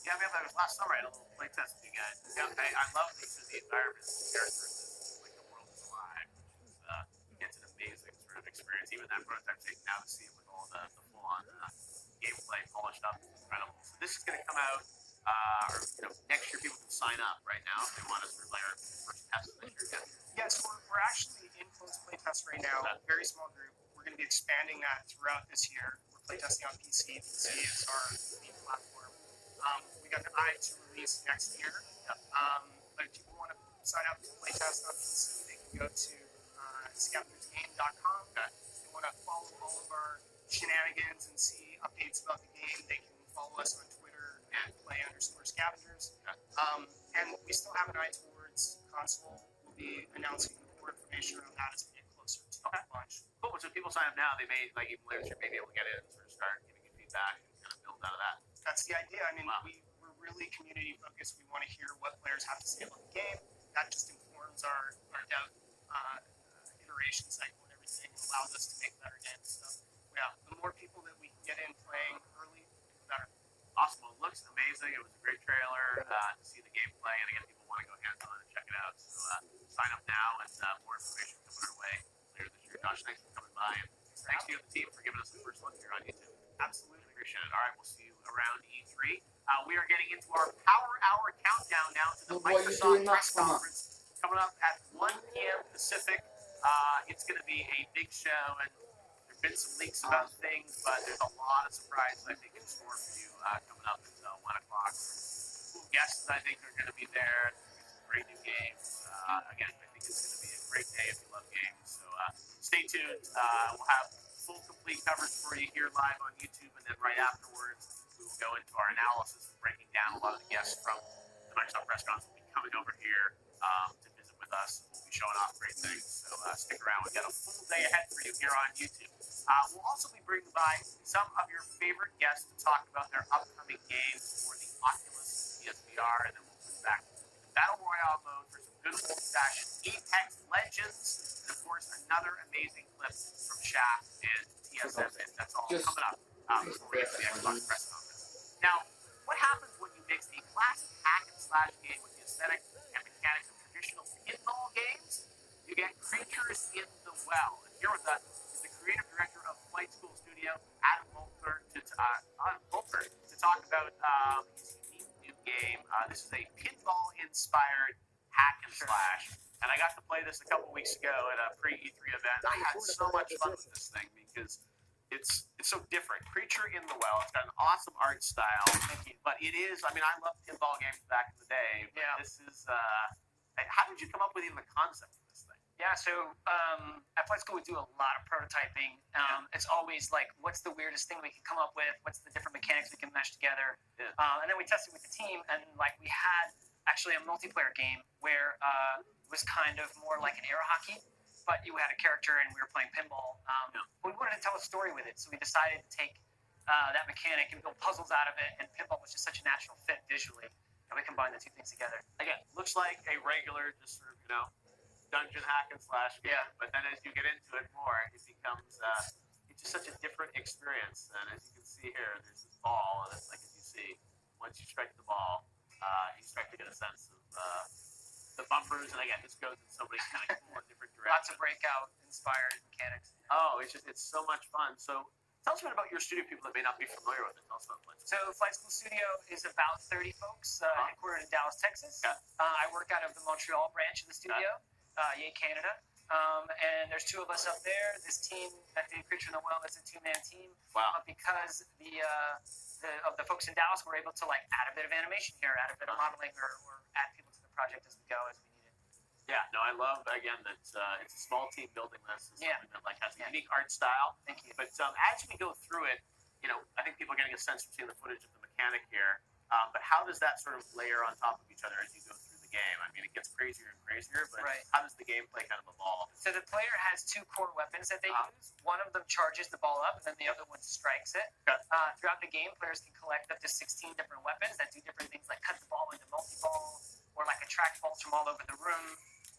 Yeah, man, that was last summer. I had a little play test with you guys. Yeah, I love these the environment, the characters, like the world is alive, which is it's an amazing sort of experience. Even that prototype tape, now to see it with all the full-on gameplay polished up is incredible. So this is going to come out, next year. People can sign up right now if they want us to play our first test this year. Yes, we're actually in closed playtest right now. A very small group. We're going to be expanding that throughout this year. We're playtesting on PC. PC is our main platform. We got an eye to release next year. But if people want to sign up for playtest on PC, they can go to scavengersgame.com. If they want to follow all of our shenanigans and see updates about the game, they can follow us on Twitter at play_scavengers. And we still have an eye towards console. We'll be announcing more information around that as we get closer to launch. Cool. So if people sign up now, they may, like even later, may be able to get in and sort of start giving you feedback and kind of build out of that. That's the idea. I mean, we're really community focused. We want to hear what players have to say about the game. That just informs our dev iteration cycle and everything, and allows us to make better games. So, yeah, the more people that we can get in playing early, the better. Awesome. Well, it looks amazing. It was a great trailer to see the gameplay, and again, people want to go hands-on and check it out. So sign up now, and more information coming our way later this year. Josh, thanks for coming by, and thanks to you and the team for giving us the first look here on YouTube. Absolutely. Appreciate it. All right, we'll see you around E3. We are getting into our Power Hour countdown now to the Microsoft press conference coming up at 1 p.m. Pacific. It's going to be a big show, and there have been some leaks about things, but there's a lot of surprises, I think, in store for you coming up at 1 o'clock. Cool guests, I think, are going to be there. Some great new games. Again, I think it's going to be a great day if you love games. So stay tuned. We'll have full, complete coverage for you here live on YouTube, and then right afterwards, we will go into our analysis, breaking down a lot of the guests from the Microsoft press conference will be coming over here to visit with us. We'll be showing off great things, so stick around. We've got a full day ahead for you here on YouTube. We'll also be bringing by some of your favorite guests to talk about their upcoming games for the Oculus PSVR, and then we'll move back to Battle Royale mode for some good old-fashioned Apex Legends, and of course, another amazing clip from Shaft and TSM. That's all coming up before we get to the Xbox press conference. Now, what happens when you mix a classic hack-and-slash game with the aesthetic and mechanics of traditional pinball games? You get Creatures in the Well. And here with us is the creative director of Flight School Studio, Adam Molter, to talk about his unique new game. This is a pinball-inspired hack-and-slash. And I got to play this a couple weeks ago at a pre-E3 event. I had so much fun with this thing because it's so different. Creature in the Well. It's got an awesome art style. But it is, I loved pinball games back in the day. But this is, how did you come up with even the concept of this thing? Yeah, so at Flight School we do a lot of prototyping. It's always like, what's the weirdest thing we can come up with? What's the different mechanics we can mesh together? And then we tested with the team, and we had actually a multiplayer game where it was kind of more like an air hockey, but you had a character and we were playing pinball. We wanted to tell a story with it, so we decided to take that mechanic and build puzzles out of it, and pinball was just such a natural fit visually, and we combined the two things together. Again, looks like a regular, just sort of, dungeon hack and slash game. Yeah. But then as you get into it more, it becomes it's just such a different experience. And as you can see here, there's this ball, and it's like as you see, once you strike the ball, you start to get a sense of the bumpers. And again, this goes in so many kind of cool and different directions. Lots of breakout inspired mechanics. Oh, it's so much fun. So tell us a bit about your studio, people that may not be familiar with it. Tell us about Flight School. So Flight School Studio is about 30 folks, headquartered in Dallas, Texas. I work out of the Montreal branch of the studio, Yay Canada. And there's two of us up there. This team that did Creature in the Well is a two-man team. Wow. But because of the folks in Dallas, we're able to like add a bit of animation here, add a bit of modeling, or add people to the project as we go as we need it. Yeah, no, I love again that it's a small team building this. It's something that like has a unique art style. Thank you. But as we go through it, I think people are getting a sense from seeing the footage of the mechanic here. But how does that sort of layer on top of each other as you go through the game? I mean, it gets crazier and crazier, but how does the gameplay kind of evolve? So the player has two core weapons that they use. One of them charges the ball up, and then the other one strikes it. Throughout the game, players can collect up to 16 different weapons that do different things, like cut the ball into multi-ball, or like attract balls from all over the room,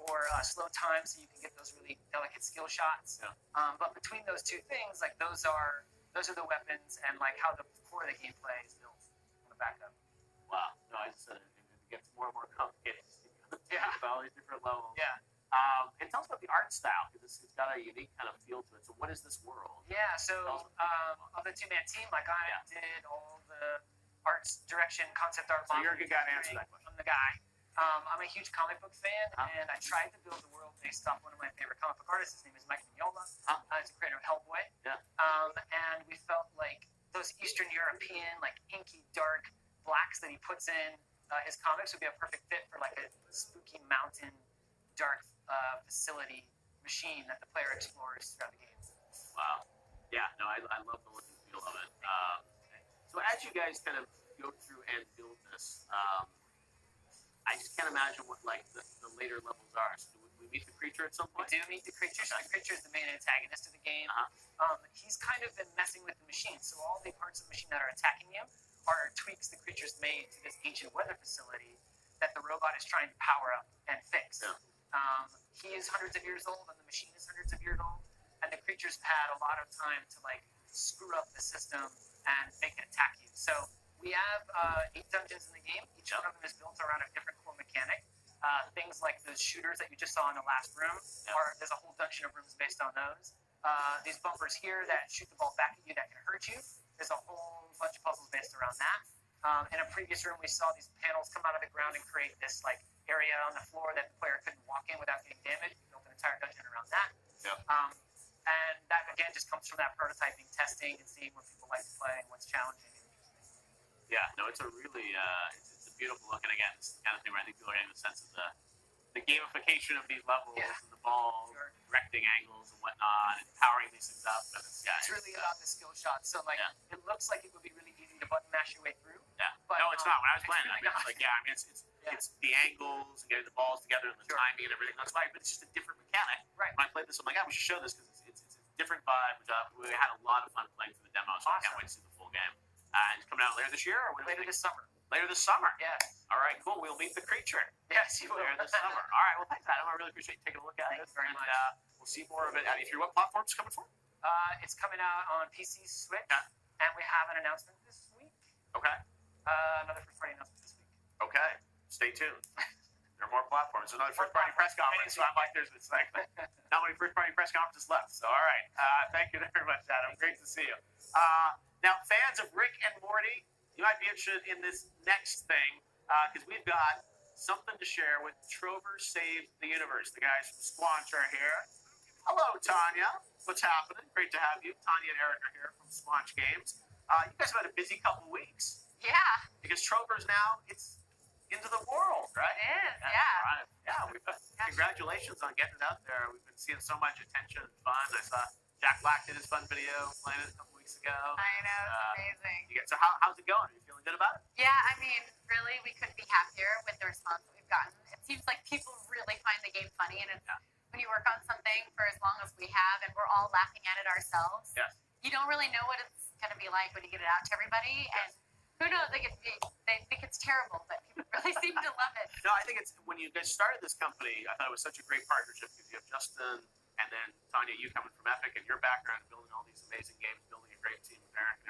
or slow time so you can get those really delicate skill shots. But between those two things, like those are the weapons, and like how the core of the gameplay is built on the back of. Wow. No, I just said it gets more and more complicated. All these different levels. Yeah. And tell us about the art style, because it's got a unique kind of feel to it. So what is this world? Yeah, so of the two-man team, like I did all the arts direction, concept art. So you're a good guy to answer that question. I'm the guy. I'm a huge comic book fan, and I tried to build a world based off one of my favorite comic book artists. His name is Mike Mignola. He's the creator of Hellboy. Yeah. And we felt like those Eastern European, like inky, dark blacks that he puts in his comics would be a perfect fit for like a spooky mountain, dark facility machine that the player explores throughout the game. Wow. Yeah, no, I love the look and feel of it. So as you guys kind of go through and build this, I just can't imagine what like the later levels are. So do we meet the creature at some point? We do meet the creature. So the creature is the main antagonist of the game. He's kind of been messing with the machine. So all the parts of the machine that are attacking you are tweaks the creature's made to this ancient weather facility that the robot is trying to power up and fix. He is hundreds of years old, and the machine is hundreds of years old, and the creature's had a lot of time to like screw up the system and make it attack you. So we have 8 dungeons in the game. Each one of them is built around a different core mechanic. Things like those shooters that you just saw in the last room, there's a whole dungeon of rooms based on those. These bumpers here that shoot the ball back at you that can hurt you, there's a whole bunch of puzzles based around that. In a previous room, we saw these panels come out of the ground and create this like area on the floor that the player couldn't walk in without getting damaged. We built an entire dungeon around that. And that, again, just comes from that prototyping, testing, and seeing what people like to play and what's challenging. Yeah, no, it's a really it's a beautiful look, and again, it's the kind of thing where I think people are getting the sense of the gamification of these levels and the balls, directing angles and whatnot, and powering these things up. And it's really about the skill shots. So like, it looks like it would be really easy to button mash your way through. But, no, it's not. When I was playing, really I mean, it's the angles and getting the balls together and the timing and everything. That's why, but it's just a different mechanic. Right. When I played this, I'm like, we should show this because it's a different vibe. We had a lot of fun playing through the demo, so I can't wait to see the full game. And it's coming out later this year, or later this summer. Later this summer. Yeah. All right, cool. We'll meet the creature. Yes, you will. Later this summer. All right. Well, thanks, Adam. I really appreciate you taking a look at it. Thanks very much. We'll see more of it. What platform's coming for? It's coming out on PC, Switch, and we have an announcement this week. Okay. Another first-party announcement this week. Okay. Stay tuned. There are more platforms. There's another first-party press conference. So I'm like, there's like not many first-party press conferences left. So, all right. Thank you very much, Adam. Great to see you. Now, fans of Rick and Morty, you might be interested in this next thing because we've got something to share with Trover Save the Universe. The guys from Squanch are here. Hello, Tanya. What's happening? Great to have you. Tanya and Eric are here from Squanch Games. You guys have had a busy couple weeks. Yeah. Because Trover's now, it's into the world, right? It is, Congratulations on getting it out there. We've been seeing so much attention and fun. I saw Jack Black did his fun video playing it a couple weeks ago. I know, it's amazing. So how's it going? Are you feeling good about it? Yeah, I mean, really, we couldn't be happier with the response that we've gotten. It seems like people really find the game funny, and it's when you work on something for as long as we have, and we're all laughing at it ourselves. Yes. You don't really know what it's going to be like when you get it out to everybody, and who knows? They think it's terrible, but people really seem to love it. No, I think it's when you guys started this company. I thought it was such a great partnership because you have Justin And then Tanya, you coming from Epic and your background building all these amazing games, building a great team with Eric and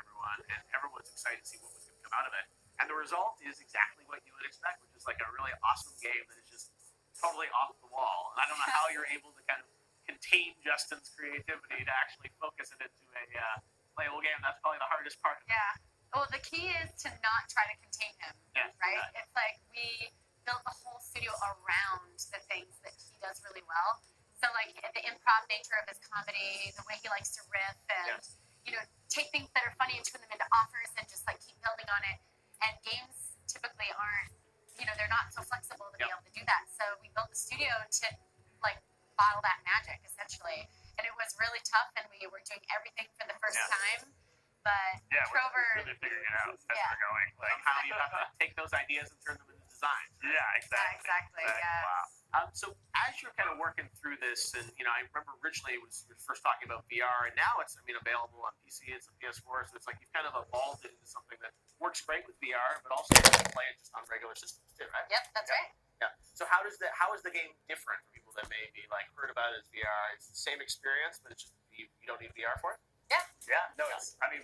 everyone's excited to see what was going to come out of it. And the result is exactly what you would expect, which is like a really awesome game that is just totally off the wall. And I don't know how you're able to kind of contain Justin's creativity to actually focus it into a playable game. That's probably the hardest part. Yeah. Well, the key is to not try to contain him, right? Yeah. It's like we built the whole studio around the things that he does really well. So, like, the improv nature of his comedy, the way he likes to riff and, take things that are funny and turn them into offers and just, like, keep building on it. And games typically aren't, they're not so flexible to be able to do that. So we built the studio to, like, bottle that magic, essentially. And it was really tough, and we were doing everything for the first time. But Trover... We're really figuring it out as we're going. Like, how you have to take those ideas and turn them into design. Yeah, exactly. Wow. So as you're kind of working through this, and I remember originally you were first talking about VR, and now it's available on PC and some PS4. So it's like you've kind of evolved it into something that works great with VR, but also you can play it just on regular systems too, right? Yep, that's right. Yeah. So how is the game different for people that maybe like heard about it as VR? It's the same experience, but it's just you don't need VR for it. Yeah. Yeah. No,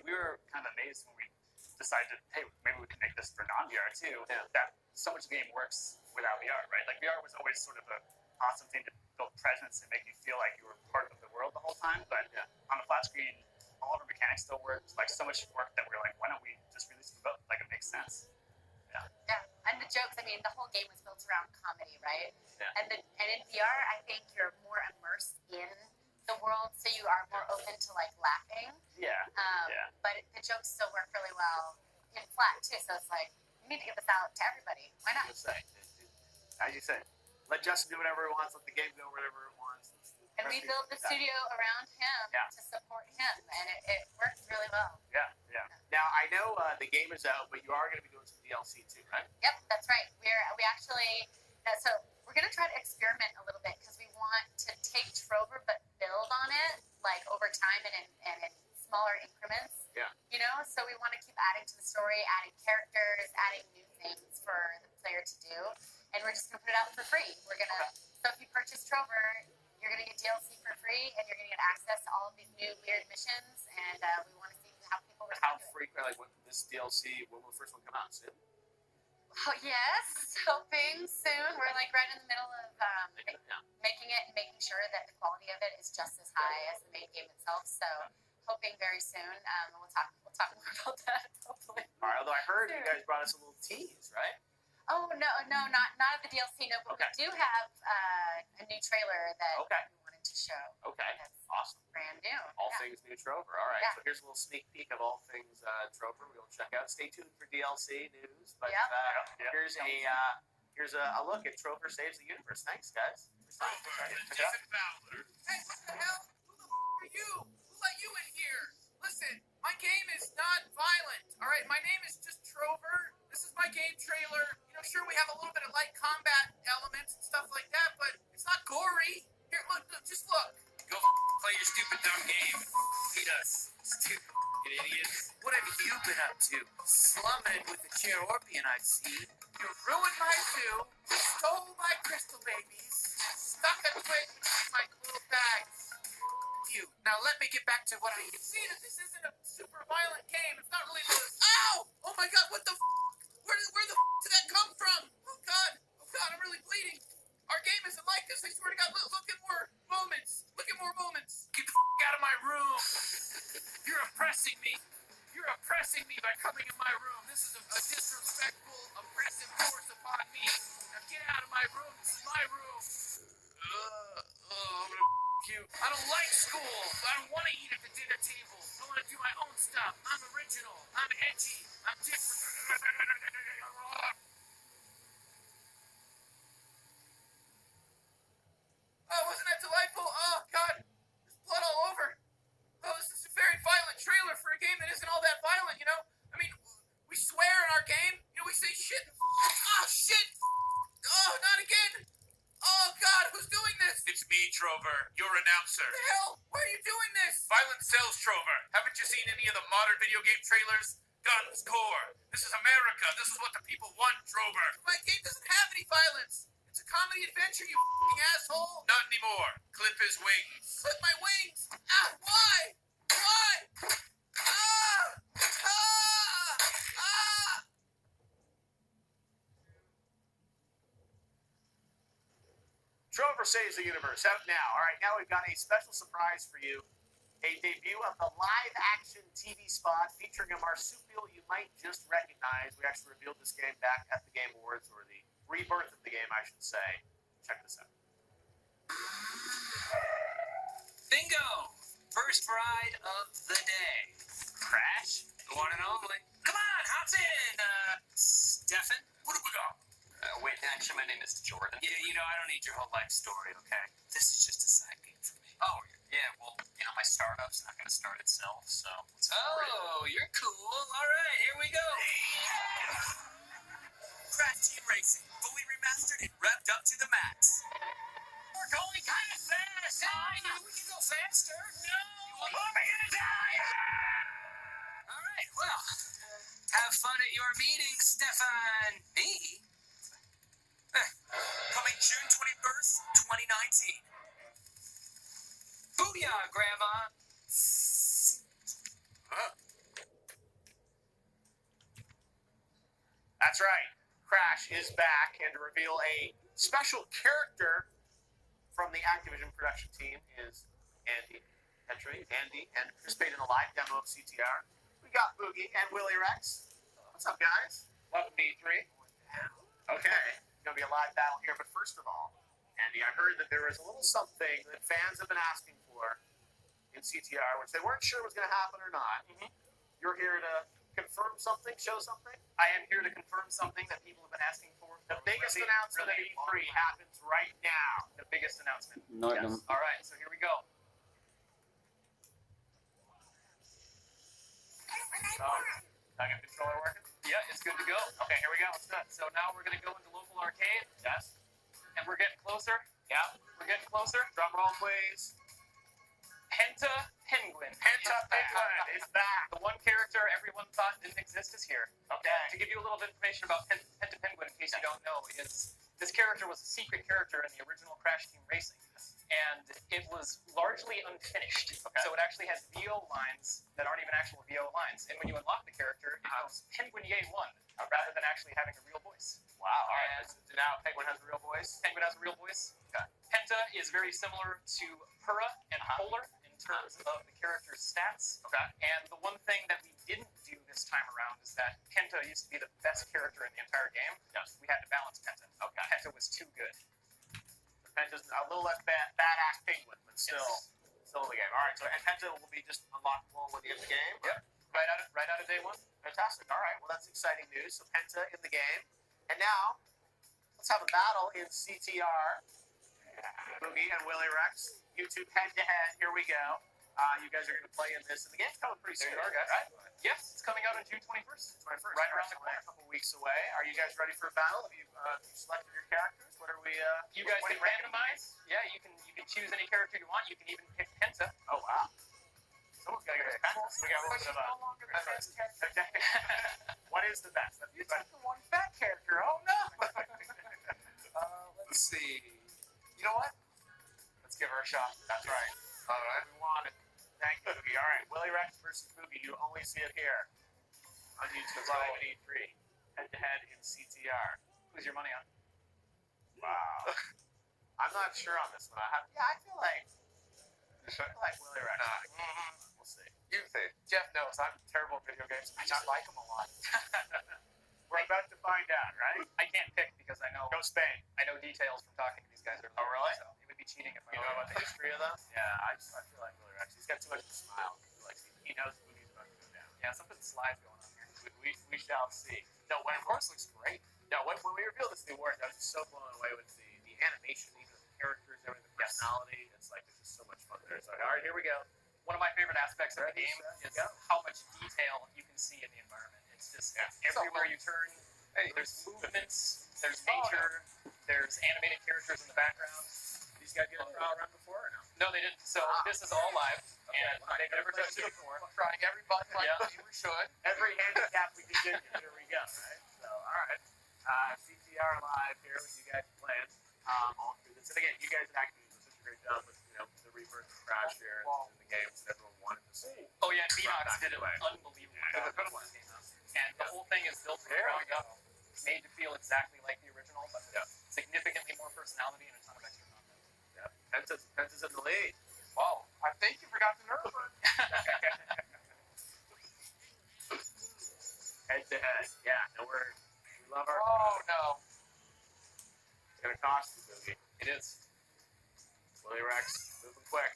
we were kind of amazed when we decided, hey, maybe we can make this for non-VR too. Yeah. That so much of the game works without VR, right? Like VR was always sort of an awesome thing to build presence and make you feel like you were part of the world the whole time. But on the flat screen, all of our mechanics still work. Like so much work that we're like, why don't we just release it both? Like it makes sense. Yeah. And the jokes, the whole game was built around comedy, right? Yeah. And in VR, I think you're more immersed in the world, so you are more open to like laughing. Yeah. But the jokes still work really well in flat too. So it's like we need to get this out to everybody. Why not? As you say, let Justin do whatever he wants. Let the game go wherever it wants. And we built the studio around him to support him, and it works really well. Yeah. Now I know the game is out, but you are going to be doing some DLC too, right? Yep, that's right. We actually so we're going to try to experiment a little bit because we want to take Trover but build on it like over time and in smaller increments. Yeah. So we want to keep adding to the story, adding characters, adding new things for the player to do, and we're just going to put it out for free. We're gonna so if you purchase Trover, you're going to get DLC for free, and you're going to get access to all of these new weird missions, and we want to see how people respond to it. Frequent, like this DLC, when will the first one come out? Soon? Oh, yes, hoping soon. We're like right in the middle of making it and making sure that the quality of it is just as high as the main game itself. So hoping very soon. We'll talk more about that hopefully. All right. Although I heard you guys brought us a little tease, right? Oh no, not of the DLC. No, but we do have a new trailer that we wanted to show. Okay. That's awesome. Brand new. All things new Trover. All right. Yeah. So here's a little sneak peek of all things Trover. We'll check out. Stay tuned for DLC news. But here's a look at Trover Saves the Universe. Thanks, guys. Jason Fowler. Hey, what the hell? Who the are you? Who let you in here? Listen, my game is not violent. All right, my name is just Trover. This is my game trailer. Sure, we have a little bit of light combat elements and stuff like that, but it's not gory. Here, look, just look. Go play your stupid dumb game. Beat us, stupid idiots. What have you been up to? Slumming with the Cherubian, I see. You ruined my zoo, stole my crystal babies, stuck a twig in my little bags. You. Now let me get back to what I can see that this isn't a super violent game. It's not really the. Ow! Oh my God! What the? Where the did that come from? Oh God! I'm really bleeding. Our game isn't like this. I swear to God. Look at more moments. Look at more moments. Get the out of my room. You're oppressing me. You're oppressing me by coming in my room. This is a disrespectful, oppressive force upon me. Now get out of my room. This is my room. I'm gonna you. I don't like school. I don't want to eat at the dinner table. I want to do my own stuff. I'm original. I'm edgy. I'm different. Oh, wasn't that delightful? Oh, God. There's blood all over. Oh, this is a very violent trailer for a game that isn't all that violent, I mean, we swear in our game. We say shit. Oh, shit. Oh, not again. Oh, God, who's doing this? It's me, Trover, your announcer. What the hell? Why are you doing this? Violence sells, Trover. Haven't you seen any of the modern video game trailers? Guns, gore. This is America. This is what the people want, Trover. My game doesn't have any violence. It's a comedy adventure, you f***ing asshole. Not anymore. Clip his wings. Clip my wings? Ah, why? Why? Ah! Ah! Ah! Trover Saves the Universe out now. All right, now we've got a special surprise for you. A debut of the live-action TV spot featuring a marsupial you might just recognize. We actually revealed this game back at the Game Awards, or the rebirth of the game, I should say. Check this out. Bingo! First ride of the day. Crash, the one and only. Come on, hop in, Stefan. What have we got? Wait, actually, my name is Jordan. Yeah, I don't need your whole life story, okay? This is just a side game for me. Oh, yeah, well, my startup's not going to start itself, so... you're cool. All right, here we go. Crash Team Racing, fully remastered and revved up to the max. We're going kind of fast. I know we can go faster. No, you want me to die? All right, well, have fun at your meeting, Stefan. Me? Coming June 21st, 2019. Booyah, Grandma. That's right. Crash is back, and to reveal a special character from the Activision production team is Andy Petrie. Andy, and participating in a live demo of CTR. We got Boogie and Willie Rex. What's up, guys? Welcome to E3. Okay, it's going to be a live battle here, but first of all, Andy, I heard that there was a little something that fans have been asking for in CTR, which they weren't sure was going to happen or not. You're here to confirm something, show something? I am here to confirm something that people have been asking for. The biggest announcement of E3 happens right now. The biggest announcement. No, yes. no. All right, so here we go. Target controller working? Yeah, it's good to go. Okay, here we go. It's good. So now we're going to go into local arcade. Yes. And we're getting closer. Yeah. We're getting closer. Drum roll, please. Penta Penguin. Penta Penguin is back. The one character everyone thought didn't exist is here. Okay. To give you a little bit of information about Penta Penguin, in case you don't know, is this character was a secret character in the original Crash Team Racing. And it was largely unfinished. Okay. So it actually has VO lines that aren't even actual VO lines. And when you unlock the character, it goes Penguin Yay 1, rather than actually having a real voice. Wow. All right. So now Penguin has a real voice? Penguin has a real voice. Okay. Penta is very similar to Purah and Polar in terms of the character's stats. Okay. And the one thing that we didn't do this time around is that Penta used to be the best character in the entire game. Yes. We had to balance Penta. Okay. Penta was too good. Penta's a little less badass penguin, but still in the game. All right, so and Penta will be just unlockable when you get the game? Yep. Right out of day one. Fantastic. All right, well, that's exciting news. So Penta in the game. And now, let's have a battle in CTR. Boogie and Willie Rex. You two head-to-head. Here we go. You guys are going to play in this. And the game's coming pretty soon, guys. right? Yes, it's coming out on June 21st. Right around the corner. A couple weeks away. Are you guys ready for a battle? Have you selected your characters? What are we? You guys can randomize. Yeah, you can choose any character you want. You can even pick Penta. Oh wow! Someone's got to get a pencil. So we got a little bit of a. No longer the best character. What is the best? You took the one fat character. Oh no! Let's see. You know what? Let's give her a shot. That's right. All right. We want it. Thank you, Boogie. All right, Willie Rex versus Boogie. You only see it here on YouTube Live at E3. Head-to-head in CTR. Who's your money on? Wow. I'm not sure on this one. I feel like Willie Rex. We'll see. You say. Jeff knows I'm terrible at video games. I just like them a lot. We're about to find out, right? I can't pick because I know. Go Spain. I know details from talking to these guys. Oh, really? So it would be cheating if I You know about the history of them? Yeah, I feel like Willie Rex. He's got too much of a smile. He knows Boogie's about to go down. Yeah, something slide's going on here. We shall see. No, when of course looks great. No, when we revealed this new word, I was just so blown away with the animation, even the characters, everything, the personality. It's like there's just so much fun there. So, all right, here we go. One of my favorite aspects of the game is how much detail you can see in the environment. It's just everywhere you turn. Hey, there's movements, there's nature, there's animated characters in the background. These guys get a trial run before or no? No, they didn't. So this is all live, and they've never touched it before. Trying every button like we should. Every handicap we can do. Here we go, right? So, all right. CTR live here with you guys playing. all through this. And again, you guys at Activision did such a great job with the Rebirth and Crash here in the games that everyone wanted to see. Oh yeah, Beanox did an unbelievable job. And the whole thing is built from the ground up, made to feel exactly like the original, but with significantly more personality and a ton of extra content. Yeah, Penta's in the lead. Wow, I think you forgot the nerve. Head to head. Yeah, no, we love our. Oh no. It's gonna cost you, Boogie. It is. Willie Rex moving quick.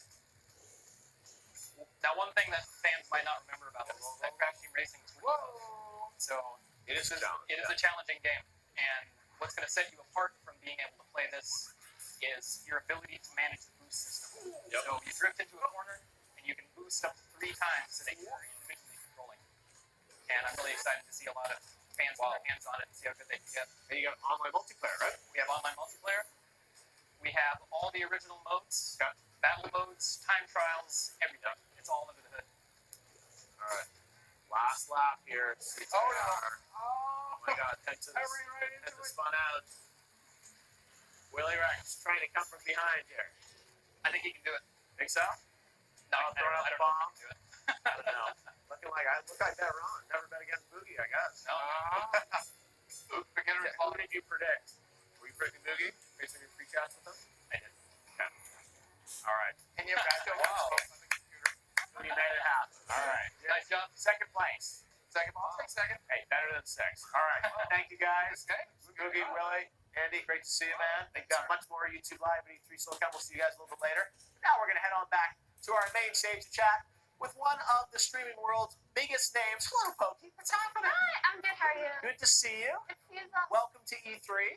Now, one thing that fans might not remember about this is that Crash Team Racing is free. Whoa. So it is a challenging game, and what's going to set you apart from being able to play this is your ability to manage the boost system. Yep. So you drift into a corner, and you can boost up to 3 times so that you're individually controlling. And I'm really excited to see a lot of fans get their hands on it and see how good they can get. And you got online multiplayer, right? We have online multiplayer. We have all the original modes, battle modes, time trials, everything. It's all under the hood. All right. Last lap here. Oh no. Oh my God. Penta's spun out. Willie Rex trying to come from behind here. I think he can do it. Think so? No, throwing out I the don't know bomb. if he can do it. I don't know. Look like that wrong. Never bet against Boogie, I guess. No. Who did you predict? Were you predicting Boogie based on your pre-chats with him? I did. Okay. All right. And you have to Wow. You made it happen. All right. Nice job. Second place. Second. I'll take second. Hey, better than 6. All right. Thank you, guys. Okay. Boogie, Willie, Andy, great to see you, man. We've got much more YouTube Live at E3 Silicon. We'll see you guys a little bit later. Now we're going to head on back to our main stage to chat with one of the streaming world's biggest names. Hello, Pokey. What's happening? Hi, I'm good. How are you? Good to see you. Good to see you as well. Welcome to E3.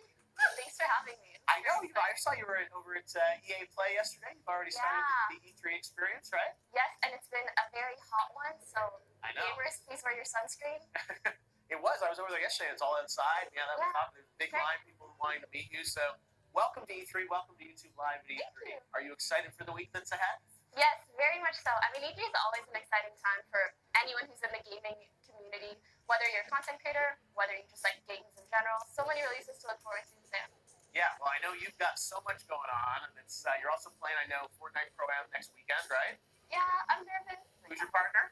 Thanks for having me. I know. I saw you were over at EA Play yesterday. You've already started the E3 experience, right? Yes, and it's been a very hot one, so I know. gamers, please wear your sunscreen. It was. I was over there yesterday. It's all outside. Yeah, that was hot. There's a big line, people wanting to meet you. So welcome to E3. Welcome to YouTube Live at E3. Are you excited for the week that's ahead? Yes, very much so. I mean, E3 is always an exciting time for anyone who's in the gaming community, whether you're a content creator, whether you just like games in general. So many releases to look forward to. So. Yeah, well, I know you've got so much going on, and it's you're also playing, I know, Fortnite Pro-Am next weekend, right? Yeah, I'm nervous. Who's your partner?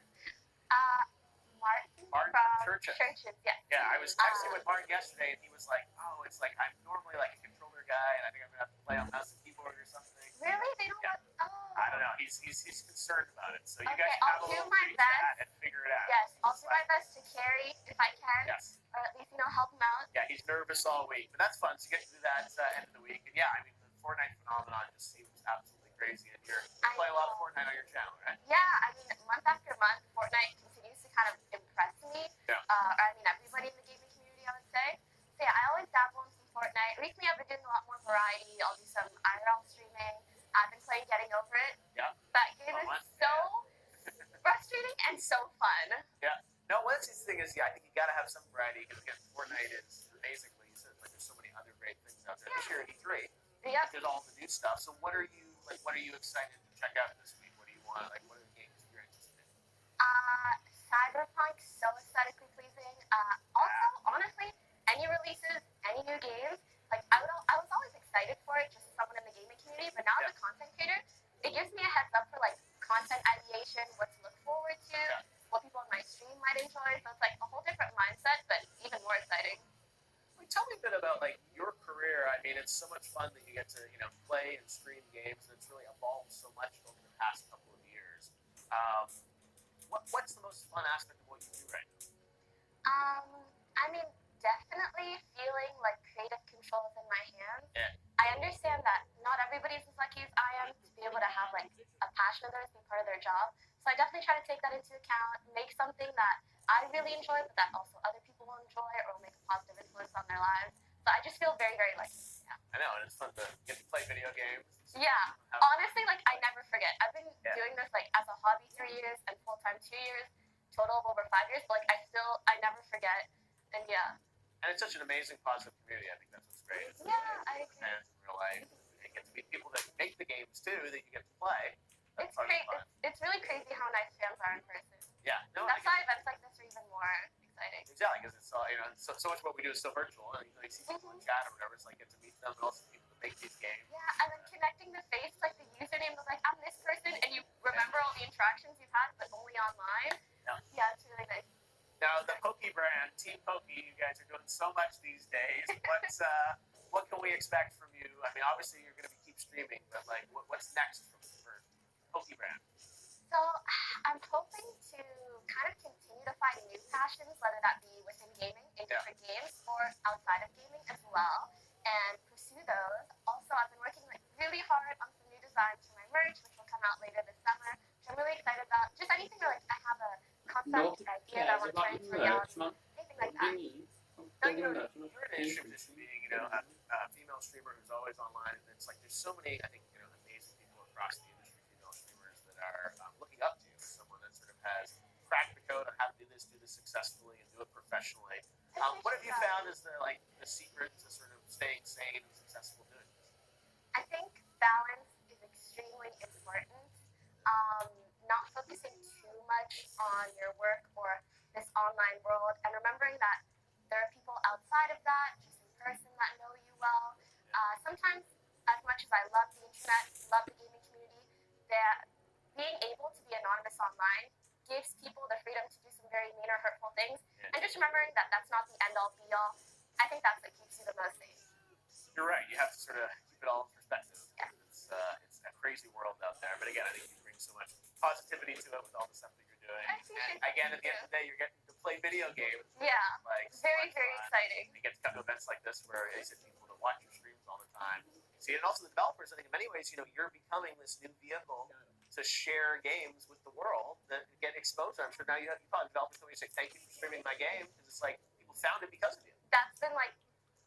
Martin from Churches, yes. Yeah, I was texting with Martin yesterday, and he was like, "Oh, it's like I'm normally like a controller guy, and I think I'm gonna have to play on mouse and keyboard or something." Really? They don't want. Oh. I don't know. He's concerned about it, so you Okay, guys I'll have a do little my bit of chat best. and figure it out. Yes, I'll do my best to carry if I can. Yes. Or at least help him out. Yeah, he's nervous all week, but that's fun. So you get to do that end of the week, and yeah, I mean the Fortnite phenomenon just seems absolutely crazy, and you play a lot of Fortnite on your channel, right? Yeah, I mean month after month, Fortnite continues to kind of impress me. Yeah. I mean everybody in the gaming community, I would say. So yeah, I always dabble in some Fortnite. Recently, I've been doing a lot more variety. I'll do some IRL streaming. I've been playing Getting Over It. Yeah. That game is so frustrating and so fun. Yeah. No, one of the thing is, I think you got to have some variety because again, Fortnite is basically like there's so many other great things out there. This year at E3, there's all the new stuff. So what are you excited to check out this week? What do you want? Like, what are the games you're anticipating? Cyberpunk, so aesthetically pleasing. Also, honestly, any releases, any new games, like I was always excited for it, just as someone in the gaming community. But now as a content creator, it gives me a heads up for like content ideation, what to look forward to, what people on my stream might enjoy. So it's like a whole different mindset, but even more exciting. Tell me a bit about like your career. I mean, it's so much fun that you get to play and stream games, and it's really evolved so much over the past couple of years. What's the most fun aspect of what you do right now? I mean, definitely feeling like creative control is in my hands. Yeah. I understand that not everybody's as lucky as I am to be able to have like a passion of theirs be part of their job. So I definitely try to take that into account, make something that I really enjoy, but that also other people will enjoy or will make a positive influence on their lives. So I just feel very, very lucky. Yeah. I know, and it's fun to get to play video games. Yeah. Honestly, like I never forget. I've been doing this like as a hobby 3 years and full-time 2 years, total of over 5 years. But like I never forget. And yeah. And it's such an amazing, positive community. I think that's what's great. Yeah, I agree. Fans in real life. You get to meet people that make the games too that you get to play. That's It's really crazy how nice fans are in person. Yeah. No, That's why events like this are even more exciting. Exactly, because it's all so much of what we do is so virtual. And you see people in chat or whatever. It's like get to meet them and also people to make these games. Yeah, and then connecting the face, like the username was like, I'm this person, and you remember all the interactions you've had, but only online. Yeah, it's really nice. Now, the Poke brand, Team Poke, you guys are doing so much these days. What can we expect from you? I mean, obviously you're going to keep streaming, but like, what's next for Poke brand? So I'm hoping to kind of continue to find new passions, whether that be within gaming, in different games, or outside of gaming as well, and pursue those. Also, I've been working like really hard on some new designs for my merch, which will come out later this summer, which I'm really excited about. Just anything where like I have a concept idea that I want to turn into reality, anything like that. You're in an interesting position being, a female streamer who's always online, and it's like there's so many, I think, amazing people across the industry, female streamers that are looking up to you as someone that sort of has cracked the code on how to do this successfully, and do it professionally. What have you found is the secret to sort of staying sane and successful doing this? I think balance is extremely important. Not focusing too much on your work or this online world, and remembering that there are people outside of that, just in person, that know you well. Sometimes, as much as I love the internet, love the gaming community, that being able to be anonymous online gives people the freedom to do some very mean or hurtful things, and just remembering that that's not the end-all, be-all. I think that's what keeps you the most safe. You're right. You have to sort of keep it all in perspective. Yeah. It's a crazy world out there, but again, I think you bring so much positivity to it with all the stuff that you're doing. And again, at the end of the day, you're getting to play video games. Yeah. Like, very, very exciting. You get to come to events like this where it's people that watch your streams all the time. See, and also the developers, I think in many ways, you're becoming this new vehicle to share games with the world that get exposed. I'm sure now you probably developers coming and say, thank you for streaming my game, because it's like people found it because of you. That's been like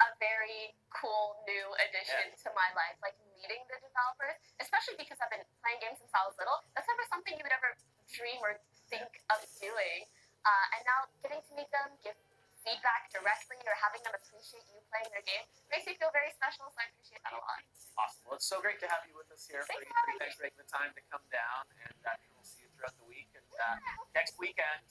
a very cool new addition to my life, like meeting the developers, especially because I've been playing games since I was little. That's never something you would ever dream or think of doing. And now getting to meet them, give feedback directly, or having them appreciate you playing their game makes me feel very special, so I appreciate that a lot. Awesome. Well, it's so great to have you with us here. Thanks for taking the time to come down, and we'll see you throughout the week. And next weekend,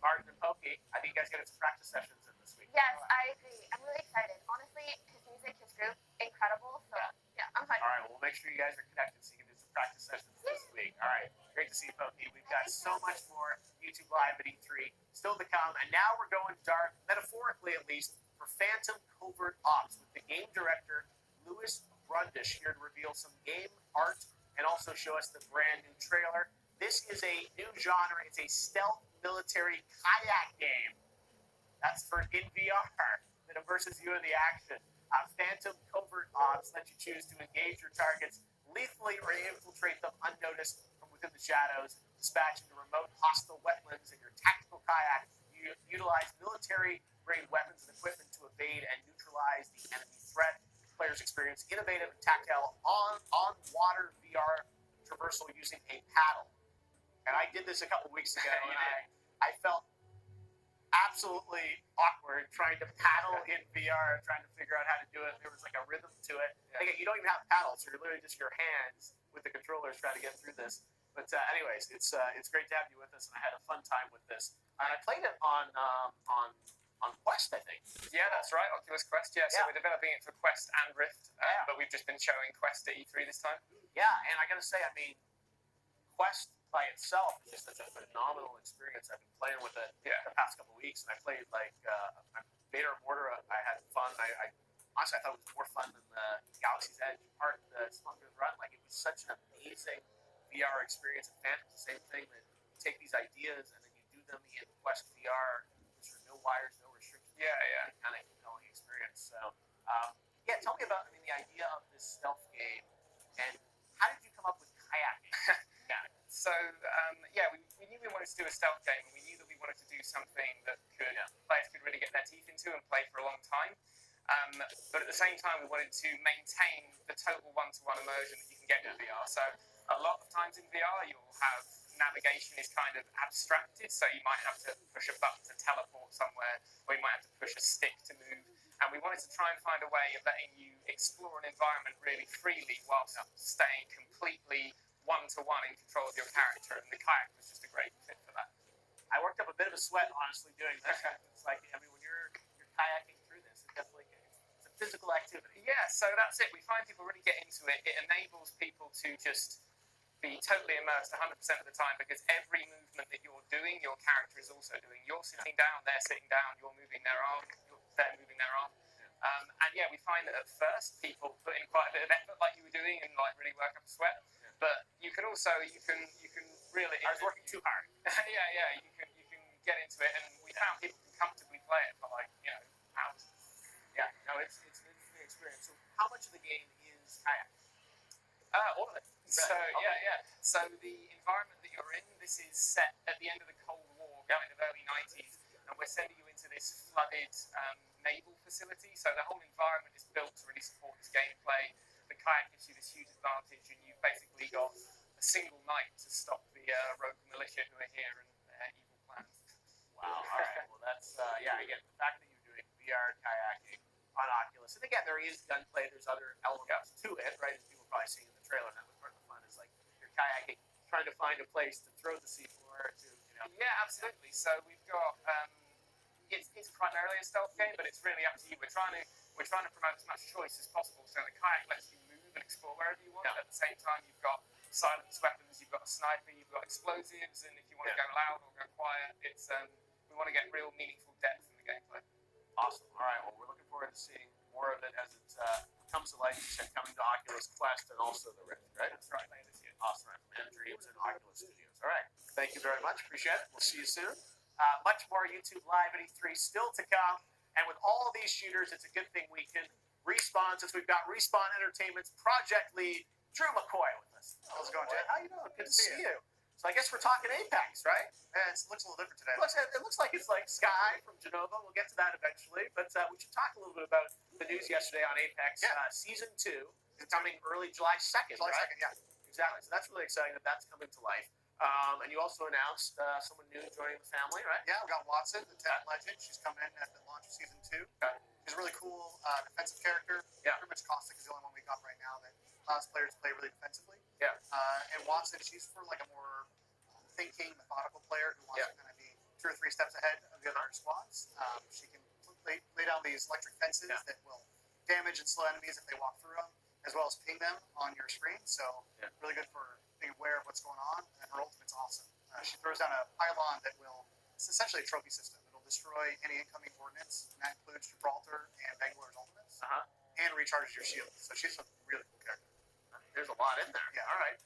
Martin and Pokey, I think you guys get some practice sessions in this week. Yes, I agree. I'm really excited. Honestly, his music, his group, incredible. So, yeah, I'm hyped. All right, well, we'll make sure you guys are connected so you can do some practice sessions this week. All right, great to see you, Pokey. We've got so much more YouTube Live at E3 still to come, and now we're going dark, metaphorically at least, for Phantom Covert Ops with the game director, Louis Brundish, here to reveal some game art and also show us the brand new trailer. This is a new genre. It's a stealth military kayak game. That's for in VR that immerses you in the action. Phantom Covert Ops lets you choose to engage your targets lethally or infiltrate them unnoticed from within the shadows, dispatching the remote hostile wetlands in your tactical kayak. You utilize military-grade weapons and equipment to evade and neutralize the enemy threat. Players experience innovative and tactile on-water VR traversal using a paddle. And I did this a couple weeks ago, and I felt absolutely awkward trying to paddle in VR, trying to figure out how to do it. There was like a rhythm to it. Again, you don't even have paddles. You're literally just your hands with the controllers trying to get through this. But anyways, it's great to have you with us, and I had a fun time with this. And I played it on Quest, I think. Yeah, that's right, Oculus Quest. Yeah, so we're developing it for Quest and Rift, but we've just been showing Quest at E3 this time. Yeah, and I got to say, I mean, Quest by itself is just such a phenomenal experience. I've been playing with it the past couple of weeks, and I played like Vader and Mortar. I had fun. I honestly, I thought it was more fun than the Galaxy's Edge part, the Spelunker's Run. Like, it was such an amazing VR experience. And Phantom's the same thing, that you take these ideas and then you do them in Quest VR. There's no wires, no restrictions. Yeah. Kind of compelling experience. So, tell me about, the idea of this stealth game, and how did you come up with kayaking? So, we knew we wanted to do a stealth game, and we knew that we wanted to do something that players could really get their teeth into and play for a long time. But at the same time, we wanted to maintain the total one-to-one immersion that you can get in VR. So a lot of times in VR, you'll have navigation is kind of abstracted, so you might have to push a button to teleport somewhere, or you might have to push a stick to move. And we wanted to try and find a way of letting you explore an environment really freely whilst staying completely one-to-one in control of your character, and the kayak was just a great fit for that. I worked up a bit of a sweat, honestly, doing this. It's like, when you're kayaking through this, it's a physical activity. Yeah, so that's it. We find people really get into it. It enables people to just be totally immersed 100% of the time because every movement that you're doing, your character is also doing. You're sitting down, they're sitting down, you're moving their arm, they're moving their arm. And yeah, we find that at first people put in quite a bit of effort like you were doing and like really work up a sweat. But you can also, you can really... I was working too hard. yeah, you can get into it, and we found people can comfortably play it for like, hours. Yeah, no, it's an interesting experience. So how much of the game is kayak? All of it. So yeah. So the environment that you're in, this is set at the end of the Cold War, kind of early 90s, and we're sending you into this flooded naval facility. So the whole environment is built to really support this gameplay. The kayak gives you this huge advantage, and you've basically got a single night to stop the rogue militia who are here and their evil plans. Wow. All right. Well, that's again, the fact that you're doing VR kayaking on Oculus, and again, there is gunplay. There's other elements to it, right? As people probably see in the trailer. And that was part of the fun is like you're kayaking, trying to find a place to throw the seafloor to, Yeah, absolutely. So we've got it's primarily a stealth game, but it's really up to you. We're trying to promote as much choice as possible. So the kayak lets you move and explore wherever you want. At the same time, you've got silenced weapons, you've got a sniper, you've got explosives, and if you want to go loud or go quiet, it's we want to get real meaningful depth in the gameplay. Awesome. All right. Well, we're looking forward to seeing more of it as it comes to life. You said coming to Oculus Quest and also the Rift, right? That's right, later this year. Awesome. And Dreams and Oculus Studios. All right. Thank you very much. Appreciate it. We'll see you soon. Much more YouTube Live at E3 still to come. And with all these shooters, it's a good thing we can respawn, since we've got Respawn Entertainment's project lead, Drew McCoy, with us. How's it going, Jay? How you doing? Good to see you. So I guess we're talking Apex, right? Yeah, it looks a little different today. It looks like it's like Sky from Genova. We'll get to that eventually. But we should talk a little bit about the news yesterday on Apex. Season 2 is coming early July 2nd, July right? 2nd, yeah. Exactly. So that's really exciting that that's coming to life. And you also announced someone new joining the family, right? Yeah, we got Watson, the tech legend. She's coming in at the launch of season 2. She's a really cool defensive character. Yeah. Pretty much Caustic is the only one we got right now that allows players to play really defensively. Yeah. And Watson, she's for like a more thinking, methodical player who wants to kind of be 2 or 3 steps ahead of the other squads. She can lay down these electric fences that will damage and slow enemies if they walk through them, as well as ping them on your screen. So really good for being aware of what's going on. And her ultimate's awesome. She throws down a pylon that will, it's essentially a trophy system. It'll destroy any incoming ordnance, and that includes Gibraltar and Bangalor's ultimates, and recharges your shield. So she's a really cool character. There's a lot in there. Yeah. All right.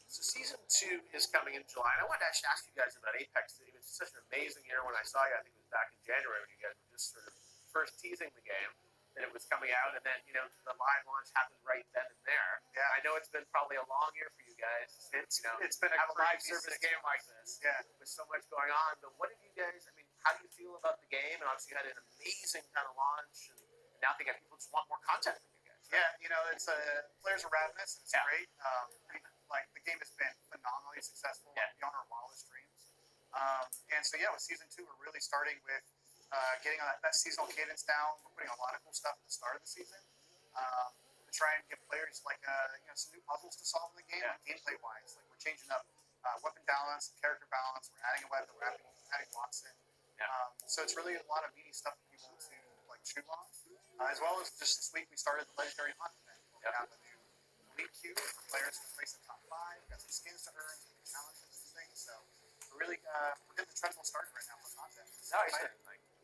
So season 2 is coming in July, and I wanted to actually ask you guys about Apex. It was such an amazing year when I saw you. I think it was back in January when you guys were just sort of first teasing the game that it was coming out, and then the live launch happened right then and there. Yeah. I know it's been probably a long year for you guys. It's been have a live crazy service 6 game like this. Yeah. With so much going on, but what did you guys? I mean, how do you feel about the game? And obviously, you had an amazing kind of launch, and now I think people just want more content from you guys. Right? Yeah, it's players are ravenous, and it's great. The game has been phenomenally successful beyond our wildest dreams. And so with season 2, we're really starting with getting that seasonal cadence down. We're putting a lot of cool stuff at the start of the season to try and give players some new puzzles to solve in the game, gameplay wise. Like we're changing up weapon balance, character balance. We're adding a weapon. We're adding Watson. So it's really a lot of meaty stuff for people to chew on. As well as just this week we started the Legendary Hunt event. We have a new elite queue for players to place in the top 5. We've got some skins to earn, some challenges and things. So we're really we're getting the treadmill started right now for content.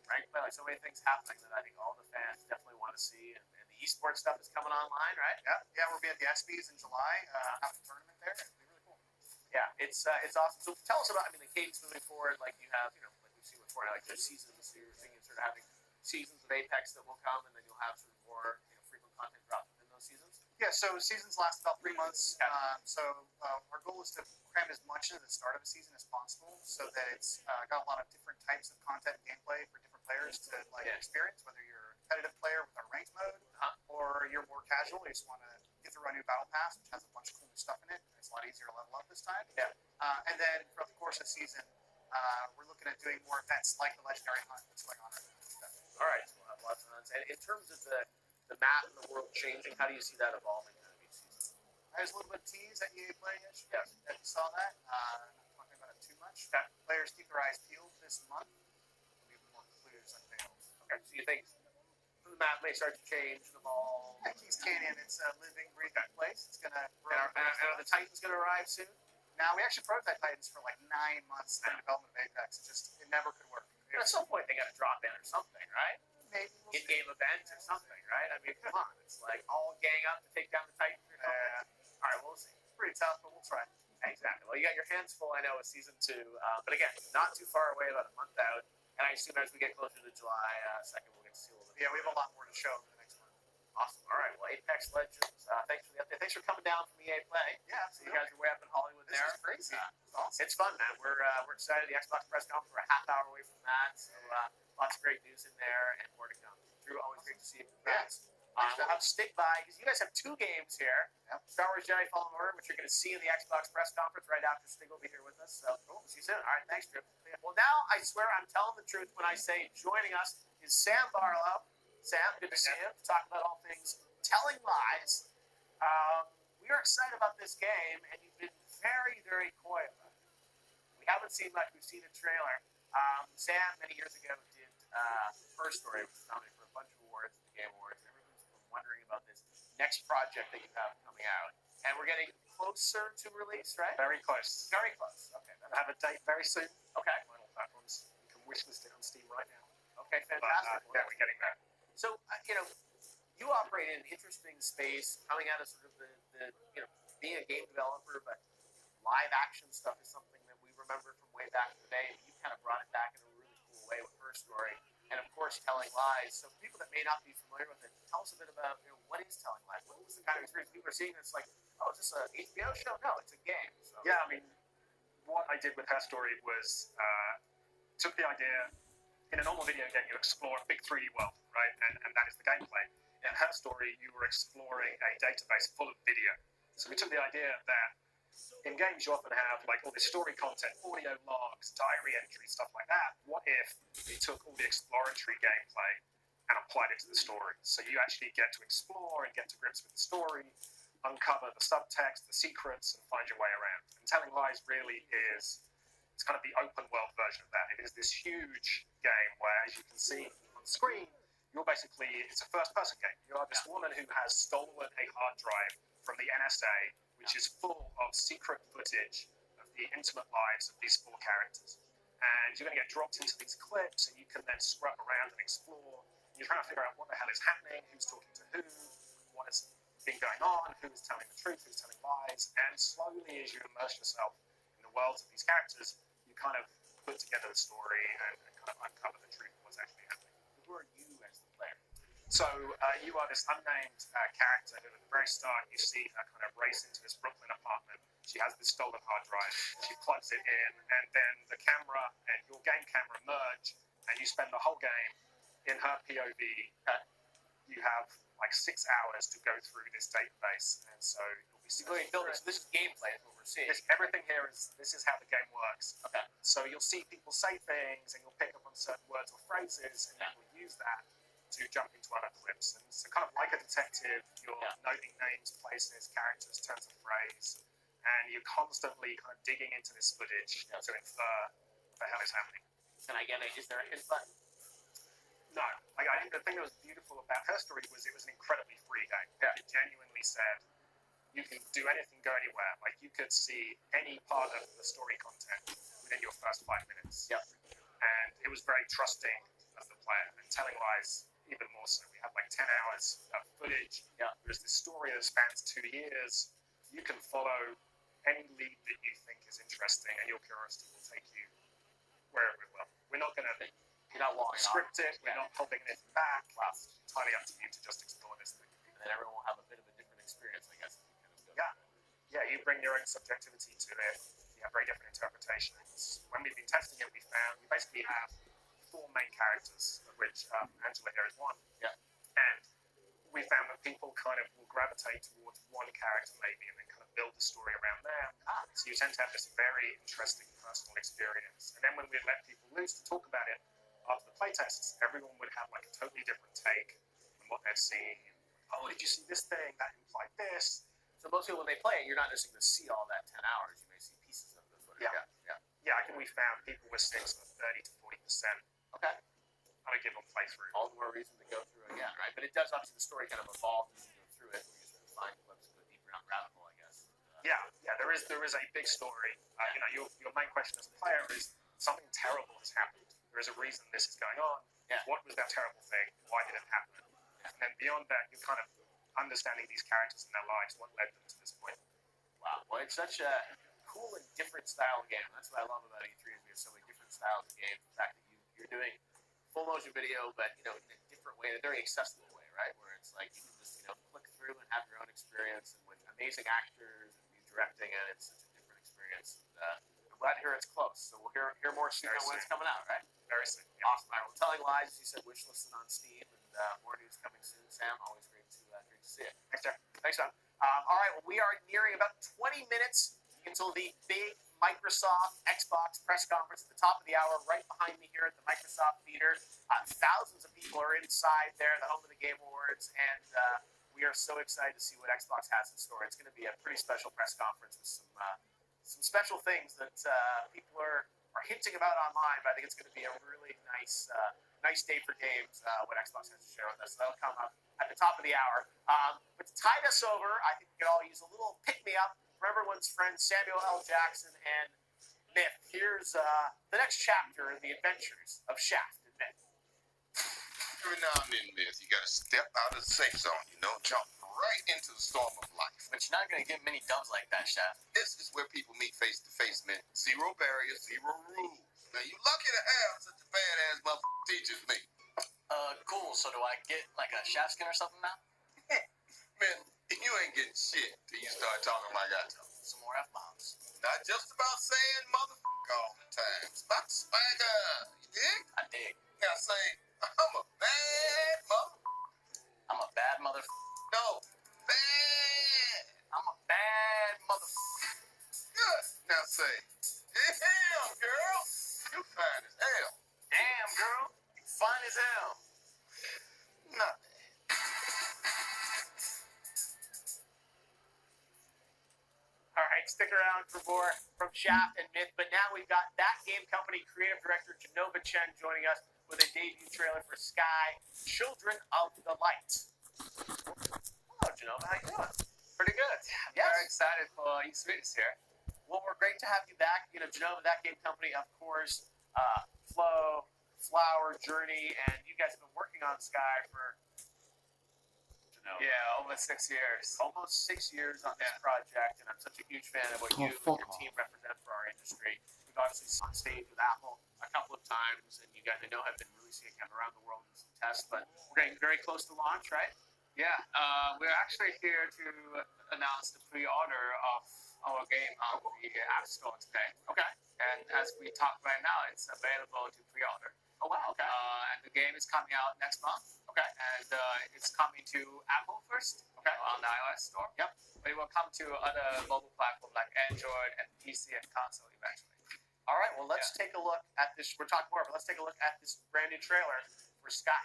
Right, so many things happening that I think all the fans definitely want to see, and the esports stuff is coming online, right? Yeah, we'll be at the ESPYs in July, have a tournament there, and it'll be really cool. Yeah, it's awesome. So tell us about, the cadence moving forward. Like you have, like we've seen before, like there's seasons. So you're thinking sort of having seasons of Apex that will come, and then you'll have sort of more frequent content drops within those seasons. Yeah, so seasons last about 3 months. Our goal is to cram as much into the start of a season as possible, so that it's got a lot of different types of content and gameplay for different players to experience. Whether you're a competitive player with our ranked mode, or you're more casual, you just want to get through our new battle pass, which has a bunch of cool new stuff in it, and it's a lot easier to level up this time. And then throughout the course of the season, we're looking at doing more events like the Legendary Hunt that's going on right now. All right, so we'll have lots of hunts. And in terms of the map and the world changing, how do you see that evolving each season? There's a little bit of tease at EA Play yesterday. If you saw that, not talking about it too much. Players keep their eyes peeled this month. There'll be more clues unveiled. Okay, so you think the map may start to change and evolve. Yeah, Kings Canyon, it's a living, breathing place. It's gonna grow. Are the Titans gonna arrive soon? Now we actually prototyped Titans for like 9 months in development of Apex. It never could work. At some point they gotta drop in or something, right? Maybe in-game event or something, right? I mean, come on, it's like all gang up to take down the Titans or something. All right, we'll see. It's pretty tough, but we'll try. Exactly. Well, you got your hands full, I know, with season 2, but again, not too far away, about a month out. And I assume as we get closer to July 2nd, we'll get to see a little bit. Yeah, we have a lot more to show in the next month. Awesome. All right. Well, Apex Legends, thanks for the update. Thanks for coming down from EA Play. Yeah, so you guys are way up in Hollywood this there. Is crazy. Awesome. It's fun, man. We're excited. The Xbox press conference, we're a half hour away from that, so lots of great news in there and more to come. Drew, always great to see you. Yes. We'll have to stick by because you guys have 2 games here. Yep. Star Wars Jedi Fallen Order, which you're going to see in the Xbox press conference right after Stig will be here with us. So we'll see you soon. All right, thanks, Drew. Well, now I swear I'm telling the truth when I say joining us is Sam Barlow. Sam, good to see you to talk about all things telling lies. We are excited about this game, and you've been very, very coy about it. We haven't seen much. We've seen a trailer. Sam, many years ago, did First Story, which was nominated for a bunch of awards at the Game Awards. Everyone's been wondering about this next project that you have coming out. And we're getting closer to release, right? Very close. Very close. Okay. I have a date very soon. Okay. Final platforms. You can wishlist it on Steam right now. Okay, fantastic. But, yeah, we're getting there. So, you operate in an interesting space, coming out of sort of the being a game developer, but live action stuff is something that we remember from way back in the day. You kind of brought it back in a really cool way with First Story, and of course, telling lies. So, for people that may not be familiar with it, tell us a bit about what is telling lies. What was the kind of experience people are seeing? It's like, oh, is this an HBO show? No, it's a game. So. Yeah, I mean, what I did with Her Story was took the idea. In a normal video game, you explore a big 3D world, right? And that is the gameplay. In Her Story, you were exploring a database full of video. So we took the idea that in games you often have like all this story content, audio logs, diary entries, stuff like that. What if we took all the exploratory gameplay and applied it to the story? So you actually get to explore and get to grips with the story, uncover the subtext, the secrets, and find your way around. And Telling Lies really is... It's kind of the open world version of that. It is this huge game where, as you can see on the screen, it's a first-person game. You are this woman who has stolen a hard drive from the NSA, which is full of secret footage of the intimate lives of these 4 characters. And you're going to get dropped into these clips, and you can then scrub around and explore. And you're trying to figure out what the hell is happening, who's talking to who, what has been going on, who is telling the truth, who's telling lies. And slowly, as you immerse yourself in the worlds of these characters, you kind of put together the story and kind of uncover the truth of what's actually happening. Who are you as the player? So you are this unnamed character who at the very start you see her kind of race into this Brooklyn apartment. She has this stolen hard drive. She plugs it in, and then the camera and your game camera merge, and you spend the whole game in her POV. You have like 6 hours to go through this database, and so you'll be going to build this. This is gameplay. Is what we're seeing. Everything here this is how the game works. Okay. So you'll see people say things, and you'll pick up on certain words or phrases, and you will use that to jump into other clips. And so kind of like a detective, you're noting names, places, characters, turns of phrase, and you're constantly kind of digging into this footage to infer what the hell is happening. Can I get it? Is there a hint button? No. I think the thing that was beautiful about Her Story was it was an incredibly free game. Yeah. It genuinely said you can do anything, go anywhere. Like you could see any part of the story content within your first 5 minutes. Yep. And it was very trusting of the player. And Telling Lies even more so. We had like 10 hours of footage. Yeah. There's this story that spans 2 years. You can follow any lead that you think is interesting, and your curiosity will take you wherever it will. We're not going to script it. We're not holding anything back. It's entirely up to you to just explore this thing. And then everyone will have a bit of a different experience, I guess. Yeah, you bring your own subjectivity to it. You have very different interpretations. When we've been testing it, we found we basically have 4 main characters, of which Angela here is one. Yeah. And we found that people kind of will gravitate towards one character maybe and then kind of build the story around them. So you tend to have this very interesting personal experience. And then when we let people loose to talk about it after the playtests, everyone would have like a totally different take on what they're seeing. Oh, did you see this thing? That implied this. So most people, when they play it, you're not just going to see all that 10 hours. You may see pieces of the footage. Yeah, I think we found people were sticks for 30 to 40%. Okay. on a given playthrough. All the more reason to go through again, right? But it does, obviously, the story kind of evolve as you go through it. We just find clips and go deeper down rabbit hole, I guess. Yeah, there is a big story. Your main question as a player is something terrible has happened. There is a reason this is going on. Yeah. What was that terrible thing? Why did it happen? And then beyond that, you're kind of understanding these characters and their lives, what led them to this point. Wow, well, it's such a cool and different style of game. That's what I love about E3 is we have so many different styles of games. The fact that you're doing full motion video, but in a different way, in a very accessible way, right? Where it's like you can just click through and have your own experience, and with amazing actors and you directing it, it's such a different experience. And, I'm glad to hear it's close. So we'll hear more soon on when it's coming out, right? Very soon. Yeah. Awesome. All right, well, Telling Lies, as you said, wishlisted on Steam, and more news coming soon. Sam, always great to see it. Thanks, Jeff. Thanks, John. All right, well, we are nearing about 20 minutes until the big Microsoft Xbox press conference at the top of the hour, right behind me here at the Microsoft Theater. Thousands of people are inside there, the home of the Game Awards, and we are so excited to see what Xbox has in store. It's going to be a pretty special press conference with some special things that people are hinting about online, but I think it's going to be a really nice day for games, what Xbox has to share with us. So that'll come up at the top of the hour. But to tide us over, I think we could all use a little pick-me-up from everyone's friends Samuel L. Jackson and Myth. Here's the next chapter in the adventures of Shaft and Myth. Every now and then, Myth, you got to step out of the safe zone, jump right into the storm of life. But you're not going to get many dubs like that, Shaft. This is where people meet face to face, man. Zero barriers, zero rules. Now, you lucky to have such a badass motherfucker teach as me. Cool. So do I get like a Shaft skin or something now? Man, you ain't getting shit till you start talking like I talk. Some more F-bombs. Not just about saying motherfucker all the time. It's about swagger. You dig? I dig. Now say, I'm a bad motherfucker. I'm a bad motherfucker. No, bad. I'm a bad motherfucker. Good. Now say, damn, girl. You fine as hell. Damn, girl. You fine as hell. Not bad. All right, stick around for more from Shaft and Myth. But now we've got That Game Company creative director Genova Chen joining us with a debut trailer for Sky, Children of the Light. Hello, Genova. How you doing? Pretty good. Yes. Very excited for E3 this year. Well, we're great to have you back. Genova, That Game Company, of course, Flow, Flower, Journey, and you guys have been working on Sky for Yeah, almost 6 years. Almost 6 years on this project, and I'm such a huge fan of what you and your team represent for our industry. We've obviously on stage with Apple a couple of times, and you guys I know have been releasing it kind of around the world in some tests, but we're getting very close to launch, right? Yeah, we're actually here to announce the pre-order of our game on the App Store today. Okay. And as we talk right now, it's available to pre-order. Oh, wow, okay. And the game is coming out next month. Okay. And it's coming to Apple first, okay, on the iOS store. Yep. But it will come to other mobile platforms like Android and PC and console eventually. All right, well, let's take a look at this. We're talking more, but let's take a look at this brand new trailer for Sky.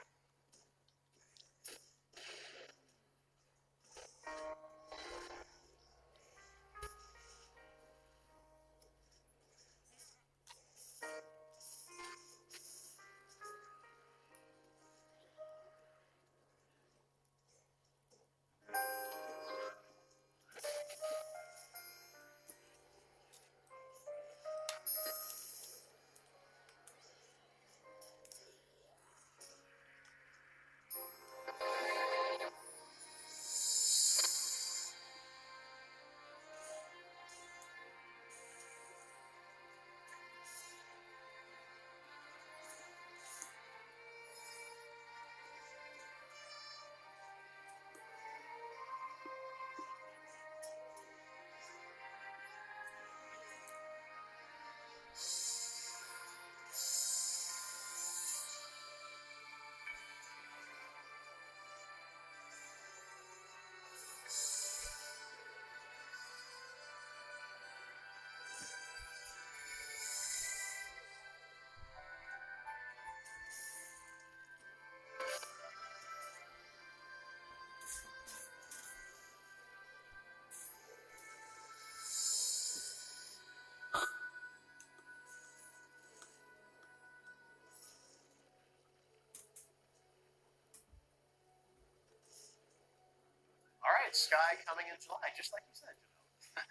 right, Sky coming in July, just like you said.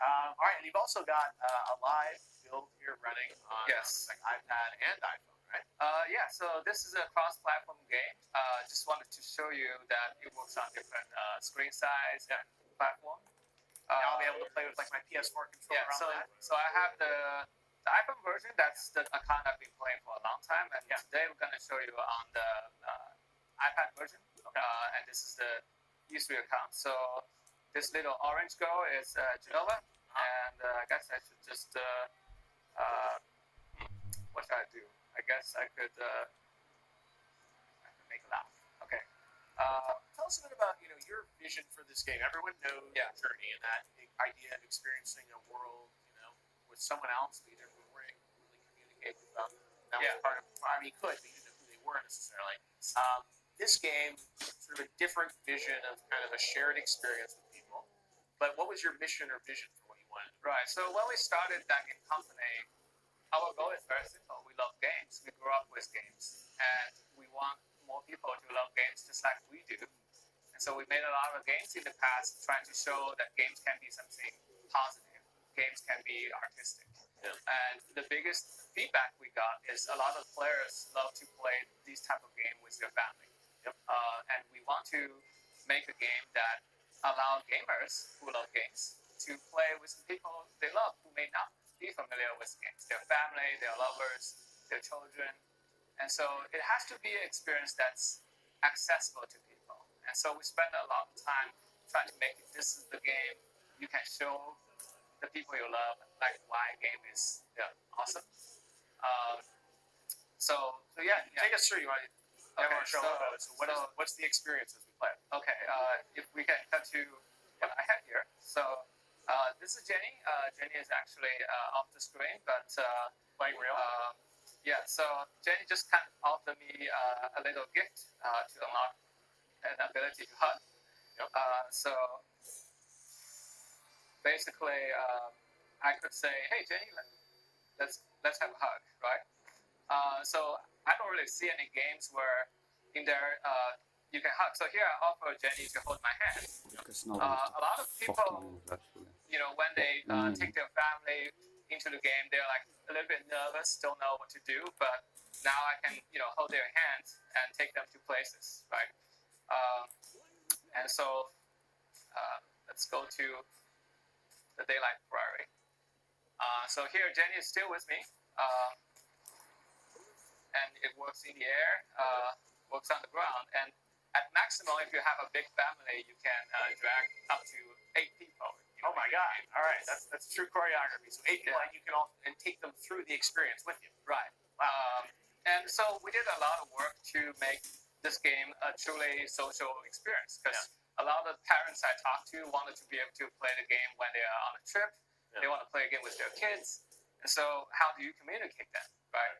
All right, and you've also got a live build here running on like iPad and iPhone, right? Yeah, so this is a cross-platform game. Just wanted to show you that it works on different screen size and platform. Now I'll be able to play with like my PS4 controller on that. So I have the iPhone version. That's the account I've been playing for a long time, and today we're going to show you on the iPad version. And this is the user account. So this little orange girl is Genova, and I guess I should just what should I do? I guess I could make a laugh. Okay. Tell us a bit about your vision for this game. Everyone knows Journey and that idea of experiencing a world with someone else that you never really communicate with them. That was part of. I mean, you could, but you didn't know who they were necessarily. This game, sort of a different vision of kind of a shared experience with people. But what was your mission or vision for what you wanted? Right. So when we started that game company, our goal is very simple. We love games. We grew up with games, and we want more people to love games just like we do. And so we made a lot of games in the past, trying to show that games can be something positive. Games can be artistic. And the biggest feedback we got is a lot of players love to play these type of game with their family. And we want to make a game that allows gamers who love games to play with people they love who may not be familiar with games. Their family, their lovers, their children. And so it has to be an experience that's accessible to people. And so we spend a lot of time trying to make it, this is the game you can show the people you love, like why a game is awesome. Take us through. You want to show what's the experience as we play it? Okay, if we can cut to what I have here. So this is Jenny. Jenny is actually off the screen, but playing real. So Jenny just kind of offered me a little gift to unlock an ability to hug. So basically, I could say, "Hey Jenny, let's have a hug," right? So I don't really see any games where in there you can hug. So here I offer Jenny to hold my hand. A lot of people, when they take their family into the game, they're like a little bit nervous, don't know what to do. But now I can, hold their hands and take them to places, right? And so let's go to the Daylight Prairie. So here Jenny is still with me. And it works in the air, works on the ground. And at maximum, if you have a big family, you can drag up to 8 people. Oh my God! All right, that's true choreography. So 8 people, and you can and take them through the experience with you. Right. And so we did a lot of work to make this game a truly social experience, because a lot of parents I talked to wanted to be able to play the game when they are on a trip. They want to play a game with their kids. And so how do you communicate that, right?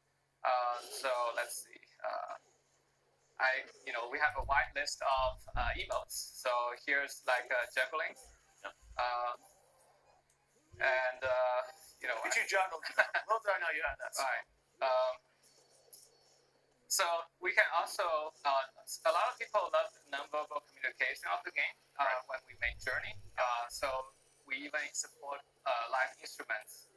So let's see. We have a wide list of emotes. So here's like juggling. Could you juggle? Little did I know you had that. Right. So we can also, a lot of people love the nonverbal communication of the game when we make Journey. So we even support live instruments.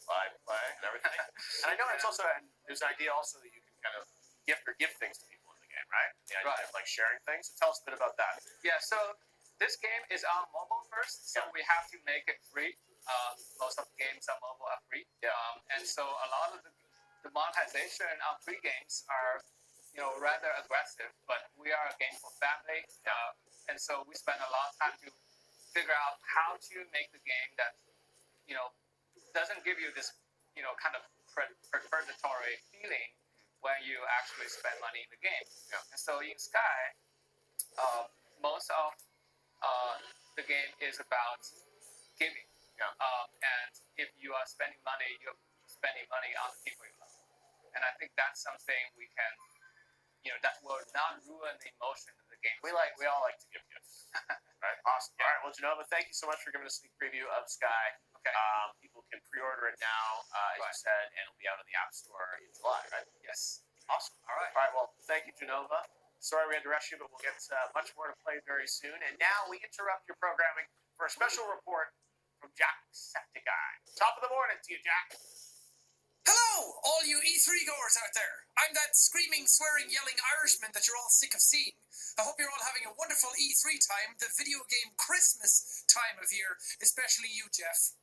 Live playing and everything. And I know it's also, there's an idea also that you can kind of give things to people in the game, right? The idea of like sharing things. So tell us a bit about that. Yeah, so this game is on mobile first, so we have to make it free. Most of the games on mobile are free. And so a lot of the monetization on free games are, rather aggressive, but we are a game for family. And so we spend a lot of time to figure out how to make the game that, doesn't give you this, kind of predatory feeling when you actually spend money in the game. And so in Sky, most of the game is about giving. And if you are spending money, you're spending money on the people you love. And I think that's something we can, that will not ruin the emotion of the game. We all like to give gifts. Right? Awesome. All right. Well, Genova, thank you so much for giving us a sneak preview of Sky. Okay. People can pre-order it now, as you said, and it'll be out in the App Store in July, right? Yes. Awesome. All right. Well, thank you, Genova. Sorry we had to rush you, but we'll get much more to play very soon. And now we interrupt your programming for a special report from Jacksepticeye. Top of the morning to you, Jack. Hello, all you E3 goers out there. I'm that screaming, swearing, yelling Irishman that you're all sick of seeing. I hope you're all having a wonderful E3 time, the video game Christmas time of year, especially you, Jeff.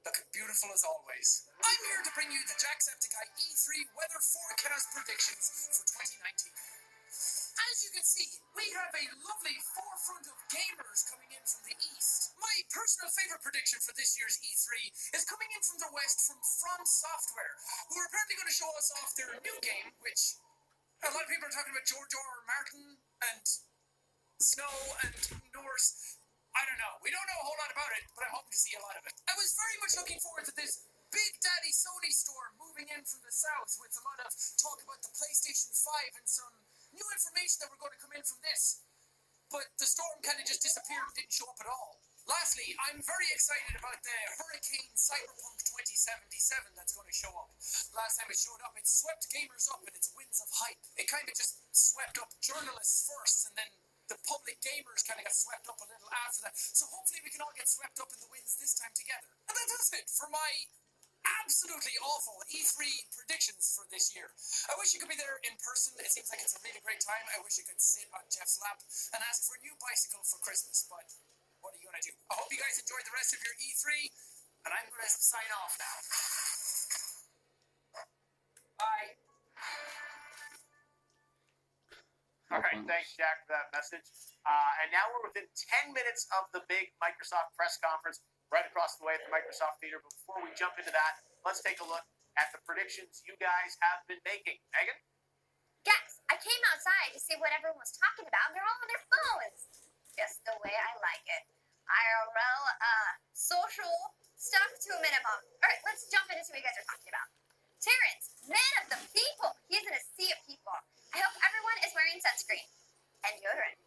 Looking beautiful as always. I'm here to bring you the Jacksepticeye E3 weather forecast predictions for 2019. As you can see, we have a lovely forefront of gamers coming in from the east. My personal favorite prediction for this year's E3 is coming in from the west from From Software, who are apparently going to show us off their new game, which a lot of people are talking about George R. R. Martin and Snow and Norse. I don't know. We don't know a whole lot about it, but I'm hoping to see a lot of it. I was very much looking forward to this Big Daddy Sony storm moving in from the south with a lot of talk about the PlayStation 5 and some new information that were going to come in from this. But the storm kind of just disappeared and didn't show up at all. Lastly, I'm very excited about the Hurricane Cyberpunk 2077 that's going to show up. Last time it showed up, it swept gamers up in its winds of hype. It kind of just swept up journalists first, and then the public gamers kind of got swept up a little after that. So hopefully we can all get swept up in the winds this time together. And that does it for my absolutely awful E3 predictions for this year. I wish you could be there in person. It seems like it's a really great time. I wish you could sit on Jeff's lap and ask for a new bicycle for Christmas. But what are you going to do? I hope you guys enjoyed the rest of your E3. And I'm going to sign off now. Bye. All right, thanks, Jack, for that message. And now we're within 10 minutes of the big Microsoft press conference right across the way at the Microsoft Theater. But before we jump into that, let's take a look at the predictions you guys have been making. Megan? Guys, I came outside to see what everyone was talking about. They're all on their phones. Just the way I like it. IRL, social stuff to a minimum. All right, let's jump into what you guys are talking about. Terrence, man of the people. He's in a sea of people. I hope everyone is wearing sunscreen and deodorant.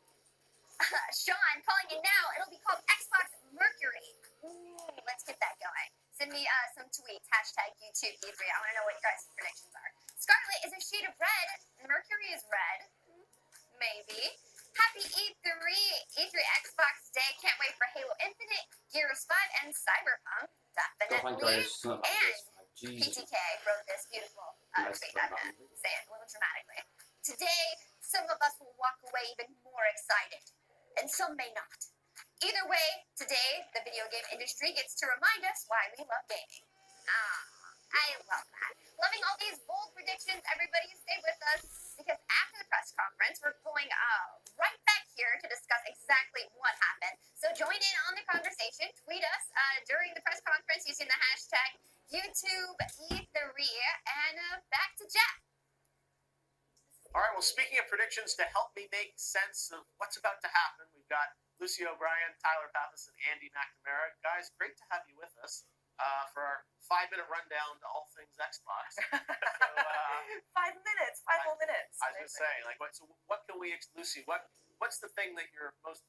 Sean, calling in now. It'll be called Xbox Mercury. Ooh, let's get that going. Send me some tweets. Hashtag YouTube E3. I want to know what your guys' predictions are. Scarlet is a shade of red. Mercury is red. Maybe. Happy E3 Xbox Day. Can't wait for Halo Infinite, Gears 5, and Cyberpunk. Definitely. And PTK wrote this beautiful tweet. I'm going to say it a little dramatically. Today, some of us will walk away even more excited, and some may not. Either way, today, the video game industry gets to remind us why we love gaming. I love that. Loving all these bold predictions. Everybody stay with us, because after the press conference, we're going right back here to discuss exactly what happened. So join in on the conversation. Tweet us during the press conference using the hashtag YouTubeE3, and back to Jeff. All right, well, speaking of predictions, to help me make sense of what's about to happen, we've got Lucy O'Brien, Tyler Pappas, and Andy McNamara. Guys, great to have you with us for our 5-minute rundown to all things Xbox. So, 5 minutes, 5 whole minutes. I was going to say, like, what can we, Lucy, what's the thing that you're most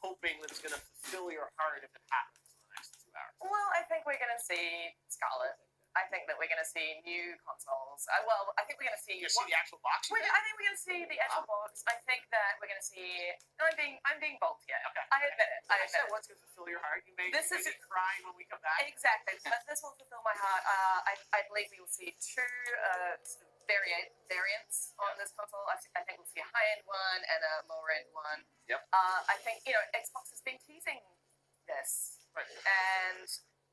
hoping that's going to fulfill your heart if it happens in the next 2 hours? Well, I think we're going to see Scarlet. I think that we're going to see new consoles. I think we're going to see. You're going to see the actual box? I think we're going to see the actual box. I think that we're going to see. I'm being bold here. Okay. I admit it. I admit it. What's going to fulfill your heart? You may be crying when we come back. Exactly. But this will fulfill my heart. I believe we will see two variants on this console. I think we'll see a high-end one and a lower-end one. Yep. I think Xbox has been teasing this, right. And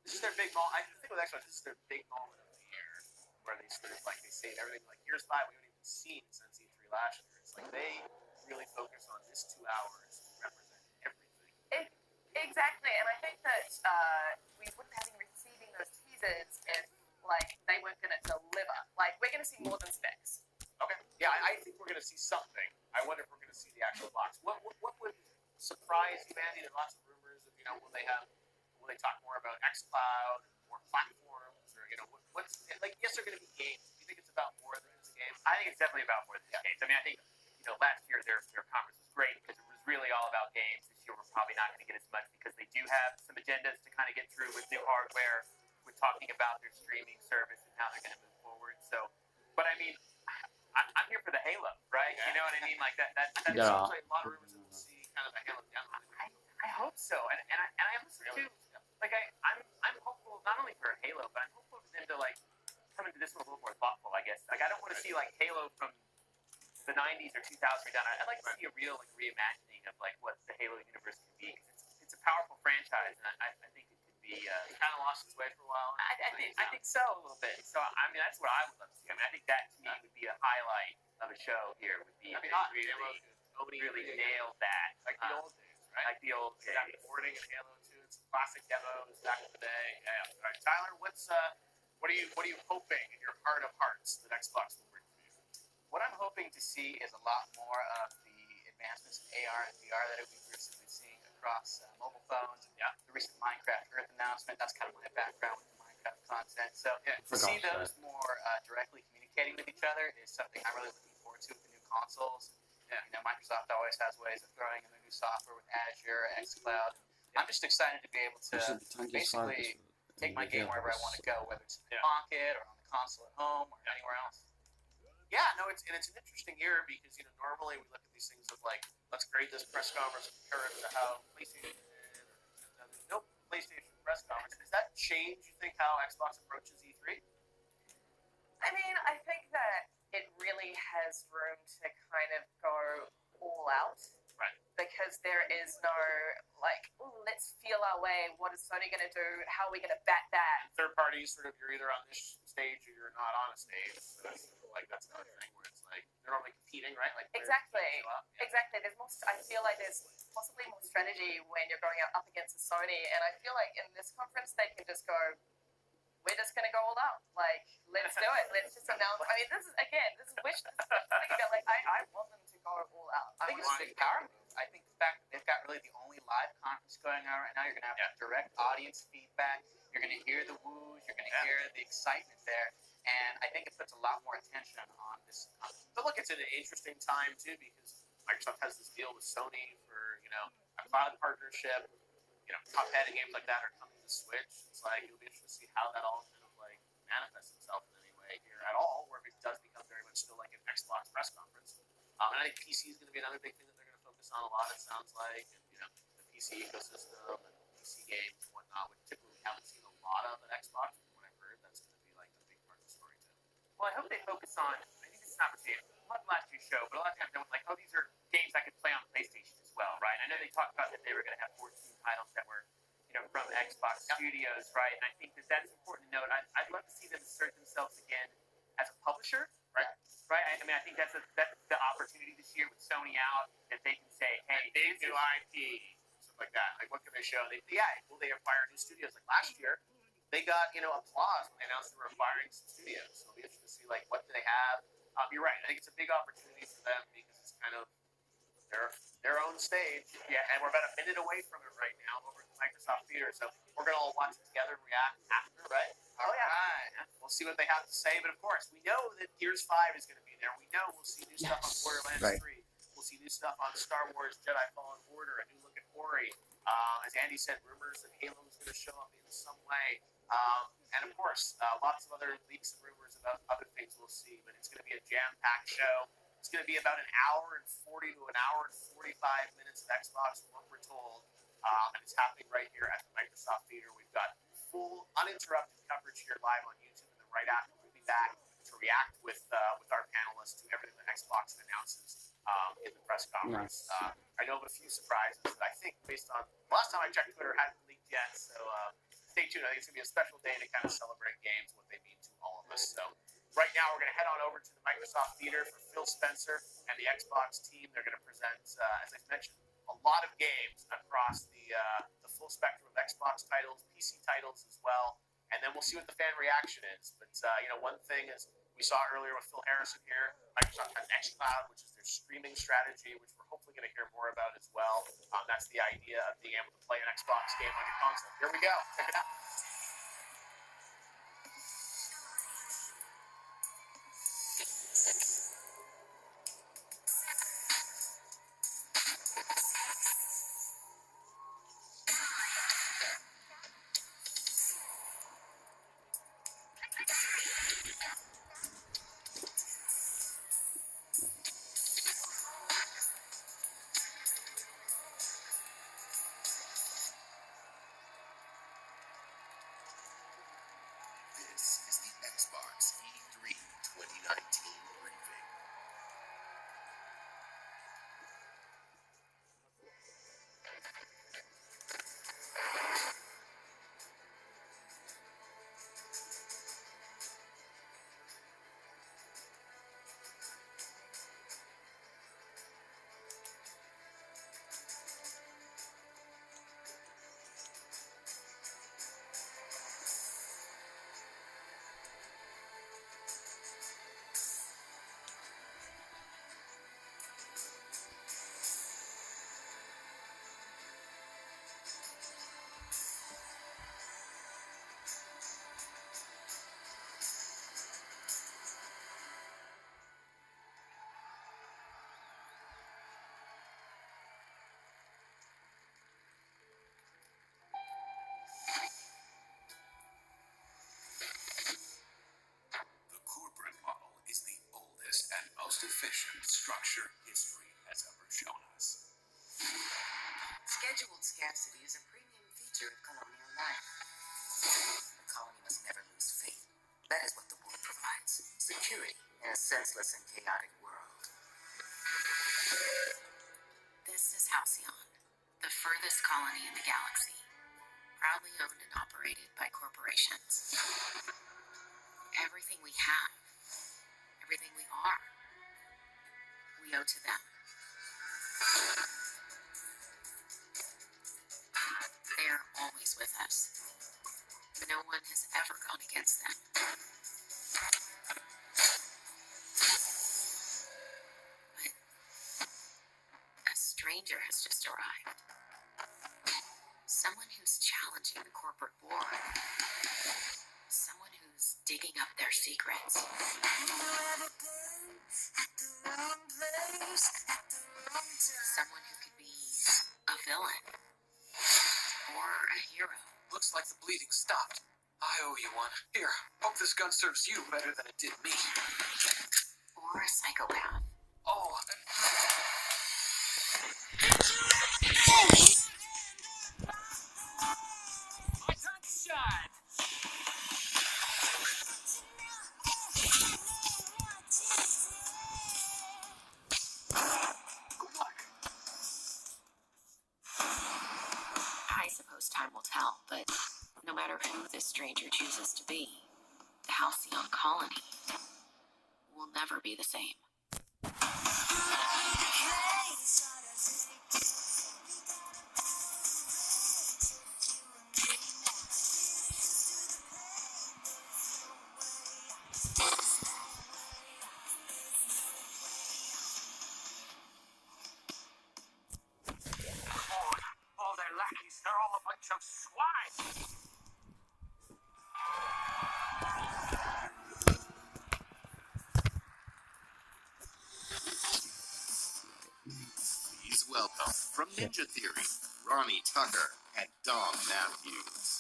this is their big moment. I think with Xbox, this is their big moment of the year, where they sort of they say everything like Gears 5 we haven't even seen since E3 last year. It's like they really focus on this 2 hours to represent everything. Exactly, and I think that we wouldn't have been receiving those teasers if they weren't going to deliver. We're going to see more than specs. Okay. Yeah, I think we're going to see something. I wonder if we're going to see the actual box. What would surprise you, Mandy? There's lots of rumors of will they talk more about xCloud, more platforms, or what's yes, they're going to be games. Do you think it's about more than just games? I think it's definitely about more than just games. I mean, I think last year their conference was great because it was really all about games. This year we're probably not going to get as much because they do have some agendas to kind of get through with new hardware. We're talking about their streaming service and how they're going to move forward. So, but I mean, I'm here for the Halo, right? You know what I mean? Like that Yeah. sounds like a lot of rumors that we'll see kind of a Halo down the line. I hope so, and I am too. Like I'm hopeful not only for Halo, but I'm hopeful for them to like come into this one a little more thoughtful. I guess like I don't want to see like Halo from the 90s or 2000s done. I'd like to see a real like reimagining of like what the Halo universe can be. It's a powerful franchise, and I think it could be. It kind of lost its way for a while. I think so a little bit. So I mean that's what I would love to see. I mean I think that to me would be a highlight of a show here. Would be if they really nailed that like the old days, right? Like the old days. Got boarding in Halo 2. It's classic demos back in the day. Yeah. All right, Tyler, what are you hoping in your heart of hearts that Xbox will bring for you? What I'm hoping to see is a lot more of the advancements in AR and VR that we've recently seen across mobile phones. And the recent Minecraft Earth announcement, that's kind of my background with the Minecraft content. So to see those more directly communicating with each other is something I'm really looking forward to with the new consoles. You know, Microsoft always has ways of throwing in the new software with Azure, xCloud. I'm just excited to be able to basically take my game wherever I want to go, whether it's in the pocket or on the console at home or anywhere else. Yeah, no, it's an interesting year because normally we look at these things of like, let's create this press conference and compare it to how PlayStation did. There's no PlayStation press conference. Does that change, you think, how Xbox approaches E3? I mean, I think that it really has room to kind of go all out. Right. Because there is no, like, let's feel our way. What is Sony going to do? How are we going to bat that? Third parties, sort of, you're either on this stage or you're not on a stage. So that's another thing where it's like, they're normally competing, right? Like Exactly. There's more, I feel like there's possibly more strategy when you're going up against a Sony. And I feel like in this conference, they can just go, we're just going to go all out. Like, let's do it. Let's just announce. I mean, this is wish list. Like, I want them to go all out. I think it's a big power move. I think the fact that they've got really the only live conference going on right now, you're going to have direct audience feedback. You're going to hear the woos. You're going to hear the excitement there. And I think it puts a lot more attention on this conference. But look, it's an interesting time, too, because Microsoft has this deal with Sony for, a cloud partnership. Top-headed games like that are coming to Switch. It's like, it'll be interesting to see how that all kind of, like, manifests itself in any way here at all, or if it does become very much still like an Xbox press conference. And I think PC is going to be another big thing that they're going to focus on a lot, it sounds like. And, the PC ecosystem and PC games and whatnot, which typically we haven't seen a lot of at Xbox. From what I've heard, that's going to be, like, a big part of the story, too. Well, I hope they focus on, I think this is an opportunity, not last year's show, but a lot of times they're like, oh, these are games I could play on PlayStation as well, right? I know they talked about that they were going to have 14 titles that were, from Xbox Studios, right? And I think that that's important to note. I'd love to see them assert themselves again as a publisher, right? Right? I mean, I think that's the opportunity this year with Sony out, that they can say, hey, big new IP, stuff like that. Like, what can they show? Will they acquire new studios? Like last year, they got, applause when they announced they were acquiring some studios. So it'll be interesting to see, like, what do they have? You're right. I think it's a big opportunity for them because it's kind of their own stage. Yeah, and we're about a minute away from it right now over at the Microsoft Theater. So we're going to all watch it together and react after, right? All right. We'll see what they have to say. But, of course, we know that Gears 5 is going to be there. We know we'll see new stuff on Borderlands 3. We'll see new stuff on Star Wars Jedi Fallen Order, a new look at Ori. As Andy said, rumors that Halo is going to show up in some way. And, of course, lots of other leaks and rumors about other things we'll see. But it's going to be a jam-packed show. It's going to be about an hour and 40 to an hour and 45 minutes of Xbox, from what we're told. And it's happening right here at the Microsoft Theater. We've got full, uninterrupted coverage here live on YouTube. And then right after, we'll be back to react with our panelists to everything that Xbox announces in the press conference. I know of a few surprises that I think, based on last time I checked Twitter, hadn't leaked yet. So stay tuned. I think it's going to be a special day to kind of celebrate games, what they mean to all of us. So right now, we're going to head on over to the Microsoft Theater for Phil Spencer and the Xbox team. They're going to present, as I mentioned, a lot of games across the full spectrum of Xbox titles, PC titles as well. And then we'll see what the fan reaction is. But, one thing is we saw earlier with Phil Harrison here, Microsoft has xCloud, which is their streaming strategy, which we're hopefully going to hear more about as well. That's the idea of being able to play an Xbox game on your console. Here we go. Check it out. This is the Xbox E3 2019 briefing. The corporate model is the oldest and most efficient structure history has ever shown us. Scheduled scarcity is a premium feature of colonial life. The colony must never lose faith. That is what the war provides. Security in a senseless and chaotic world. This is Halcyon, the furthest colony in the galaxy, proudly owned and operated by corporations. Everything we have, everything we are, we owe to them. They are always with us. No one has ever gone against them. But a stranger has just arrived. Someone who's challenging the corporate board. Someone who's digging up their secrets. Someone who could be a villain. Or a hero. Looks like the bleeding stopped. I owe you one. Here, hope this gun serves you better than it did me. Or a psychopath. Oh. My time to shine. Good luck. I suppose time will tell, but no matter who this stranger chooses to be, the Halcyon colony will never be the same. All their lackeys, they're all a bunch of swine. Please welcome from Ninja Theory, Ronnie Tucker and Dom Matthews.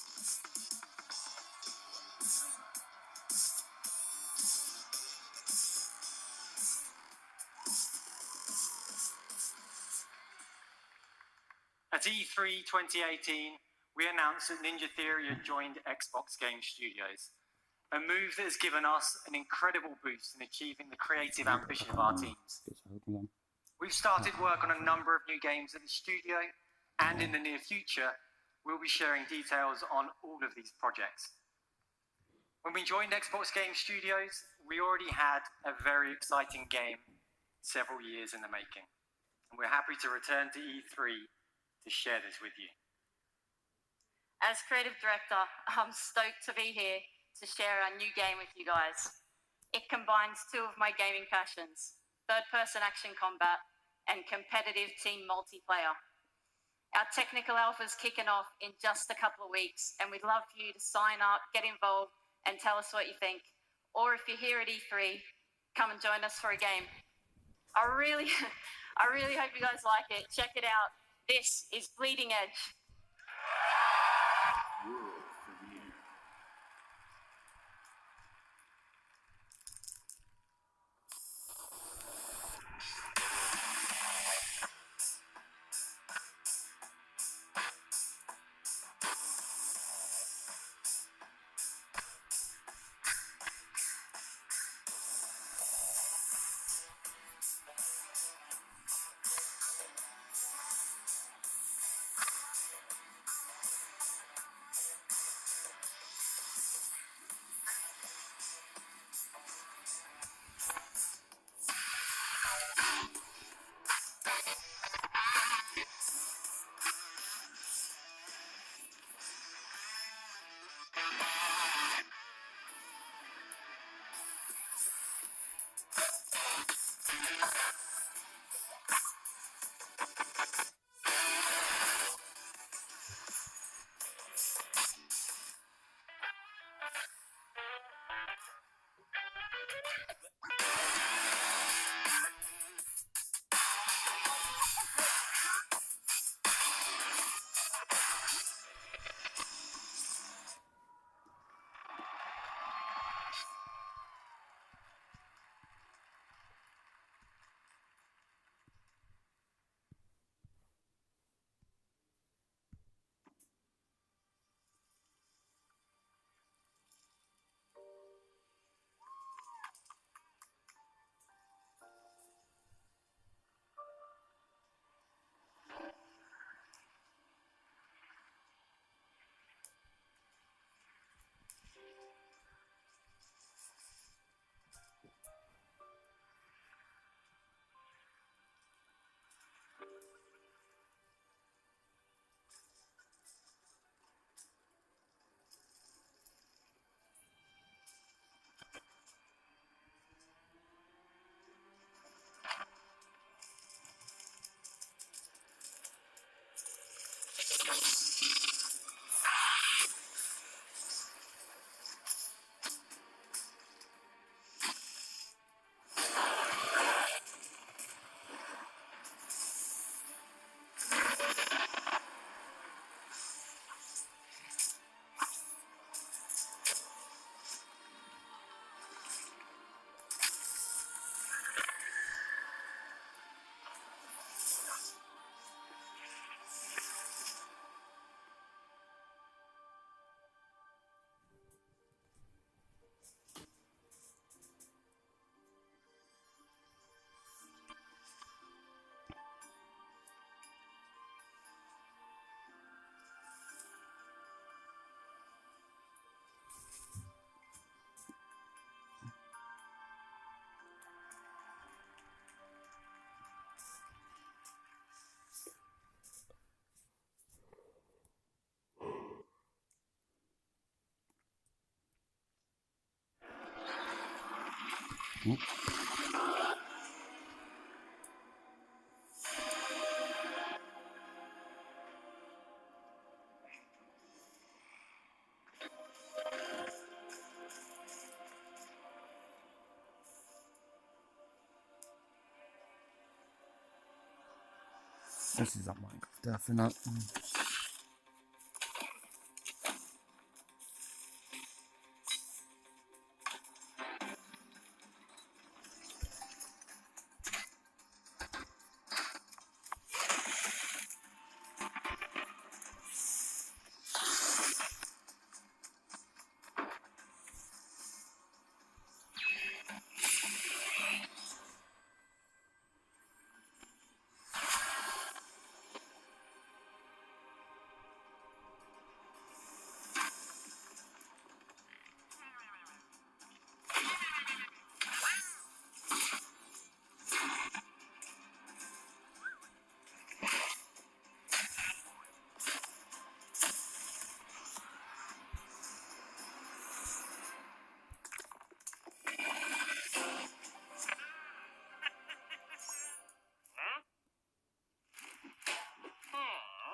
At E3 2018, we announced that Ninja Theory had joined Xbox Game Studios, a move that has given us an incredible boost in achieving the creative ambition of our teams. We've started work on a number of new games at the studio, and in the near future, we'll be sharing details on all of these projects. When we joined Xbox Game Studios, we already had a very exciting game several years in the making, and we're happy to return to E3 to share this with you. As creative director, I'm stoked to be here to share our new game with you guys. It combines two of my gaming passions, third-person action combat and competitive team multiplayer. Our technical alpha is kicking off in just a couple of weeks, and we'd love for you to sign up, get involved, and tell us what you think. Or if you're here at E3, come and join us for a game. I really hope you guys like it. Check it out. This is Bleeding Edge. This is that Minecraft definite.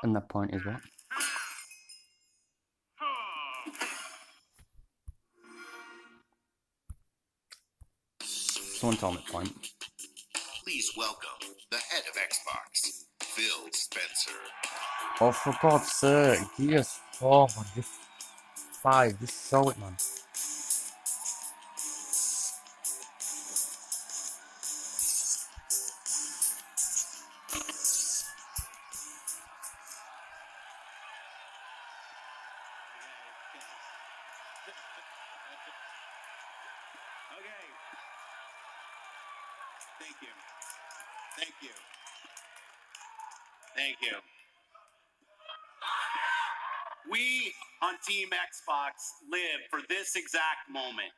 And that point is what? Someone tell me the point. Please welcome the head of Xbox, Phil Spencer. Oh, for God's sake, Gears 4, man, just 5, just show it, man. Okay. Thank you. Thank you. Thank you. We on Team Xbox live for this exact moment.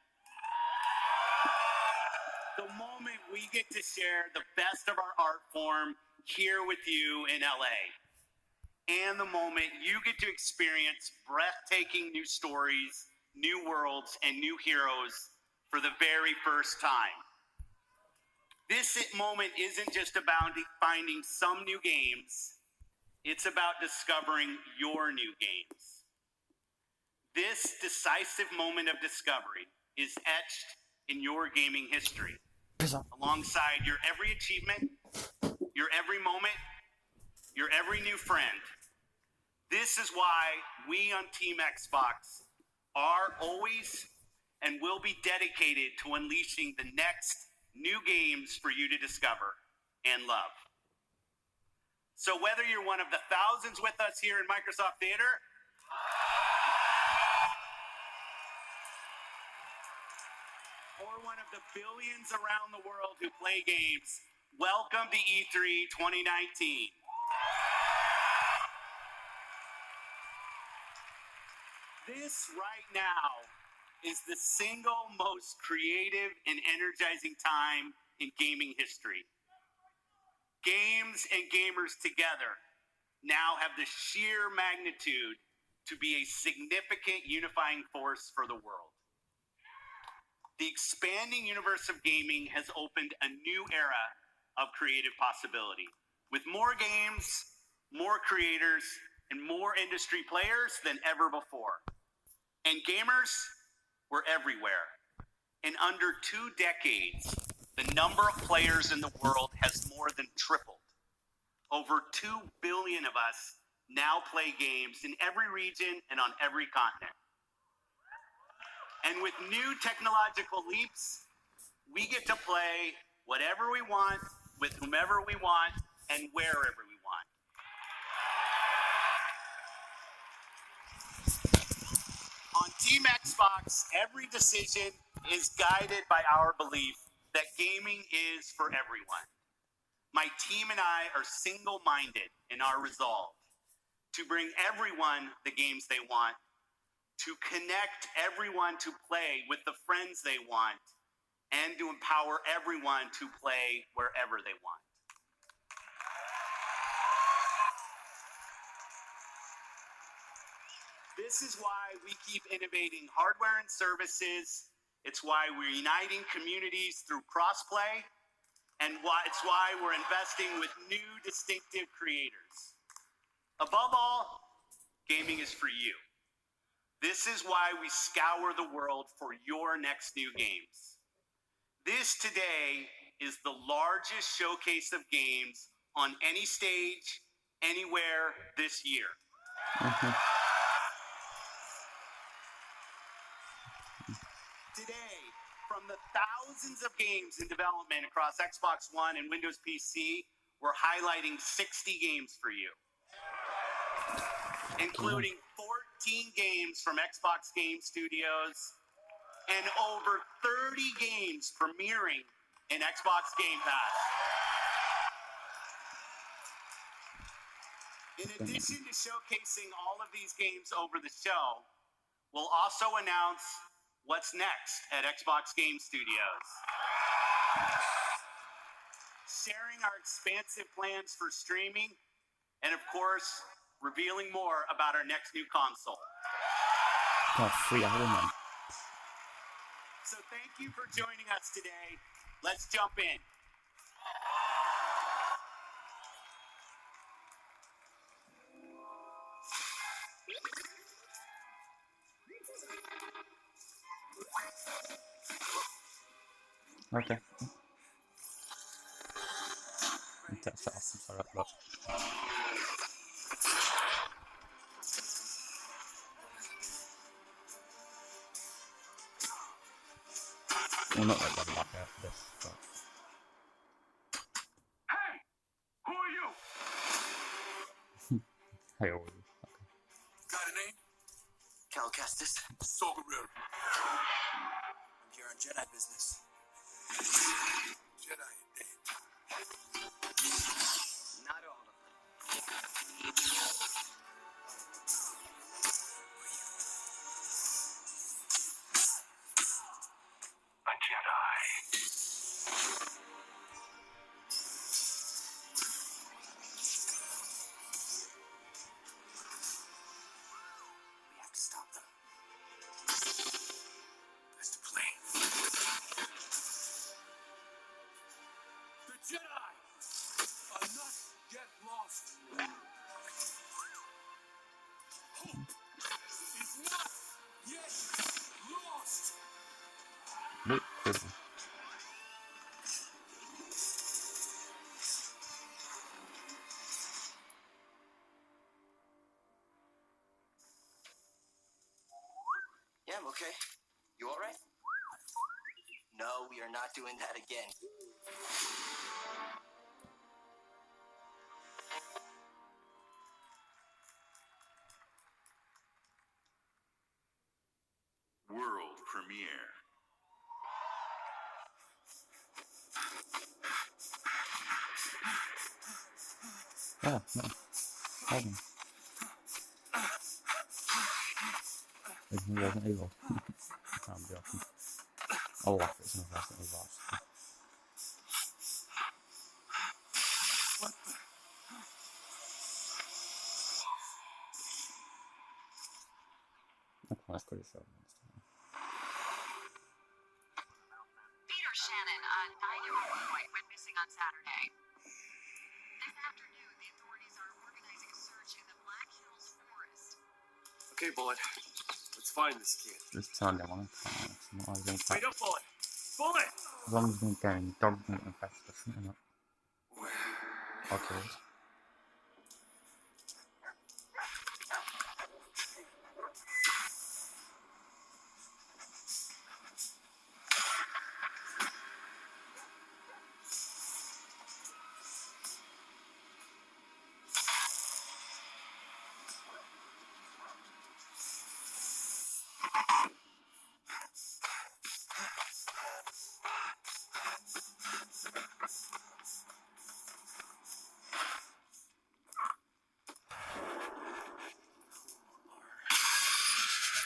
The moment we get to share the best of our art form here with you in LA. And the moment you get to experience breathtaking new stories, new worlds, and new heroes for the very first time. This moment isn't just about finding some new games, it's about discovering your new games. This decisive moment of discovery is etched in your gaming history, alongside your every achievement, your every moment, your every new friend. This is why we on Team Xbox are always and will be dedicated to unleashing the next new games for you to discover and love. So whether you're one of the thousands with us here in Microsoft Theater, or one of the billions around the world who play games, welcome to E3 2019. This right now is the single most creative and energizing time in gaming history. Games and gamers together now have the sheer magnitude to be a significant unifying force for the world. The expanding universe of gaming has opened a new era of creative possibility, with more games, more creators, and more industry players than ever before. And gamers were everywhere. In under 2 decades, the number of players in the world has more than tripled. Over 2 billion of us now play games in every region and on every continent. And with new technological leaps, we get to play whatever we want, with whomever we want, and wherever we want. On Team Xbox, every decision is guided by our belief that gaming is for everyone. My team and I are single-minded in our resolve to bring everyone the games they want, to connect everyone to play with the friends they want, and to empower everyone to play wherever they want. This is why we keep innovating hardware and services, It's why we're uniting communities through crossplay, and it's why we're investing with new distinctive creators. Above all, gaming is for you. This is why we scour the world for your next new games. This today is the largest showcase of games on any stage, anywhere this year. Today, from the thousands of games in development across Xbox One and Windows PC, we're highlighting 60 games for you, including 14 games from Xbox Game Studios and over 30 games premiering in Xbox Game Pass. In addition to showcasing all of these games over the show, we'll also announce what's next at Xbox Game Studios. Sharing our expansive plans for streaming, and of course, revealing more about our next new console. God, 3 hours, man. So thank you for joining us today. Let's jump in. Okay. That's awesome. Sorry about that. Well, not like that back after this, but... Hey! Who are you? Hey, all you. Got a name? Cal Kestis. Sogarir. I'm here on Jedi business. Jedi indeed. Not all of them. A Jedi. We have to stop them. That's the plan. The Jedi are not yet lost. Hope is not yet lost. Look cool. Yeah, I'm okay. You all right? No, we are not doing that again. World premiere. Yeah, no. Hold on. He wasn't evil. I'm joking. I'll laugh at some of us that we've watched. Okay, that's pretty short. Peter Shannon, a 9-year-old boy went missing on Saturday. This afternoon, the authorities are organizing a search in the Black Hills Forest. Okay, Bullet. Let's find this kid. Just turn them on. Wait up, Bullet! Bullet! As long as we can get any dog meat infected or something like that. Okay.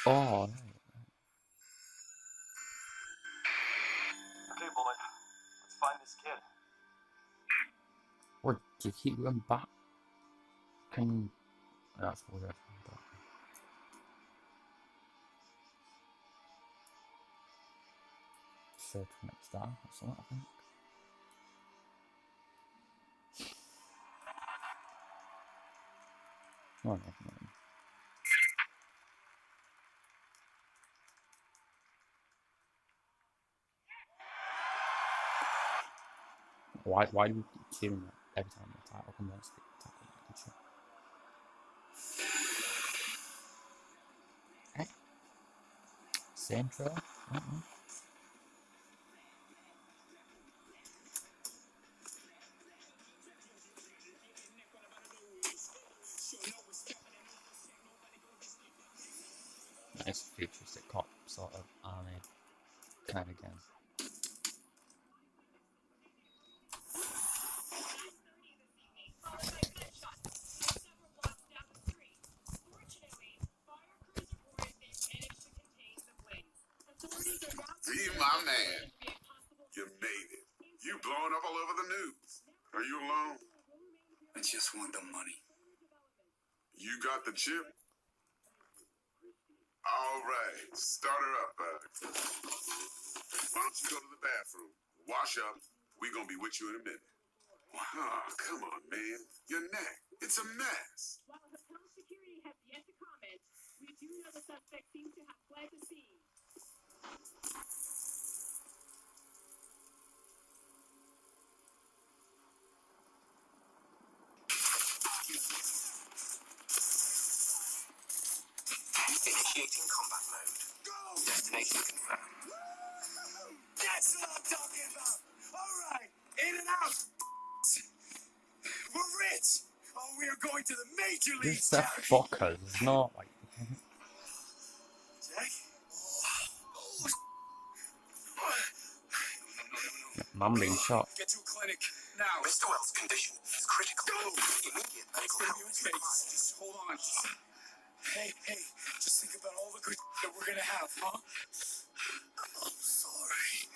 Oh, right. Okay, Bullet. Let's find this kid. What, do you keep going back? Can... That's weird. Search for next star or something, I think. Oh, no. Why do we keep hearing that every time the title comes on? The title mention? Eh? Same trailer? I don't know. Nice futuristic cop sort of anime kind of game. My man, you made it. You blowing up all over the news. Are you alone? I just want the money. You got the chip? All right, start her up. Why don't you go to the bathroom, wash up? We're gonna be with you in a minute. Oh, come on, man. Your neck, it's a mess. While hotel security has yet to comment, we do know the suspect seems to have fled the scene. Initiating combat mode. Go! Destination confirmed. That's what I'm talking about. All right, in and out. We're rich. Oh, we are going to the major league. This is Fokker, it's not like. Jack? Man being shot. Get to a clinic now. Mr. Wells' condition is critical. Go! Immediate medical help is Okay, required. just hold on. Hey, just think about all the good that we're gonna have, huh? I'm sorry.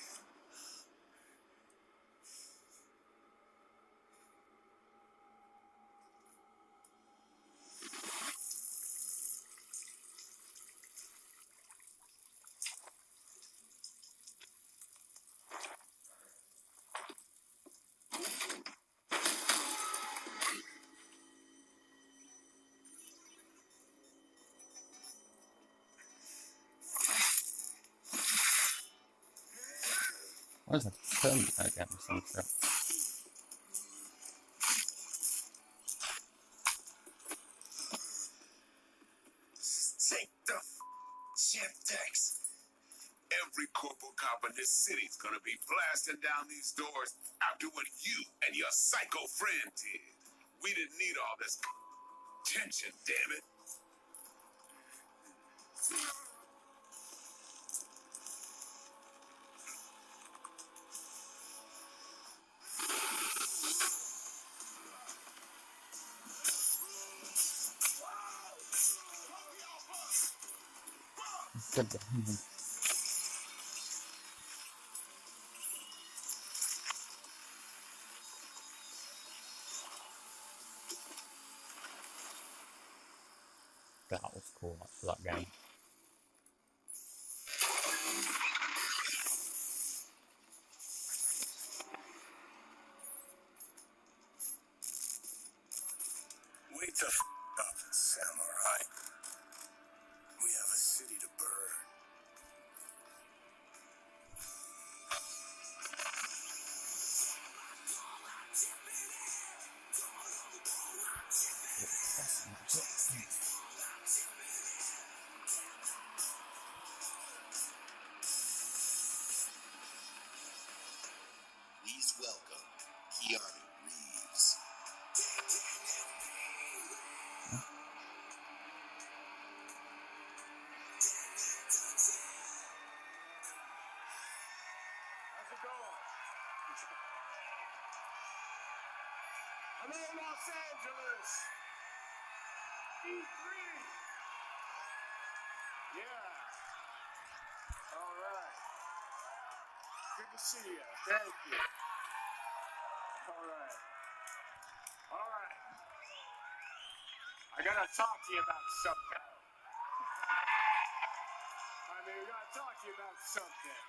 Why is that turn again or some crap? Take the Gemtex. Every corporal cop in this city's gonna be blasting down these doors after what you and your psycho friend did. We didn't need all this tension, damn it. Good day. That was cool, actually, that game. Wake the up, samurai. We have a city to burn. Please welcome Keanu Reeves. How's it going? Hello, Los Angeles. E3. Yeah. All right. Good to see you. Thank you. All right. All right. I gotta talk to you about something. We gotta talk to you about something.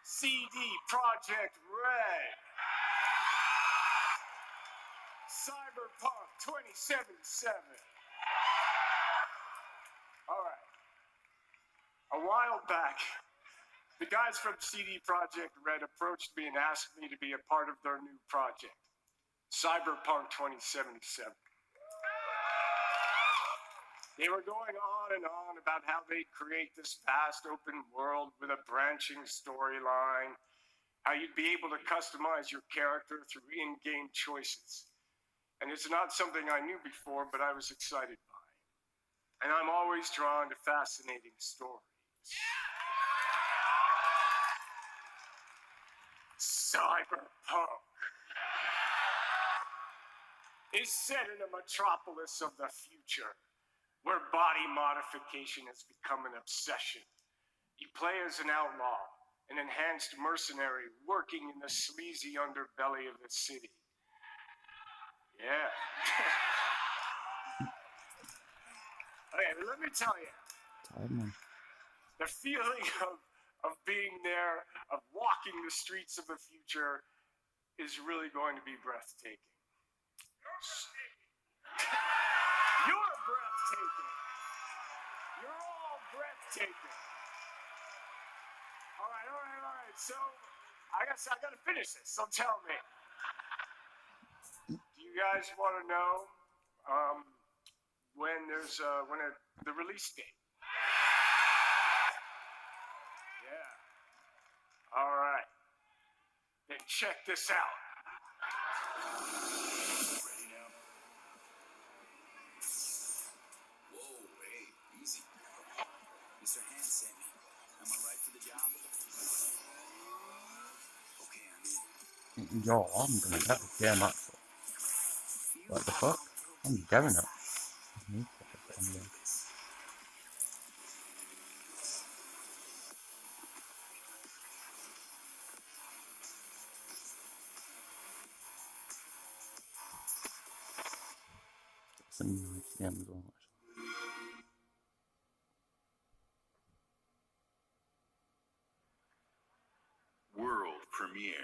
CD Projekt Red. Cyberpunk 2077. All right. A while back, the guys from CD Projekt Red approached me and asked me to be a part of their new project, Cyberpunk 2077. They were going on and on about how they'd create this vast open world with a branching storyline, how you'd be able to customize your character through in-game choices. And it's not something I knew before, but I was excited by. And I'm always drawn to fascinating stories. Cyberpunk is set in a metropolis of the future, where body modification has become an obsession. You play as an outlaw, an enhanced mercenary working in the sleazy underbelly of the city. Yeah. Okay, but let me tell you, Tired, man. the feeling of being there, of walking the streets of the future, is really going to be breathtaking. You're breathtaking. You're all breathtaking. All right. So, I guess I gotta finish this. So tell me, do you guys want to know when the release date? Yeah. All right. Then check this out. Ready now? Whoa, hey, easy. Mr. Hand sent me. Am I right for the job? Okay, I'm in. Yo, I'm gonna get the game actually. What the fuck? I'm getting it. I need to get it anyway. It's a nice game as well, actually. World premiere.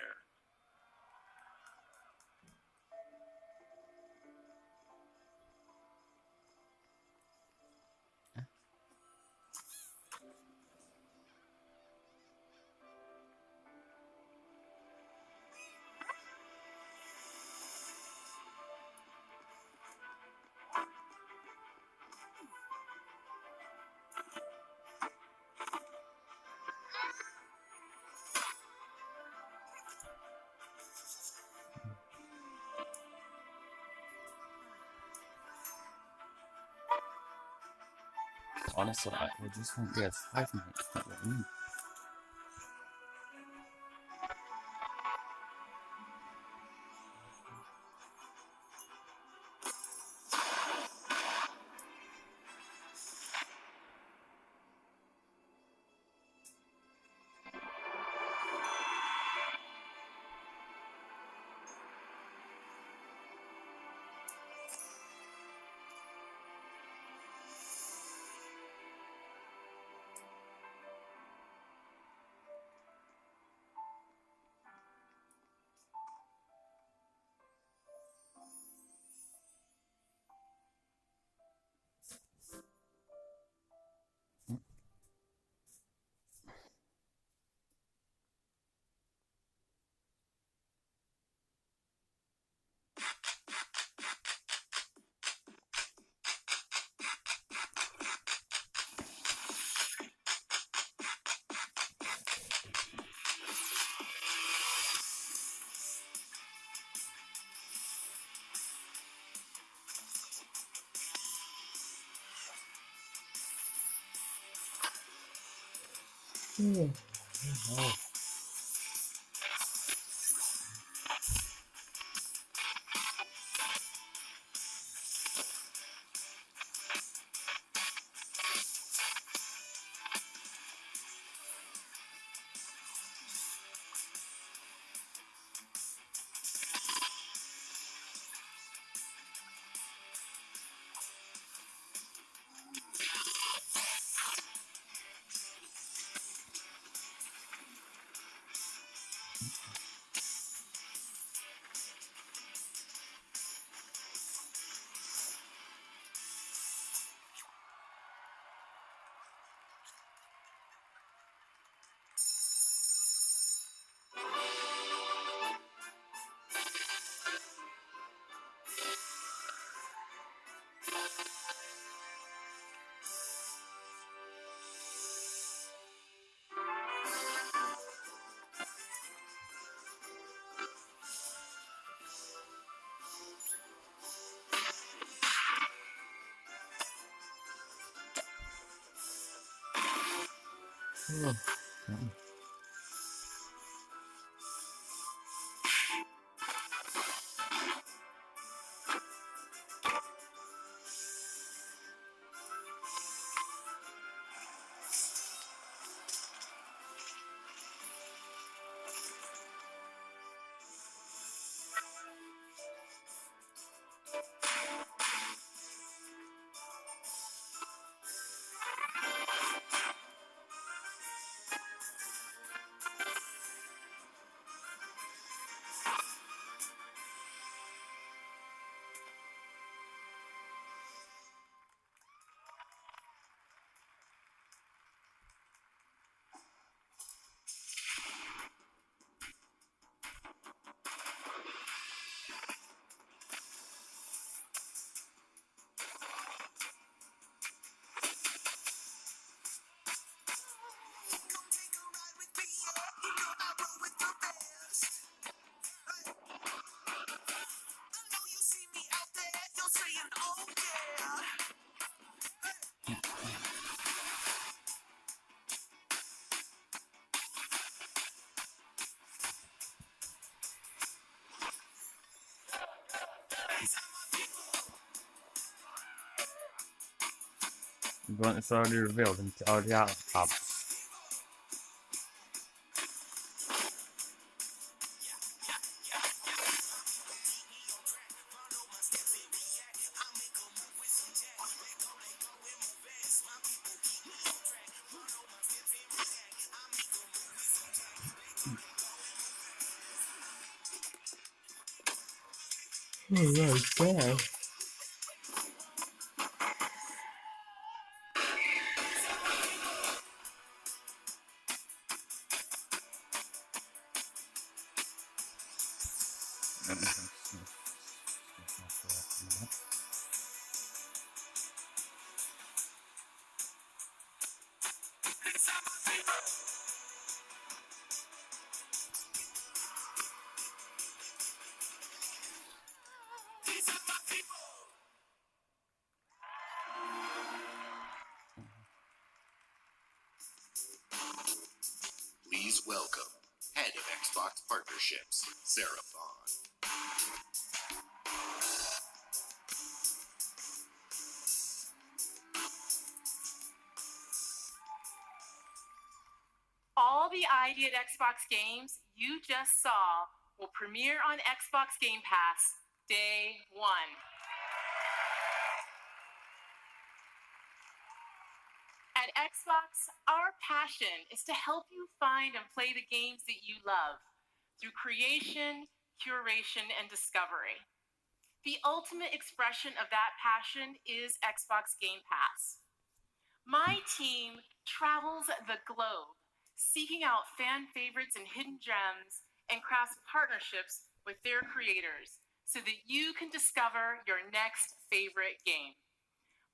Honestly, I just want PS5 mate. It's not what I need. Oh. But it's already revealed and it's already out of tabs. Oh my god. Please welcome Head of Xbox Partnerships, Sarah Vaughn. All the ID at Xbox games you just saw will premiere on Xbox Game Pass day one. At Xbox, our passion is to help you find and play the games that you love through creation, curation, and discovery. The ultimate expression of that passion is Xbox Game Pass. My team travels the globe, seeking out fan favorites and hidden gems, and crafts partnerships with their creators so that you can discover your next favorite game.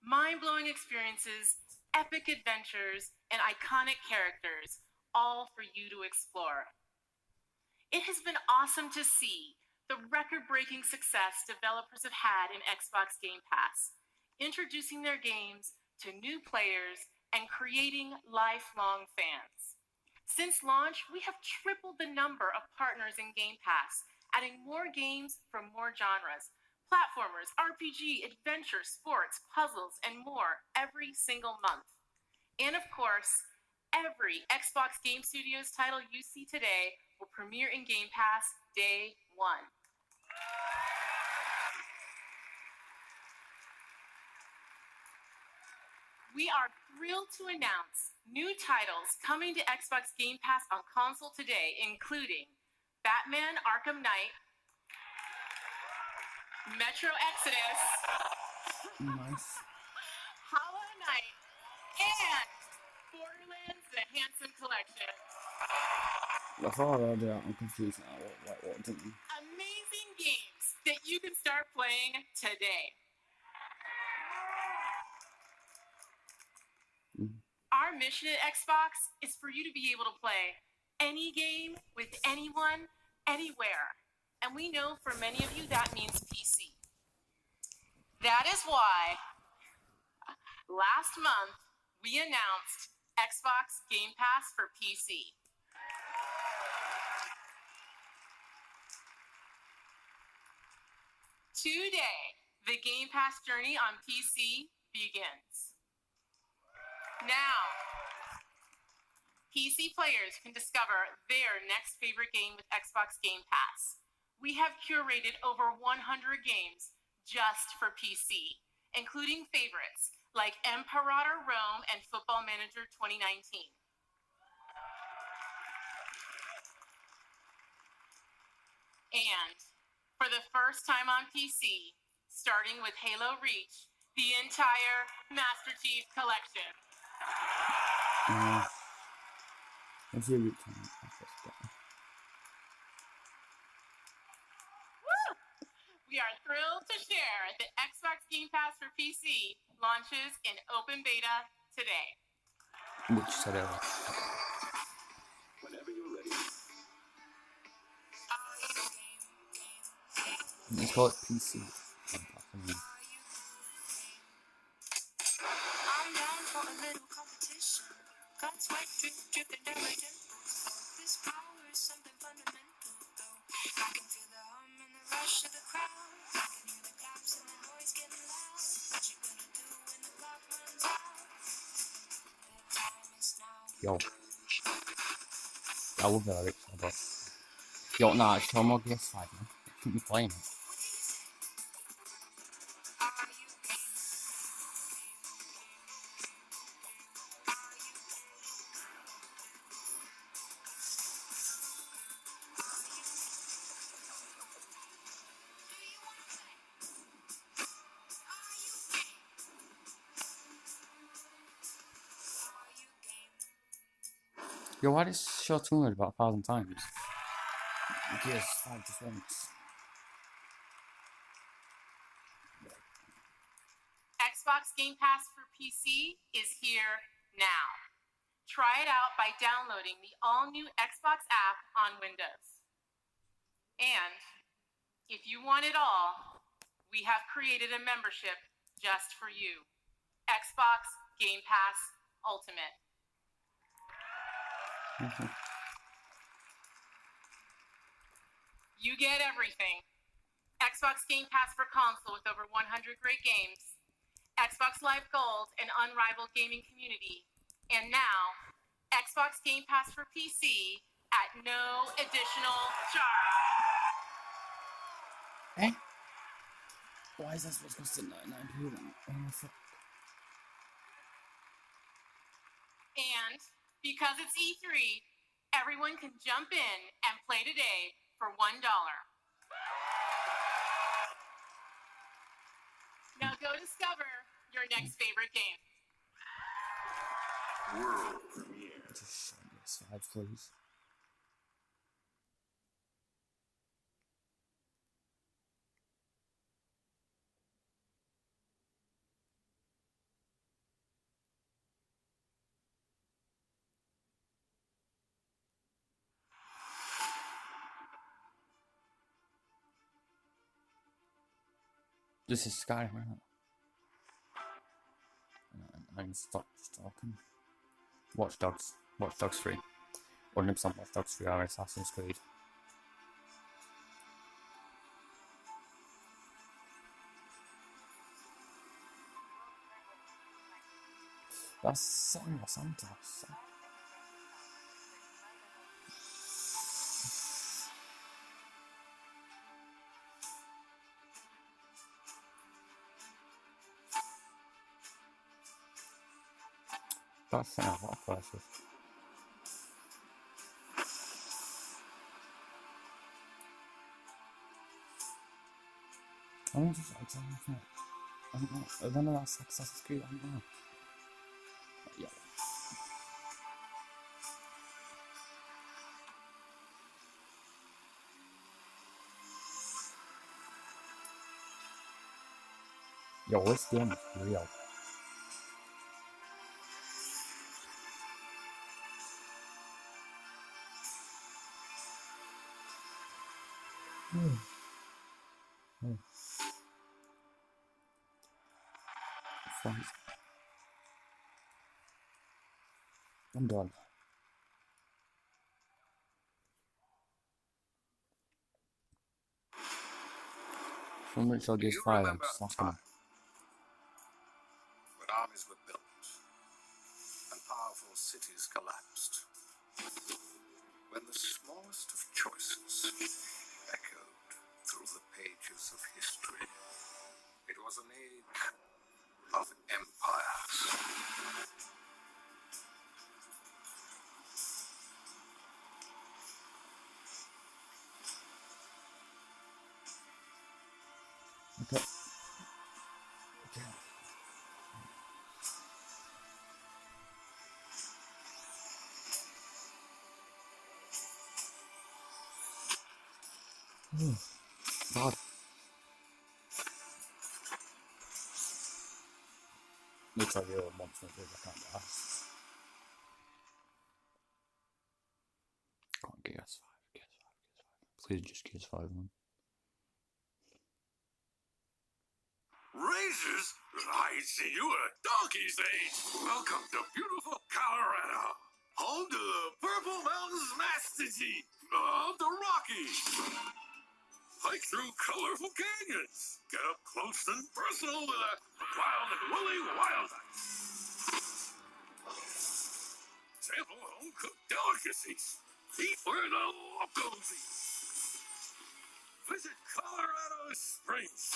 Mind-blowing experiences, epic adventures, and iconic characters, all for you to explore. It has been awesome to see the record-breaking success developers have had in Xbox Game Pass, introducing their games to new players and creating lifelong fans. Since launch, we have tripled the number of partners in Game Pass, adding more games from more genres, platformers, RPG, adventure, sports, puzzles, and more every single month. And of course, every Xbox Game Studios title you see today will premiere in Game Pass day one. We are thrilled to announce new titles coming to Xbox Game Pass on console today, including Batman Arkham Knight, Metro Exodus, Nice. Hollow Knight, and Borderlands The Handsome Collection. Before I do that, I'm confused now. What did you? Amazing games that you can start playing today. Our mission at Xbox is for you to be able to play any game with anyone, anywhere. And we know for many of you that means PC. That is why last month we announced Xbox Game Pass for PC. Today, the Game Pass journey on PC begins. Now, PC players can discover their next favorite game with Xbox Game Pass. We have curated over 100 games just for PC, including favorites like Imperator Rome and Football Manager 2019. And for the first time on PC, starting with Halo Reach, the entire Master Chief Collection. Let's see a Reach one. We are thrilled to share that Xbox Game Pass for PC launches in open beta today. Which said it? Whenever you're ready. Let's call it PC. I'm down for a little competition. Got sweat dripping down my temples. This power is something fundamental, though. I can feel the hum and the rush of the crowd. I can hear the claps and the noise getting loud. What you gonna do when the clock runs out? The time is now. Yo. I love the lyrics, but yo, nah, it's no more PS5, man. Keep me playing it. Yo, why this show tuned about 1,000 times? PS5 just once. Xbox Game Pass for PC is here now. Try it out by downloading the all-new Xbox app on Windows. And if you want it all, we have created a membership just for you. Xbox Game Pass Ultimate. You get everything. Xbox Game Pass for console with over 100 great games, Xbox Live Gold, an unrivaled gaming community, and now, Xbox Game Pass for PC at no additional charge. Eh? Why is that supposed to cost 99p then? Oh my fuck. And because it's E3, everyone can jump in and play today for $1. Now go discover your next favorite game. World premiere. Just show me PS5, please. This is Skyrim, right? I'm stuck talking. Watch Dogs 3. 100% Watch Dogs 3 or Assassin's Creed. That's Senua Santos. That's what places. I don't just I don't know. I don't know that's Assassin's Creed, I don't know. Yeah. Yo, this game is real. Friends. I'm done. Someone shall give fire and slap him. When armies were built and powerful cities collapsed, when the smallest of choices echoed through the pages of history, it was an age of empires. Okay. Oh, God. Looks like you're a monster. I can't be asked. Come on, GS5. Please just GS5, man. Racers? I see you at Donkey's Age. Welcome to beautiful Colorado, home to the Purple Mountains Mastigy of the Rockies. Hike through colorful canyons, get up close and personal with a wild and woolly wildlife. Sample home-cooked delicacies. Eat where the locals eat. Visit Colorado Springs.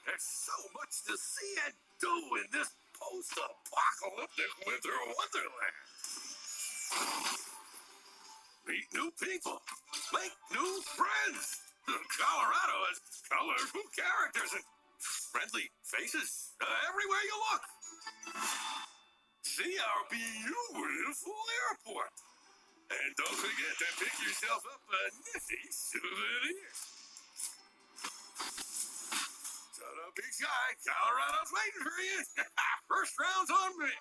There's so much to see and do in this post-apocalyptic winter wonderland. Meet new people. Make new friends. Colorado has colorful characters and friendly faces everywhere you look. See our beautiful airport. And don't forget to pick yourself up a nifty souvenir. So don't be shy. Colorado's waiting for you. First round's on me.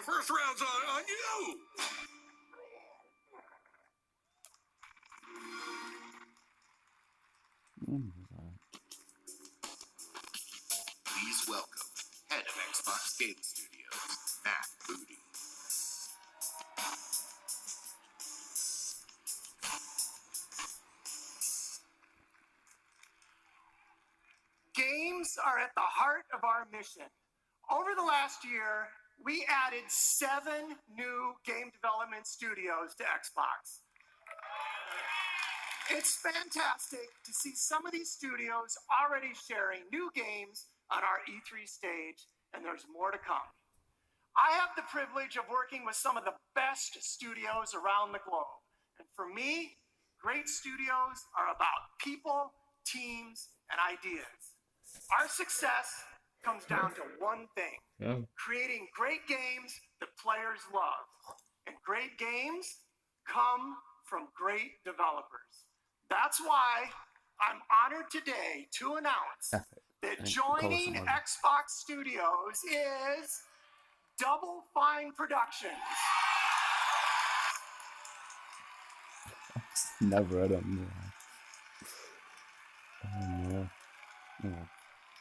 First round's on you. Please welcome head of Xbox Game Studios, Matt Booty. Games are at the heart of our mission. Over the last year, we added 7 new game development studios to Xbox. It's fantastic to see some of these studios already sharing new games on our E3 stage, and there's more to come. I have the privilege of working with some of the best studios around the globe. And for me, great studios are about people, teams, and ideas. Our success comes down to one thing: creating great games that players love. And great games come from great developers. That's why I'm honored today to announce that joining Xbox Studios is Double Fine Productions. Never heard of them.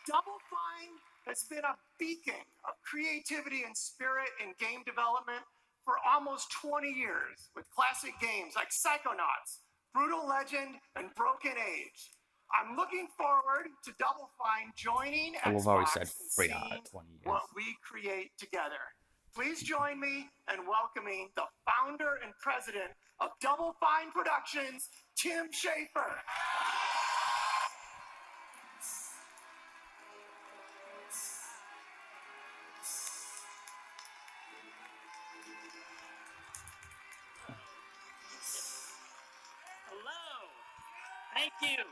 Double Fine has been a beacon of creativity and spirit in game development for almost 20 years, with classic games like Psychonauts, Brutal Legend, and Broken Age. I'm looking forward to Double Fine joining I've Xbox already said and 3 out seeing of 20 years. what we create together. Please join me in welcoming the founder and president of Double Fine Productions, Tim Schafer. Hello. Thank you.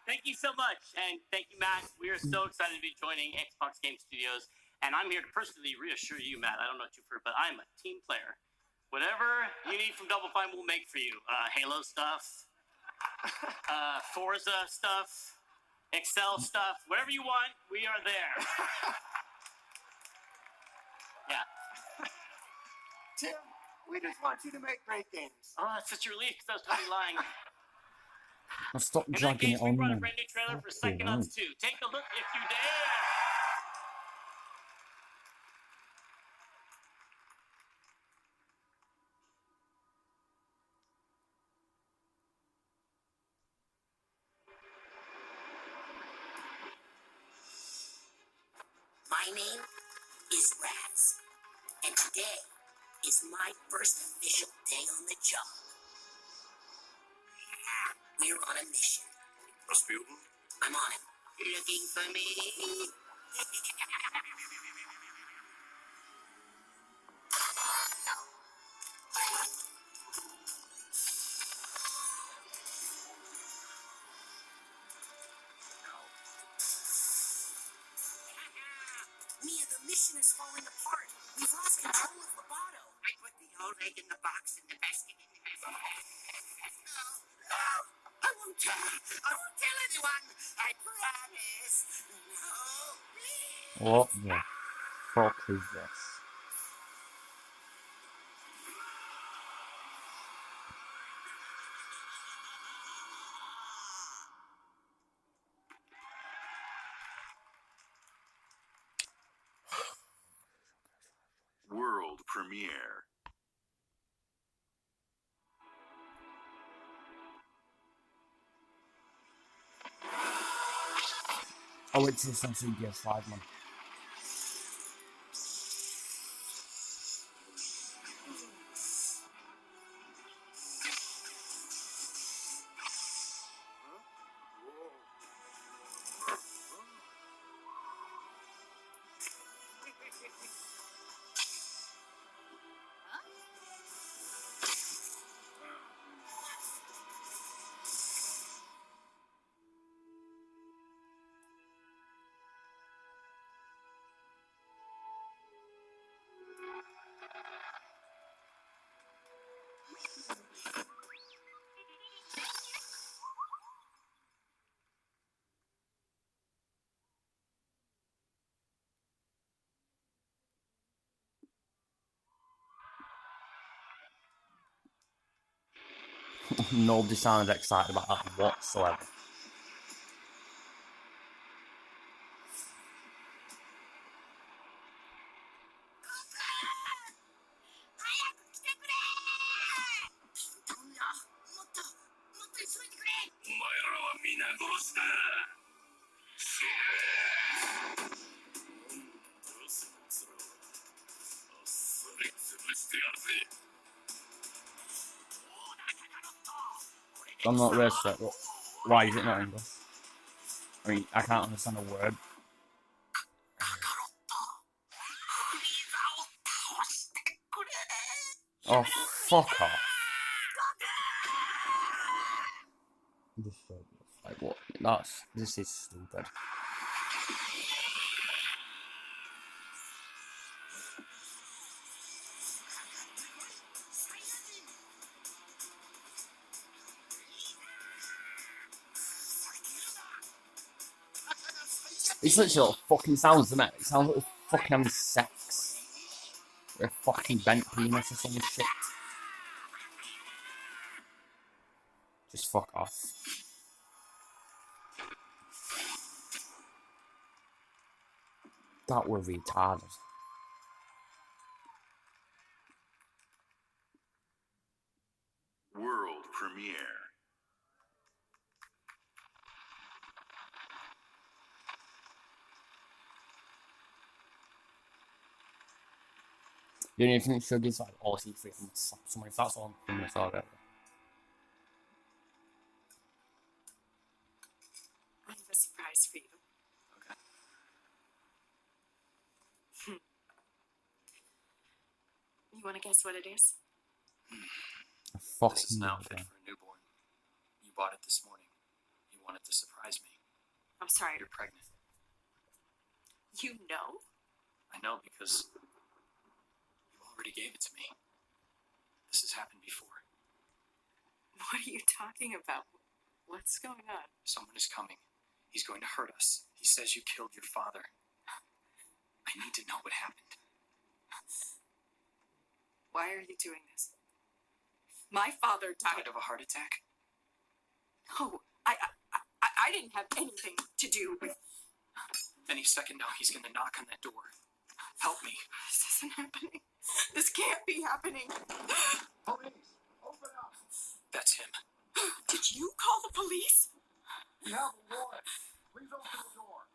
Thank you so much. And thank you, Matt. We are so excited to be joining Xbox Game Studios. And I'm here to personally reassure you, Matt. I don't know what you've heard, but I'm a team player. Whatever you need from Double Fine, we'll make for you. Halo stuff, Forza stuff, Excel stuff, whatever you want, we are there. Yeah. Tim, we just want you to make great games. Oh, that's such a relief because I was totally lying. Now stop In that dragging case, it we on, brought a man. brand new trailer for Psychonauts 2. Take a look if you dare. My name is Raz, and today is my first official day on the job. We're on a mission. Rasputin? I'm on it. Looking for me? Mia, the mission is falling apart. We've lost control of Loboto. I put the old egg in the box and the basket in the basket. No, I won't tell. I won't tell anyone. I promise. No, please. What the fuck is this? World premiere. Oh, it's essentially Gears 5, man. Nobody sounded excited about that whatsoever. I'm not racist, but why is it not English? I mean, I can't understand a word. Oh, fuck off. Like, what? This is stupid. It's literally what it fucking sounds, doesn't it? It sounds like they're fucking having sex. Or a fucking bent penis or some shit. Just fuck off. That were retarded. World premiere. You don't even think Sugar's like OC3 and slap someone if that's all I'm gonna saw there. I have a surprise for you. Okay. You want to guess what it is? This is an outfit for a newborn. You bought it this morning. You wanted to surprise me. I'm sorry. You're pregnant. You know? I know because you already gave it to me. This has happened before. What are you talking about? What's going on? Someone is coming. He's going to hurt us. He says you killed your father. I need to know what happened. Why are you doing this? My father died of a heart attack. No, I didn't have anything to do with. Any second now, he's going to knock on that door. Help me. This isn't happening. This can't be happening. Police, open up. That's him. Did you call the police? We have a warrant. Please open the door.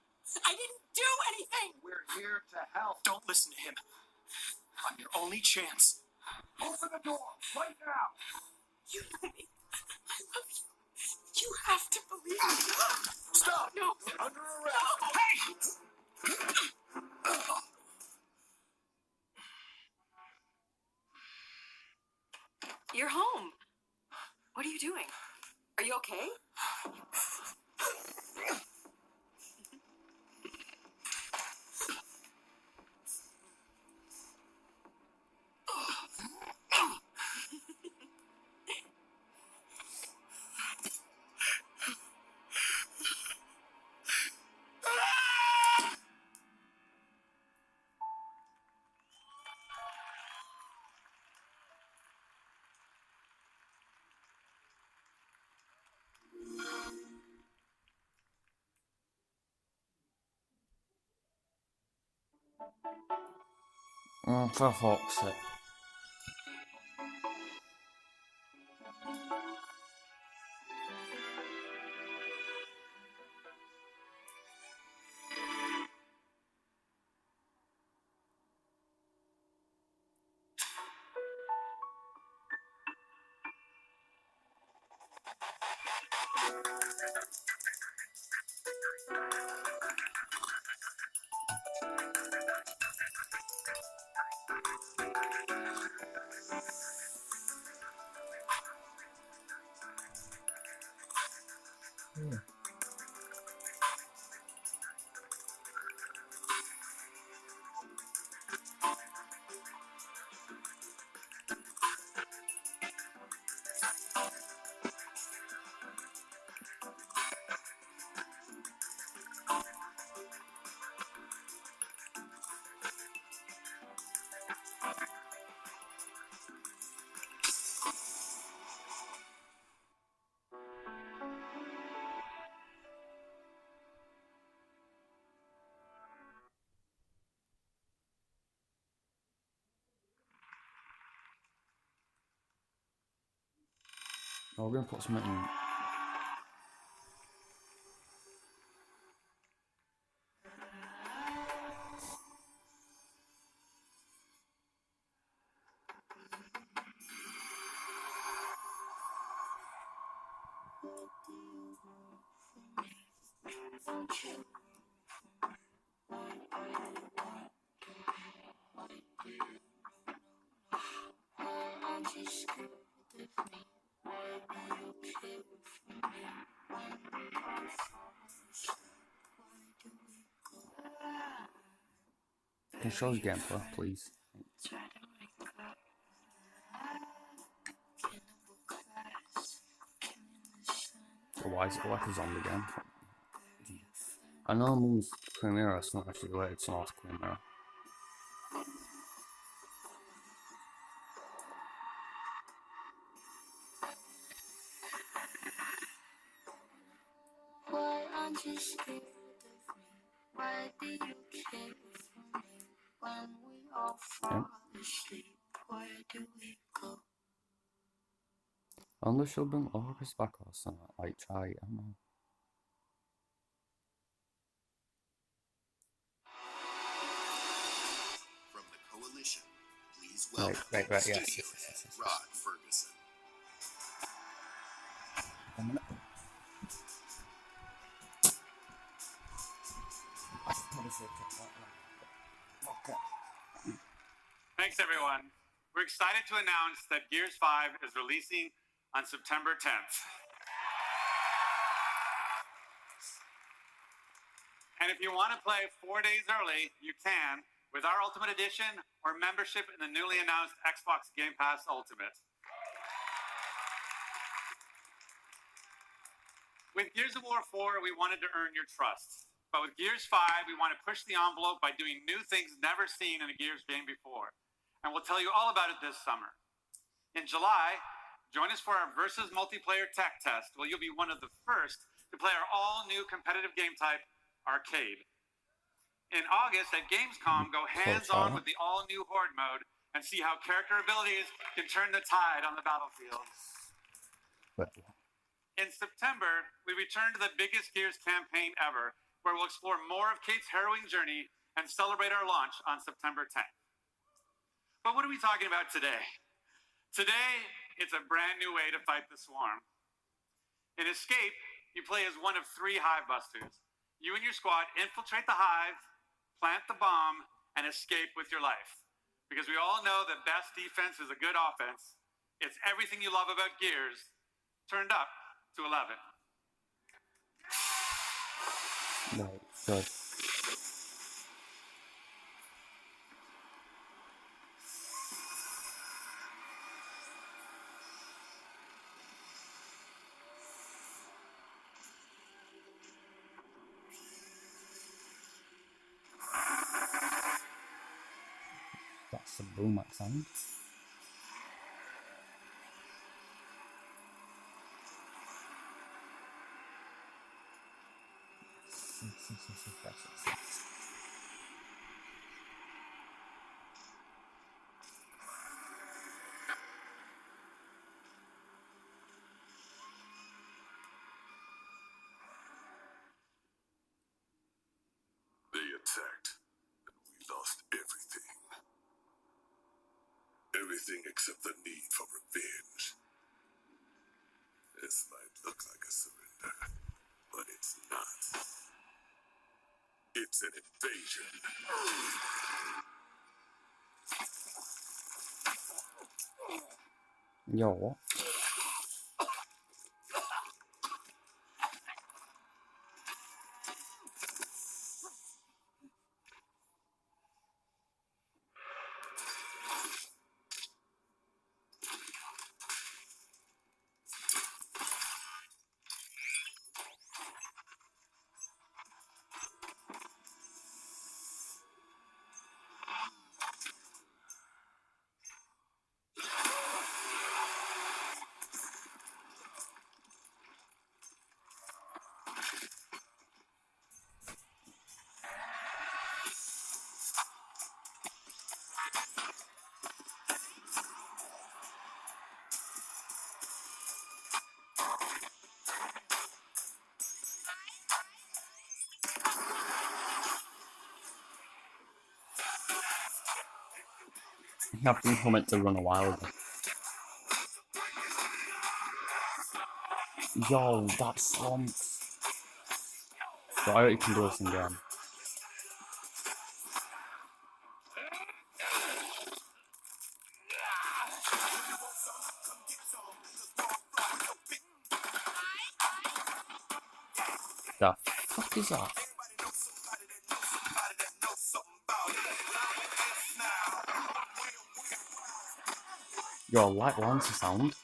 I didn't do anything! We're here to help. Don't listen to him. I'm your only chance. Open the door right now. You know me. I love you. You have to believe me. Stop! No. You're under arrest. You're home. What are you doing? Are you okay? For fuck's sake. Oh, we're gonna put something in. Can you show us gameplay, please? So why is it like a zombie game? I know Moon's Chimera is not actually related to North Chimera. Why aren't you scared of me? Why do you care for me? When we all fall asleep, where do we go? On the children August back or something, like try, I don't know. From the Coalition, please welcome Right, to the yes, studio yes. head, Rod Ferguson. 1 minute. I should probably say okay. Thanks, everyone. We're excited to announce that Gears 5 is releasing on September 10th. And if you want to play 4 days early, you can with our Ultimate Edition or membership in the newly announced Xbox Game Pass Ultimate. With Gears of War 4, we wanted to earn your trust. But with Gears 5, we want to push the envelope by doing new things never seen in a Gears game before. And we'll tell you all about it this summer. In July, join us for our Versus multiplayer tech test, where you'll be one of the first to play our all-new competitive game type, Arcade. In August at Gamescom, go hands-on with the all-new Horde mode and see how character abilities can turn the tide on the battlefield. In September, we return to the biggest Gears campaign ever, where we'll explore more of Kate's harrowing journey and celebrate our launch on September 10th. But what are we talking about today? Today, it's a brand new way to fight the swarm. In Escape, you play as one of 3 hive busters. You and your squad infiltrate the hive, plant the bomb, and escape with your life. Because we all know that best defense is a good offense. It's everything you love about Gears, turned up to 11. Right, good. That's some boom sound. They attacked, and we lost everything. Everything except the need for revenge. This might look like a surrender, but it's not. It's an invasion. Yo, what? I've been coming to run a while ago. Yo, that slumps. But I hope you can do this again. The fuck is that? Yo, light lancer sound.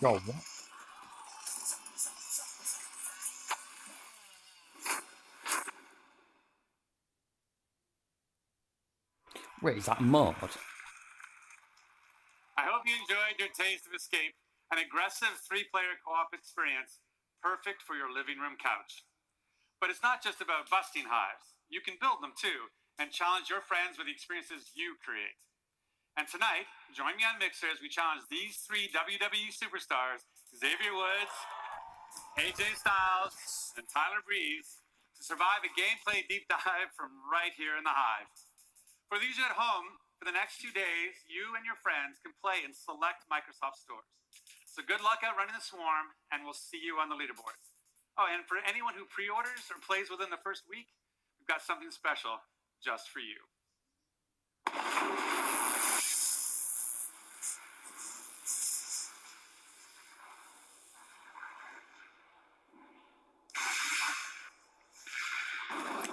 Yo, what? Wait, is that mod? I hope you enjoyed your taste of Escape, an aggressive 3-player co-op experience, perfect for your living room couch. But it's not just about busting hives. You can build them too, and challenge your friends with the experiences you create. And tonight, join me on Mixer as we challenge these 3 WWE superstars, Xavier Woods, AJ Styles, and Tyler Breeze, to survive a gameplay deep dive from right here in the Hive. For those of you at home, for the next 2 days, you and your friends can play in select Microsoft stores. So good luck out running the Swarm, and we'll see you on the leaderboards. Oh, and for anyone who pre-orders or plays within the first week, we've got something special just for you.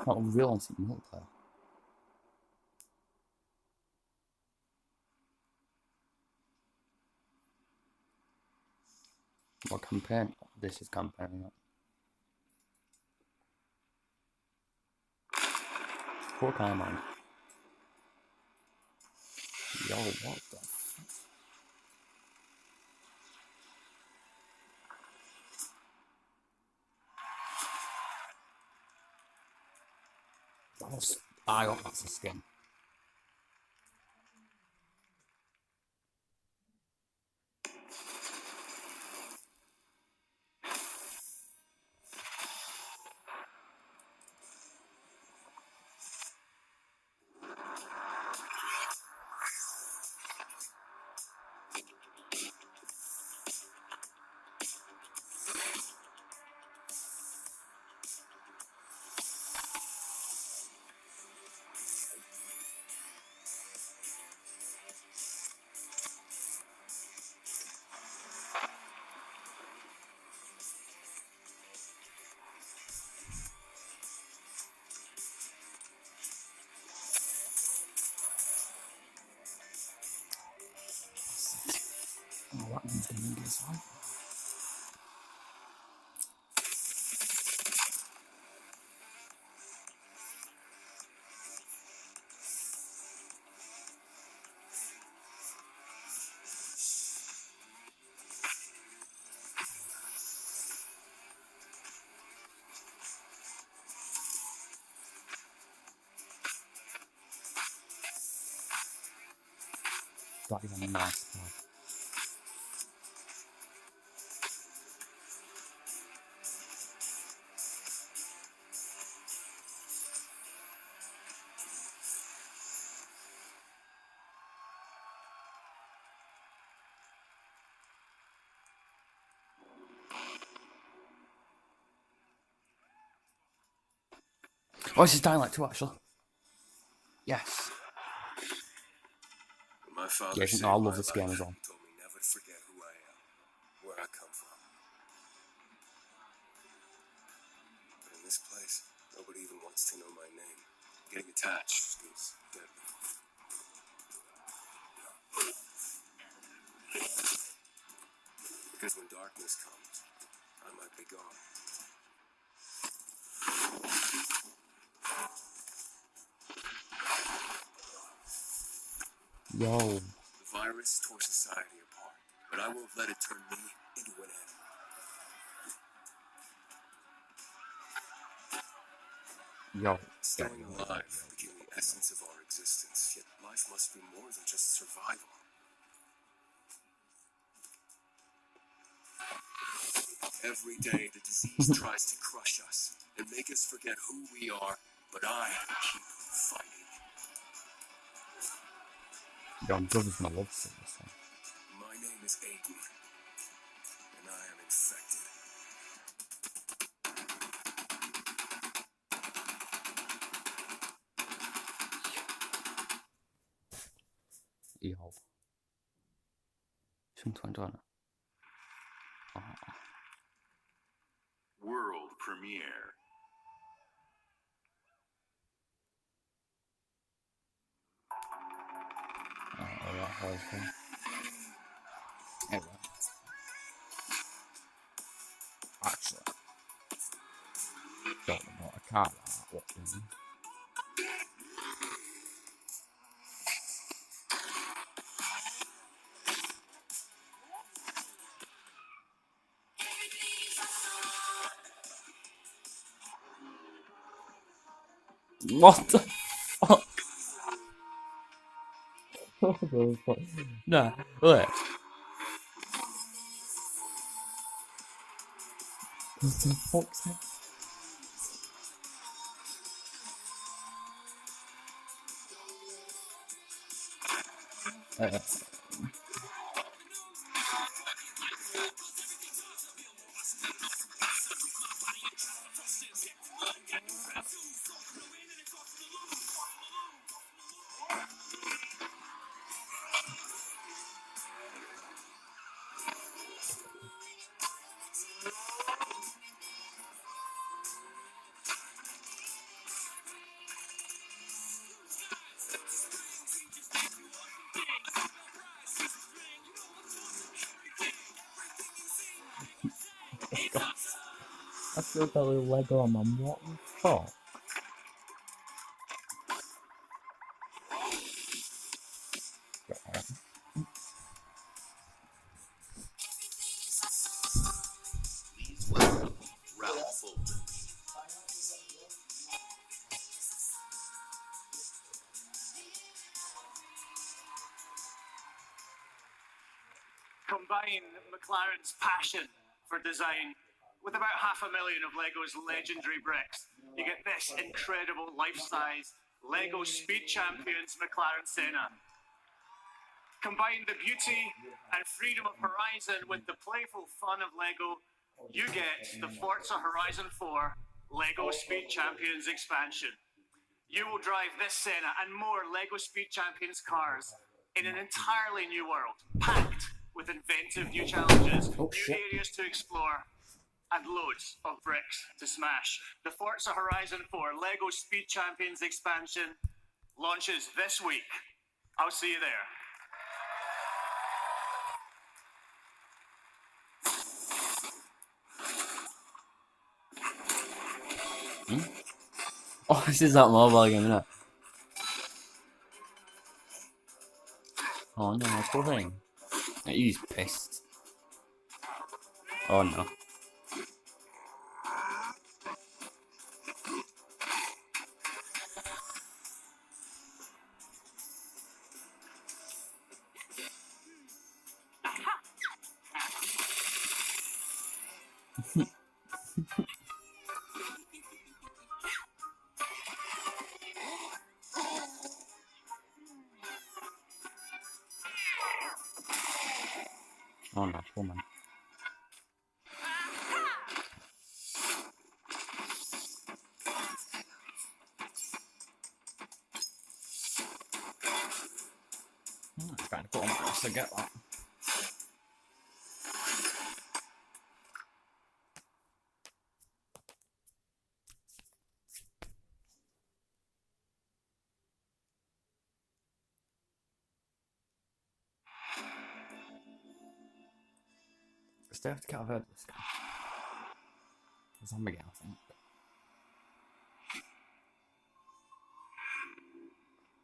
Not Unreal on some multiplayer. Campaign. This is campaign. Poor Carmine. Yo, what the? I got that's a skin. Oh, that one's going to get side. That is a nice part. Oh, this is Dying Light 2 actually. Yes. My father Yeah, saved no, I my love this game life. as well. He told me never to forget who I am, where I come from. But in this place, nobody even wants to know my name. Getting attached is deadly. Because when darkness comes, I might be gone. Yo. The virus tore society apart, but I won't let it turn me into an enemy. Yo. Staying alive became the essence of our existence, yet life must be more than just survival. Every day the disease tries to crush us and make us forget who we are, but I keep fighting. Yo, I'm good with my love song this one. My name is Aiden, and I am infected. Yo. Sometimes I know. World premiere. That whole thing. Anyway. Actually. Don't know what I can't what doing. What the fuck? What the fuck? Nah, look. What the fuck's that? I still got a little Lego on my what the fuck? Please welcome Ralph Fulton. Combine McLaren's passion for design with about 500,000 of Lego's legendary bricks. You get this incredible life-size Lego Speed Champions McLaren Senna. Combine the beauty and freedom of Horizon with the playful fun of Lego, you get the Forza Horizon 4 Lego Speed Champions expansion. You will drive this Senna and more Lego Speed Champions cars in an entirely new world, packed with inventive new challenges, new areas to explore, and loads of bricks to smash. The Forza Horizon 4 Lego Speed Champions expansion launches this week. I'll see you there. Oh, this is that mobile game, isn't it? Oh no, poor thing. He's pissed. Oh no. Oh no, woman. I'm trying to put on my wrist to get that. Still have to get over this guy. The zombie game, I think.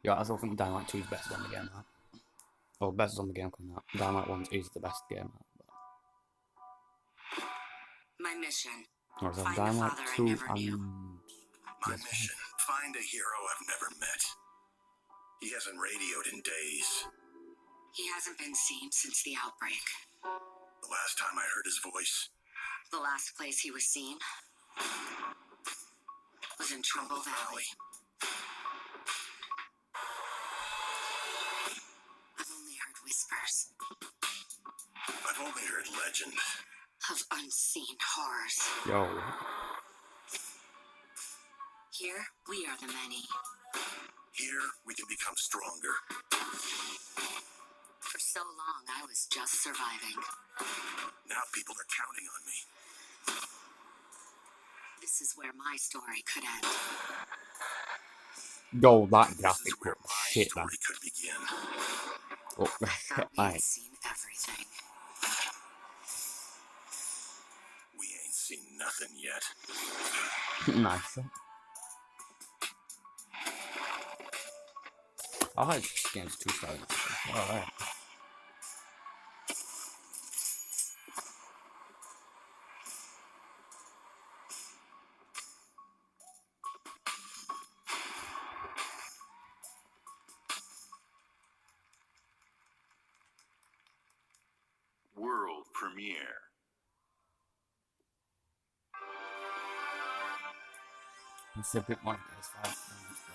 Yeah, I still think Dying Light 2 is the best zombie game out. Or best zombie game coming out. Dying Light 1 is the best game out. My mission. Or is that Find Dying a Light father I 2 never knew. and... My mission, find a hero I've never met. He hasn't radioed in days. He hasn't been seen since the outbreak. The last time I heard his voice, The last place he was seen was in Trumbull Valley. I've only heard whispers I've only heard legend. of unseen horrors. Yo. Here, we are the many. Here, we can become stronger. For so long, I was just surviving. Now people are counting on me. This is where my story could end. Yo, that graphic look shit, man. Could begin. Oh, Thought we right. had seen everything. We ain't seen nothing yet. Nice. I like this game's too slow. Alright. World premiere. It's a bit more PS5 games, but...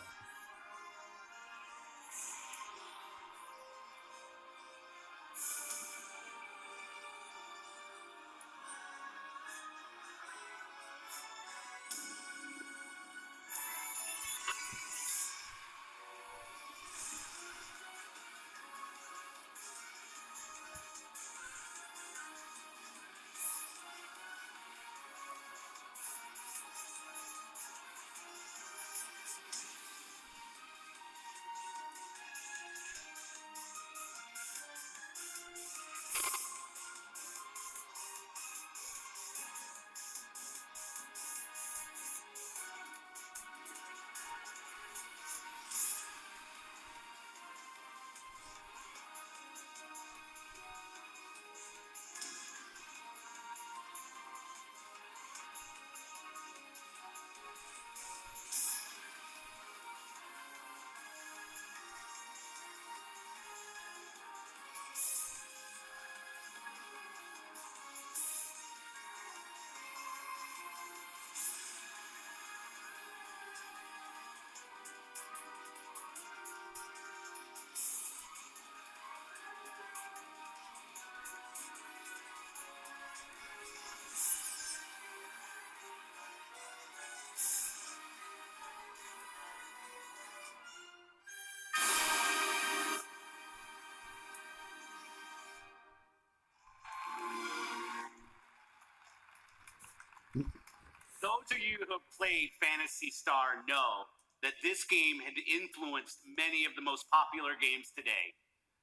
Those of you who have played Phantasy Star know that this game had influenced many of the most popular games today.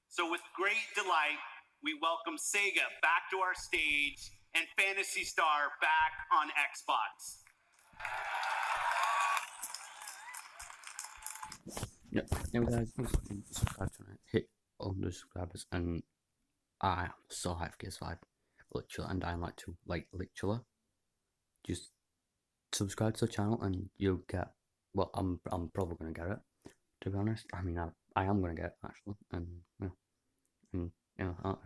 So with great delight, we welcome Sega back to our stage and Phantasy Star back on Xbox. Yep. Anyway, guys, please subscribe to it. Hit 100 subscribers, and I am so hyped for Gears 5. Literally, and Dying Light 2. Like, literally. Just subscribe to the channel, and you'll get. Well, I'm probably gonna get it. To be honest, I mean, I am gonna get it actually, and yeah, and you know,